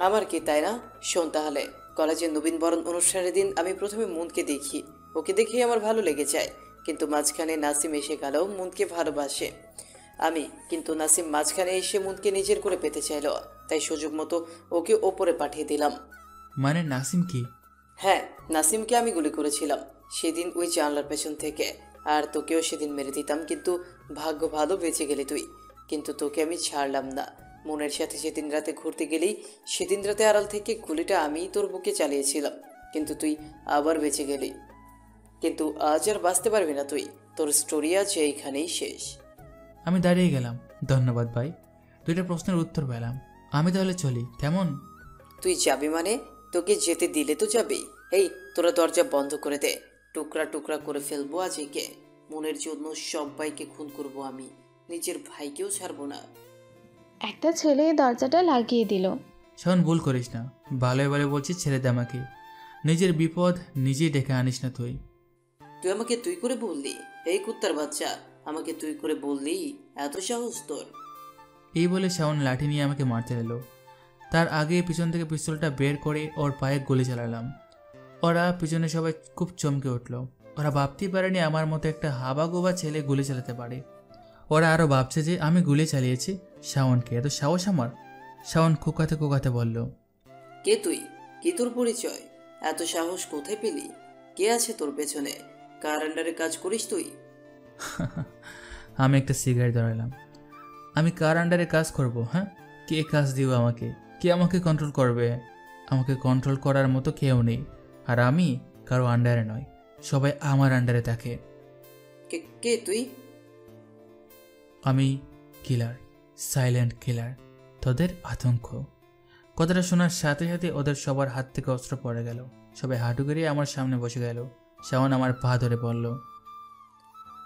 আমার কি, তাই না? শোন তাহলে, কলেজের নবীনবরণ অনুষ্ঠানের দিন আমি প্রথমে মনকে দেখি। ওকে দেখেই আমার ভালো লেগে যায়, কিন্তু মাঝখানে নাসিম এসে গেল মনকে ভালোবাসে আমি, কিন্তু নাসিম মাঝখানে এসে মনকে নিজের করে পেতে চাইল, তাই সুযোগ মতো ওকে ওপরে পাঠিয়ে দিলাম। মানে নাসিম কি? হ্যাঁ, নাসিমকে আমি গুলি করেছিলাম সেদিন ওই জানলার পেছন থেকে, আর তোকেও সেদিন মেরে দিতাম, কিন্তু ভাগ্য ভালো বেঁচে গেলি তুই। কিন্তু তোকে আমি ছাড়লাম না। মনের সাথে সেদিন রাতে ঘুরতে গেলি, সেদিন রাতে আড়াল থেকে গুলিটা আমিই তোর বুকে চালিয়েছিলাম, কিন্তু তুই আবার বেঁচে গেলি। কিন্তু আজ আর বাঁচতে পারবি না তুই, তোর স্টোরি আজ এইখানেই শেষ। আমি দাঁড়িয়ে গেলাম। ধন্যবাদ ভাই, দুইটা প্রশ্নের উত্তর পেলাম। আমি তাহলে চলি, কেমন? তুই যাবি মানে? তোকে যেতে দিলে তো যাবি। এই তোরা দরজা বন্ধ করে দে, টুকরা টুকরা করে ফেলবো আজ একে। মনের জন্য সবাইকে খুন করব আমি, নিজের ভাইকেও ছাড়বো না। একটা ছেলে দরজাটা লাগিয়ে দিল। শাওন ভুল করিস না, ভালো ভালো বলছিস, ছেড়ে দে আমাকে। নিজের বিপদ নিজেই ডেকে আনিস না তুই। তুই আমাকে তুই করে বললি? এই কুত্তার বাচ্চা, আমাকে তুই করে বললি? এত সাহস তোর? এই বলে শাওন লাঠি নিয়ে আমাকে মারতে এলো। তার আগে পিছন থেকে পিস্তলটা বের করে ওর পায়ে গুলি চালালাম। ওরা পিছনে সবাই খুব চমকে উঠলো। ওরা ভাবতেই পারেনি আমার মতো একটা হাবাগোবা ছেলে গুলি চালাতে পারে। ওরা আরও ভাবছে যে আমি গুলি চালিয়েছি শাওনকে। এত সাহস আমার? শাওন কোকাতে কোকাতে বলল, কে তুই? কি তোর পরিচয়? এত সাহস কোথায় পেলি? কে আছে তোর পেছনে? কার আন্ডারে কাজ করিস তুই? আমি একটা সিগারেট ধরালাম। আমি কার আন্ডারে কাজ করব? হ্যাঁ, কে কাজ দিব আমাকে? কে আমাকে কন্ট্রোল করবে? আমাকে কন্ট্রোল করার মতো কেউ নেই, আর আমি কারো আন্ডারে নয়, সবাই আমার আন্ডারে থাকে। কে তুই? আমি কিলার, সাইলেন্ট কিলার, তোদের আতঙ্ক। কথাটা শোনার সাথে সাথে ওদের সবার হাত থেকে অস্ত্র পড়ে গেল। সবাই হাঁটু গেড়িয়ে আমার সামনে বসে গেল। শাওন আমার পা ধরে বলল,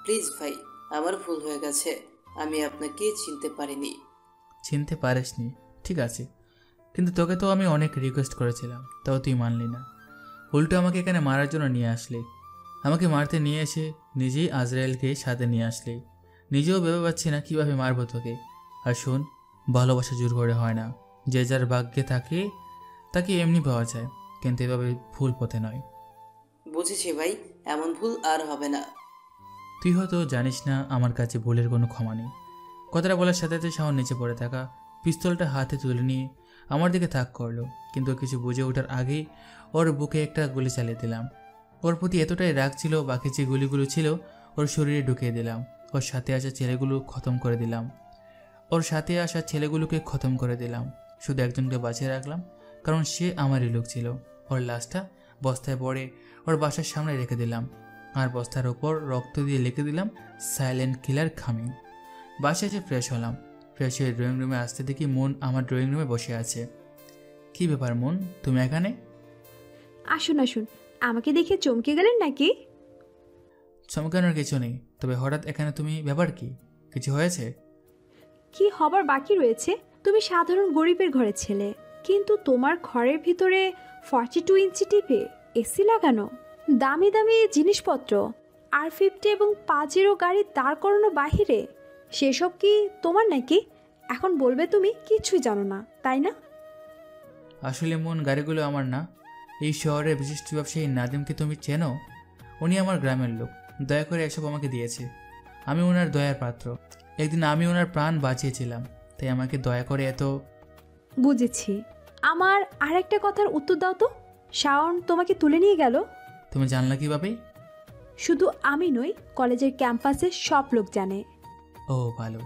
প্লিজ ভাই, আমার ভুল হয়ে গেছে, আমি আপনাকে চিনতে পারিনি। চিনতে পারিসনি? ঠিক আছে, কিন্তু তোকে তো আমি অনেক রিকোয়েস্ট করেছিলাম, তাও তুই মানলি না। উল্টো আমাকে এখানে মারার জন্য নিয়ে আসলি। আমাকে মারতে নিয়ে এসে নিজেই আজরায়েলকে সাথে নিয়ে আসলি। নিজেও ভেবে পাচ্ছি না কীভাবে মারবো তোকে। আর শোন, ভালোবাসা জোর করে হয় না। যে যার ভাগ্যে থাকে তাকে এমনি পাওয়া যায়, কিন্তু এভাবে ভুল পথে নয়। বুঝেছি ভাই, এমন ভুল আর হবে না। তুই হয়তো জানিস না আমার কাছে ভুলের কোনো ক্ষমা নেই। কথাটা বলার সাথে সাথে শাওন নিচে পড়ে থাকা পিস্তলটা হাতে তুলে নিয়ে আমার দিকে তাক করলো, কিন্তু কিছু বুঝে ওঠার আগেই ওর বুকে একটা গুলি চালিয়ে দিলাম। ওর প্রতি এতটাই রাগ ছিল, বাকি যে গুলিগুলো ছিল ওর শরীরে ঢুকিয়ে দিলাম। ওর সাথে আসা ছেলেগুলোকে খতম করে দিলাম। শুধু একজনকে বাঁচিয়ে রাখলাম, কারণ সে আমারই লোক ছিল। ওর লাশটা বস্তায় পরে ওর বাসার সামনে রেখে দিলাম, আর বস্তার ওপর রক্ত দিয়ে লিখে দিলাম সাইলেন্ট কিলার কামিং। বাসায় এসে ফ্রেশ হলাম। ফ্রেশ হয়ে ড্রয়িং রুমে আসতে দেখি মন আমার ড্রয়িং রুমে বসে আছে। কি ব্যাপার মন, তুমি এখানে? আসুন আসুন, আমাকে দেখে চমকে গেলেন নাকি? চমকানোর কিছু নেই, তবে হঠাৎ এখানে তুমি, ব্যাপার কি? কিছু হয়েছে? কি হবার বাকি রয়েছে? তুমি সাধারণ গরিবের ঘরের ছেলে, কিন্তু তোমার ঘরের ভিতরে 42 ইঞ্চি টিভি, এসি লাগানো, দামি দামি জিনিসপত্র, R50 এবং পাজেরো গাড়ি দাঁড় করানো বাহিরে, সেসব কি তোমার নাকি? এখন বলবে তুমি কিছুই জানো না, তাই না? আসলে মন, গাড়িগুলো আমার না। এই শহরের বিশিষ্ট ব্যবসায়ী নাদিমকে তুমি চেনো? উনি আমার গ্রামের লোক, দয়া করে এসব আমাকে দিয়েছে। আমি ওনার দয়ার পাত্র। একদিন আমি ওনার প্রাণ বাঁচিয়েছিলাম, তাই আমাকে দয়া করে এত। বুঝেছি। আমার আরেকটা কথার উত্তর দাও তো। শাওন তোমাকে তুলে নিয়ে গেল? তুমি জানলা কিভাবে? শুধু আমি নই, কলেজের ক্যাম্পাসের সব লোক জানে। ও ভালো।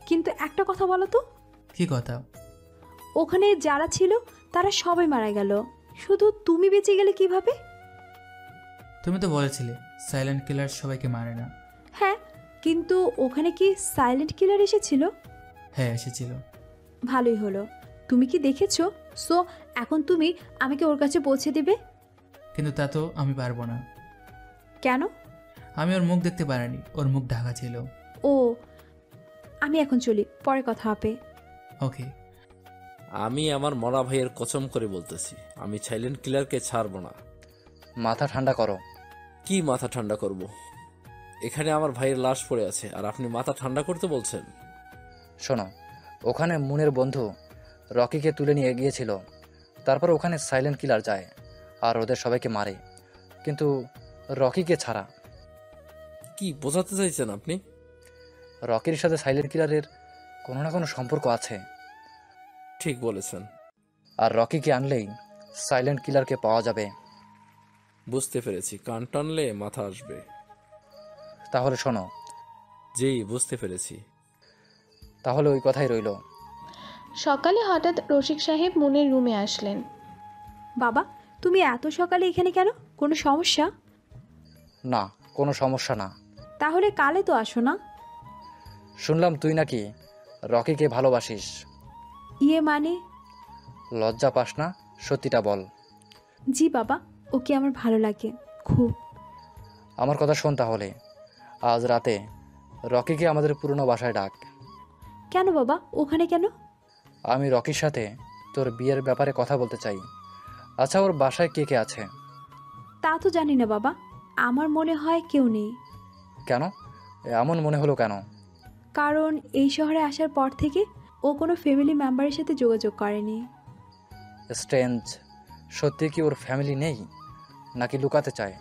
কিন্তু একটা কথা বলো তো। কি কথা? ওখানে যারা ছিল তারা সবাই মারা গেল, শুধু তুমি বেঁচে গেলে কিভাবে? তুমি তো বলেছিলে সাইলেন্ট কিলার সবাইকে মারে না। হ্যাঁ, কিন্তু ওখানে কি সাইলেন্ট কিলার এসেছিল? হ্যাঁ, এসেছিল। ভালোই হলো, তুমি কি দেখেছো? সো এখন তুমি আমাকে ওর কাছে পৌঁছে দেবে। কিন্তু তা তো আমি পারবো না। কেন? আমি ওর মুখ দেখতে পারিনি, ওর মুখ ঢাকা ছিল। ও, আমি এখন চলি, পরে কথা হবে। ওকে। আমি আমার মরা ভাইয়ের কসম করে বলতেছি, আমি সাইলেন্ট কিলারকে ছাড়বো না। মাথা ঠান্ডা করো। কি মাথা ঠান্ডা করব? এখানে আমার ভাইয়ের লাশ পড়ে আছে, আর আপনি মাথা ঠান্ডা করতে বলছেন? শোনো, ওখানে মুনের বন্ধু রকিকে তুলে নিয়ে গিয়েছিল। তারপর ওখানে সাইলেন্ট কিলার যায় আর ওদের সবাইকে মারে, কিন্তু রকিকে ছাড়া। কি বোঝাতে চাইছেন আপনি? রকির সাথে সাইলেন্ট কিলারের কোনো না কোনো সম্পর্ক আছে। ঠিক বলেছেন। আর রকিকে আনলেই সাইলেন্ট কিলারকে পাওয়া যাবে। বুঝতে পেরেছি, কান টানলে মাথা আসবে। তাহলে শোনো। জি, বুঝতে পেরেছি। তাহলে ওই কথাই রইল। সকালে হঠাৎ রসিক সাহেব মুনের রুমে আসলেন। বাবা, তুমি এত সকালে এখানে কেন? কোনো সমস্যা? না, কোনো সমস্যা না। তাহলে কালে তো আসো না। শুনলাম তুই নাকি রকিকে ভালোবাসিস। ইয়ে মানে? লজ্জা পাস না? সত্যিটা বল। জি বাবা, ওকে আমার ভালো লাগে খুব। আমার কথা শোন তাহলে। আজ রাতে রকিকে আমাদের পুরনো বাসায় ডাক। কেন বাবা, ওখানে কেন? আমি রকির সাথে তোর বিয়ের ব্যাপারে কথা বলতে চাই। আচ্ছা, ওর বাসায় কে কে আছে? তা তো জানি না বাবা, আমার মনে হয় কেউ নেই। কেন এমন মনে হলো কেন? কারণ এই শহরে আসার পর থেকে ও কোনো ফ্যামিলি মেম্বারের সাথে যোগাযোগ করেনি। স্ট্রেঞ্জ। সত্যি কি ওর ফ্যামিলি নেই, নাকি লুকাতে চায়?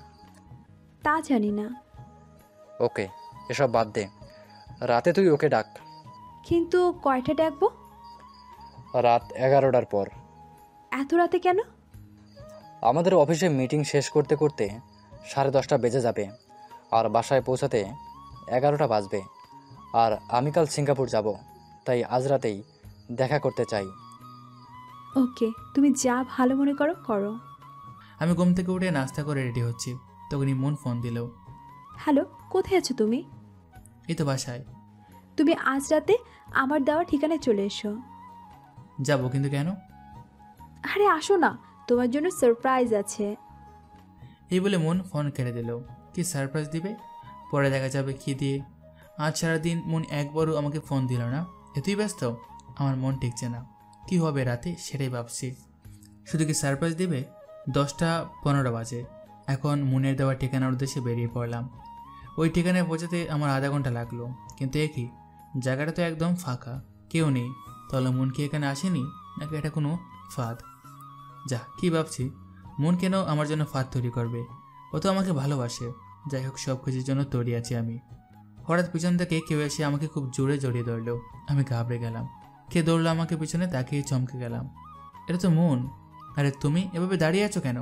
তা জানি না। ওকে, এসব বাদ দে। রাতে তুই ওকে ডাক। কিন্তু কয়টা ডাকবো? রাত 11টার পর। এত রাতে কেন? আমাদের অফিসে মিটিং শেষ করতে করতে 10:30 বেজে যাবে, আর বাসায় পৌঁছাতে 11টা বাজবে। আর আমি কাল সিঙ্গাপুর যাব, তাই আজ রাতেই দেখা করতে চাই। ওকে, তুমি যা ভালো মনে করো করো। আমি ঘুম থেকে উঠে নাস্তা করে রেডি হচ্ছি, তখনই মন ফোন দিল। হ্যালো, কোথায় আছো তুমি? এই তো বাসায়। তুমি আজ রাতে আমার দেওয়া ঠিকানায় চলে এসো। যাবো, কিন্তু কেন? আরে আসো না, তোমার জন্য সারপ্রাইজ আছে। এই বলে মন ফোন কেটে দিল। কি সারপ্রাইজ দিবে? পরে দেখা যাবে কি দিয়ে। আজ সারাদিন মন একবারও আমাকে ফোন দিল না, এতই ব্যস্ত। আমার মন টিকছে না। কি হবে রাতে সেটাই ভাবছি। শুধু কি সারপ্রাইজ দেবে? 10টা 15 বাজে। এখন মুনের দেওয়া ঠিকানার উদ্দেশ্যে বেরিয়ে পড়লাম। ওই ঠিকানায় পৌঁছাতে আমার আধা ঘন্টা লাগলো, কিন্তু একই জায়গাটা তো একদম ফাঁকা, কেউ নেই। তাহলে মুন কি এখানে আসেনি, নাকি এটা কোনো ফাঁদ? যা কি ভাবছি, মন কেন আমার জন্য ফাঁদ তৈরি করবে? ও তো আমাকে ভালোবাসে। যাই হোক, সব কিছুর জন্য তৈরি আছি আমি। হঠাৎ পিছন থেকে কেউ এসে আমাকে খুব জোরে জড়িয়ে ধরলো। আমি ঘাবড়ে গেলাম। কে ধরলো আমাকে পিছনে, তাকিয়ে চমকে গেলাম। এটা তো মন। আরে তুমি এভাবে দাঁড়িয়ে আছো কেন?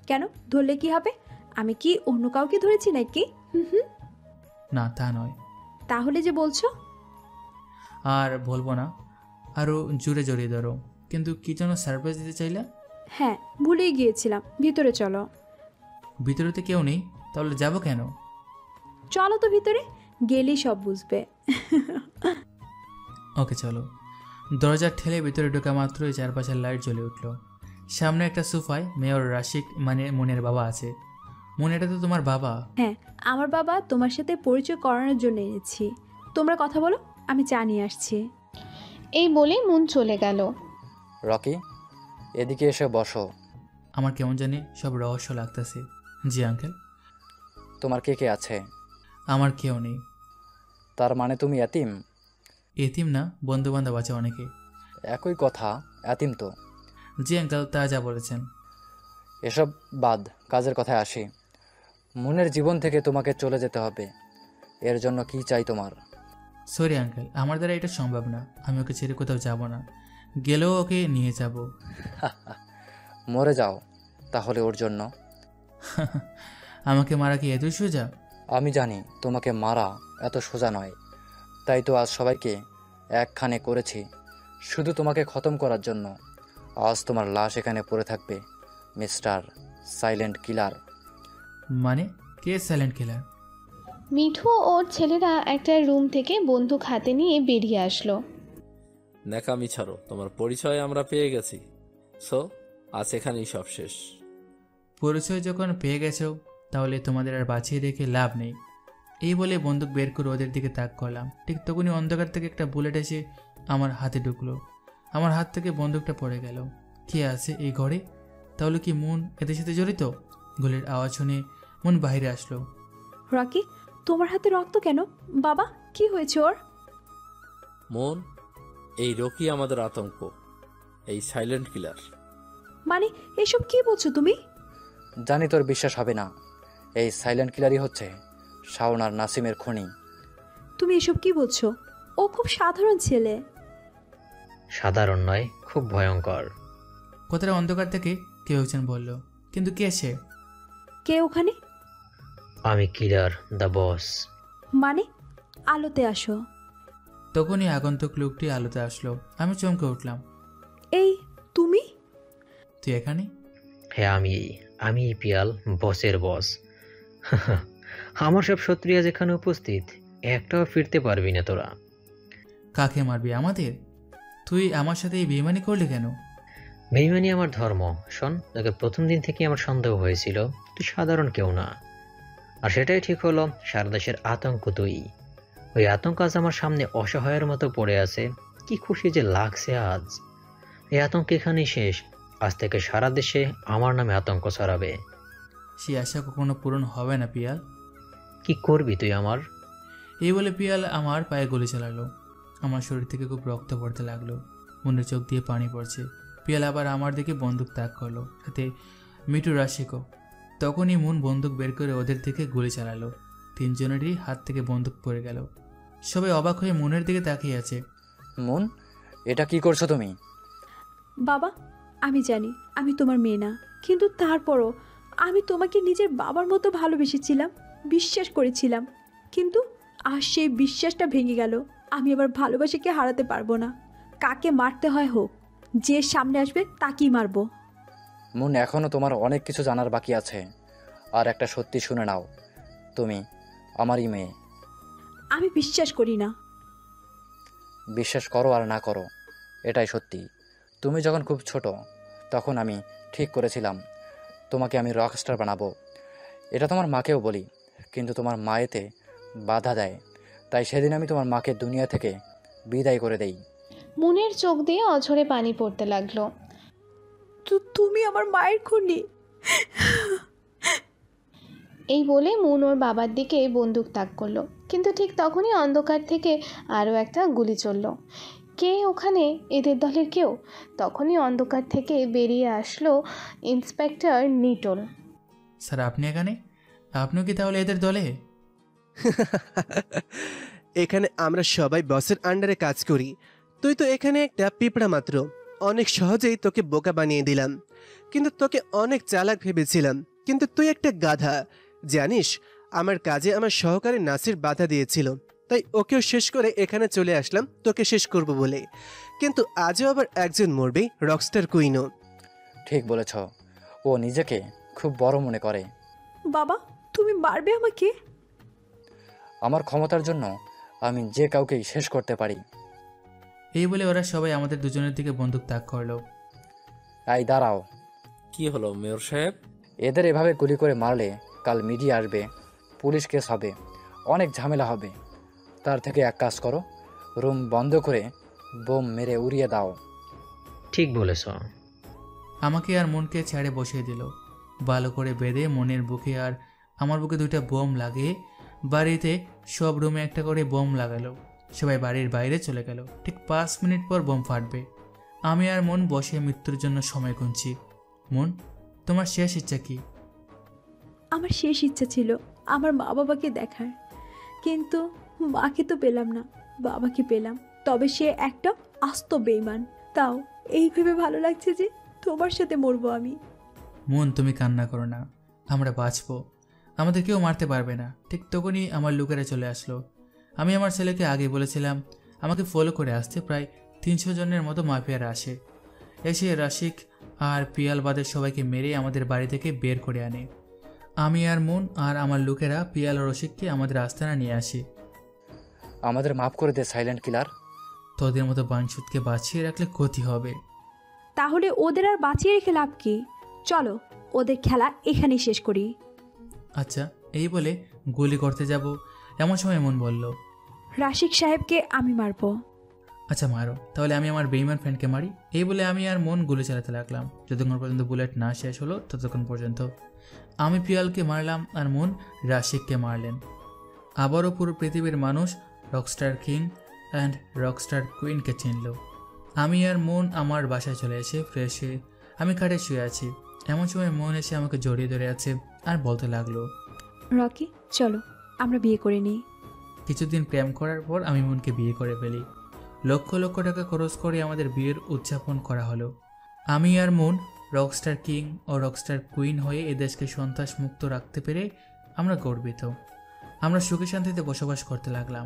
কেন ধরলে কি হবে? আমি কি অন্য কাউকে ধরেছি নাকি? না, তা নয়। তাহলে যে বলছো? আর বলবো না, আরও জোরে জড়িয়ে ধরো। কিন্তু কি যেন সারপ্রাইজ দিতে চাইলা? হ্যাঁ, ভুলেই গিয়েছিলাম। ভিতরে চলো। ভিতরে তো কেউ নেই, তাহলে যাবো কেন? চলো তো ভিতরে, গেলেই সব বুঝবে। ওকে চলো। দরজা ঠেলে ভিতরে ঢোকা মাত্রই চারপাশের লাইট জ্বলে উঠলো। সামনে একটা সোফায় মেয়র রাশিক, মানে মুনের বাবা আছে। মুন, এটা তো তোমার বাবা? হ্যাঁ, আমার বাবা তোমার সাথে পরিচয় করানোর জন্য এনেছি। তোমরা কথা বলো, আমি চা নিয়ে আসছি। এই বলে মুন চলে গেল। রকি, এদিকে এসে বসো। আমার কেমন জানি সব রহস্য লাগতেছে। জি আঙ্কেল। তোমার কে কে আছে? আমার কেউ নেই। তার মানে তুমি এতিম? এতিম না, বন্ধু বান্ধব আছে অনেকে। একই কথা, এতিম তো। জি আঙ্কেল, তা যা বলেছেন। এসব বাদ, কাজের কথায় আসি। মনের জীবন থেকে তোমাকে চলে যেতে হবে। এর জন্য কি চাই তোমার? সরি আঙ্কেল, আমার দ্বারা এটা সম্ভব না। আমি ওকে ছেড়ে কোথাও যাব না, গেলেও ওকে নিয়ে যাব। মরে যাও তাহলে ওর জন্য। আমাকে মারা কি এতই সোজা? আমি জানি তোমাকে মারা এত সোজা নয়, তাই তো আজ সবাইকে একখানে করেছি শুধু তোমাকে খতম করার জন্য। আজ তোমার লাশ এখানে পড়ে থাকবে, মিস্টার সাইলেন্ট কিলার। মানে কে সাইলেন্ট কিলার? মিঠু ওর ছেলেরা একটা রুম থেকে বন্দুক হাতে নিয়ে বেরিয়ে আসলো। ন্যাকামি ছাড়ো, তোমার পরিচয় আমরা পেয়ে গেছি। সো আজ এখানেই সব শেষ। পরিচয় যখন পেয়ে গেছো, তাহলে তোমাদের আর বাঁচিয়ে রেখে লাভ নেই। এই বলে বন্দুক বের করে ওদের দিকে তাক করলাম। ঠিক তখনই অন্ধকার থেকে একটা বুলেট এসে আমার হাতে ঢুকলো। আমার হাত থেকে বন্দুকটা পড়ে গেল। কে আছে এই ঘরে? তাহলে কি মুন এদের সাথে জড়িত? গুলির আওয়াজ শুনে মুন বাইরে আসলো। রকি, তোমার হাতে রক্ত কেন? বাবা, কি হয়েছে ওর? মন, এই রকি আমাদের আতঙ্ক, এই সাইলেন্ট কিলার। মানে এসব কি বলছো তুমি? জানি তোর বিশ্বাস হবে না, এই সাইলেন্ট কিলারই হচ্ছে শাওন আর নাসিমের খুনি। তুমি এসব কি বলছো? ও খুব সাধারণ ছেলে। সাধারণ নয়, খুব ভয়ঙ্কর। কথাটা অন্ধকার থেকে কেউ একজন বলল। কিন্তু কে সে? কে ওখানে? আমি কিলার, দ্য বস। মানে আলোতে আসো। তখনই আগন্তুক লোকটি আলোতে আসলো। আমি চমকে উঠলাম। এই তুমি? তুই এখানে? হ্যাঁ, আমি পিয়াল, বসের বস। আমার সব শত্রুরা যেখানে উপস্থিত, একটাও ফিরতে পারবি না তোরা। কাকে মারবি? আমাদের? তুই আমার সাথে এই বেইমানি করলি কেন? বেইমানি আমার ধর্ম। শোন, তোকে প্রথম দিন থেকে আমার সন্দেহ হয়েছিল তুই সাধারণ কেউ না, আর সেটাই ঠিক হলো। সারা দেশের আতঙ্ক তুই। ওই আতঙ্ক আজ আমার সামনে অসহায়ের মতো পড়ে আছে। কি খুশি যে লাগছে আজ। এই আতঙ্ক এখানেই শেষ। আজ থেকে সারা দেশে আমার নামে আতঙ্ক ছড়াবে। সে আশা কখনো পূরণ হবে না পিয়াল। কি করবি তুই আমার? এই বলে পিয়াল আমার পায়ে গুলি চালালো। আমার শরীর থেকে খুব রক্ত পড়তে লাগলো। মনের চোখ দিয়ে পানি পড়ছে। পিয়াল আবার আমার দিকে বন্দুক তাক করলো, সাথে মিঠু রাশিকও। তখনই মুন বন্দুক বের করে ওদের দিকে গুলি চালালো। তিনজনেরই হাত থেকে বন্দুক পড়ে গেল। সবাই অবাক হয়ে মুনের দিকে তাকিয়ে আছে। মুন, এটা কি করছো তুমি? বাবা, আমি জানি আমি তোমার মেয়ে না, কিন্তু তারপরও আমি তোমাকে নিজের বাবার মতো ভালোবেসেছিলাম, বিশ্বাস করেছিলাম। কিন্তু আজ সেই বিশ্বাসটা ভেঙে গেল। আমি আবার ভালোবাসাকে হারাতে পারবো না। কাকে মারতে হয় হোক, যে সামনে আসবে তাকেই মারবো। মুন, এখনো তোমার অনেক কিছু জানার বাকি আছে। আর একটা সত্যি শুনে নাও, তুমি আমারই মেয়ে। আমি বিশ্বাস করি না। বিশ্বাস করো আর না করো, এটাই সত্যি। তুমি যখন খুব ছোট, তখন আমি ঠিক করেছিলাম তোমাকে আমি রকস্টার বানাবো। এটা তোমার মাকেও বলি, কিন্তু তোমার মা এতে বাধা দেয়। তাই সেদিন আমি তোমার মাকে দুনিয়া থেকে বিদায় করে দেই। মুনের চোখ দিয়ে অঝরে পানি পড়তে লাগলো। তুমি আমার মায়ের খুনি। এই বলে মুন ওর বাবার দিকে বন্দুক তাক করলো, কিন্তু ঠিক তখনই অন্ধকার থেকে আরও একটা গুলি চলল। কে ওখানে? এদের দলের কেউ? তখনই অন্ধকার থেকে বেরিয়ে আসলো ইন্সপেক্টর নিটোল। স্যার আপনি এখানে? আপনিও কি তাহলে এদের দলে? এখানে আমরা সবাই বসের আন্ডারে কাজ করি। তুই তো এখানে একটা পিঁপড়া মাত্র। অনেক সহজেই তোকে বোকা বানিয়ে দিলাম, কিন্তু তোকে অনেক চালাক ভেবেছিলাম। কিন্তু তুই একটা গাধা। জানিস, আমার কাজে আমার সহকারী নাসির বাধা দিয়েছিল, তাই ওকেও শেষ করে এখানে চলে আসলাম তোকে শেষ করব বলে। কিন্তু আজও আবার একজন মরবে, রকস্টার কুইনও। ঠিক বলেছ, ও নিজেকে খুব বড় মনে করে। বাবা, তুমি মারবে আমাকে? আমার ক্ষমতার জন্য আমি যে কাউকেই শেষ করতে পারি। এই বলে ওরা সবাই আমাদের দুজনের দিকে বন্দুক তাক করলো। এই দাঁড়াও। কি হলো মেয়র সাহেব? এদের এভাবে গুলি করে মারলে কাল মিডিয়া আসবে, পুলিশ কেস হবে, অনেক ঝামেলা হবে। তার থেকে এক কাজ করো, রুম বন্ধ করে বোম মেরে উড়িয়ে দাও। ঠিক বলেছ। আমাকে আর মনকে ছেড়ে বসিয়ে দিল। ভালো করে বেঁধে মনের বুকে আর আমার বুকে দুইটা বোম লাগিয়ে বাড়িতে সব রুমে একটা করে বোম লাগালো। সবাই বাড়ির বাইরে চলে গেল। ঠিক 5 মিনিট পর বোম ফাটবে। আমি আর মন বসে মৃত্যুর জন্য সময় গুনছি। মন, তোমার শেষ ইচ্ছা কি? আমার শেষ ইচ্ছা ছিল আমার মা বাবাকে দেখার, কিন্তু মাকে তো পেলাম না, বাবাকে পেলাম। তবে সে একটা আস্ত বেঈমান। তাও এই ভেবে ভালো লাগছে যে তোমার সাথে মরবো আমি। মন, তুমি কান্না করো না, আমরা বাঁচবো, আমাদের কেউ মারতে পারবে না। ঠিক তখনই আমার লোকেরা চলে আসলো। আমি আমার ছেলেকে আগে বলেছিলাম আমাকে ফলো করে আসতে। প্রায় 300 জনের মতো মাফিয়ারা আসে। এসে রাশিক আর পিয়াল বাদের সবাইকে মেরে আমাদের বাড়ি থেকে বের করে আনে। আমি আর মন আর আমার লোকেরা পিয়াল ও রশিককে আমাদের আস্তানা নিয়ে আসি। আমাদের মাফ করে দে সাইলেন্ট কিলার। তোদের মতো বাঞ্ছুতকে বাঁচিয়ে রাখলে ক্ষতি হবে। তাহলে ওদের আর বাঁচিয়ে রেখে লাভ কি? চলো ওদের খেলা এখানেই শেষ করি। আচ্ছা, এই বলে গুলি করতে যাব এমন সময় মন বলল, রাশিক সাহেবকে আমি মারবো। আচ্ছা মারো, তাহলে আমি আমার বেইমান ফ্রেন্ডকে মারি। এই বলে আমি আর মন গুলি চালাতে লাগলাম। যতক্ষণ পর্যন্ত বুলেট না শেষ হলো ততক্ষণ পর্যন্ত আমি পিয়ালকে মারলাম আর মন রাশিককে মারলেন। আবারও পুরো পৃথিবীর মানুষ রকস্টার কিং অ্যান্ড রকস্টার কুইনকে চিনল। আমি আর মন আমার বাসায় চলে এসে ফ্রেশ হয়ে আমি খাটে শুয়ে আছি। এমন সময় মন এসে আমাকে জড়িয়ে ধরে আছে আর বলতে লাগলো, রকি চলো আমরা বিয়ে করে নিই। কিছুদিন প্রেম করার পর আমি মনকে বিয়ে করে ফেলি। লক্ষ লক্ষ টাকা খরচ করে আমাদের বিয়ের উদযাপন করা হলো। আমি আর মন রকস্টার কিং ও রকস্টার কুইন হয়ে এ দেশকে সন্ত্রাস মুক্ত রাখতে পেরে আমরা গর্বিত। আমরা সুখে শান্তিতে বসবাস করতে লাগলাম।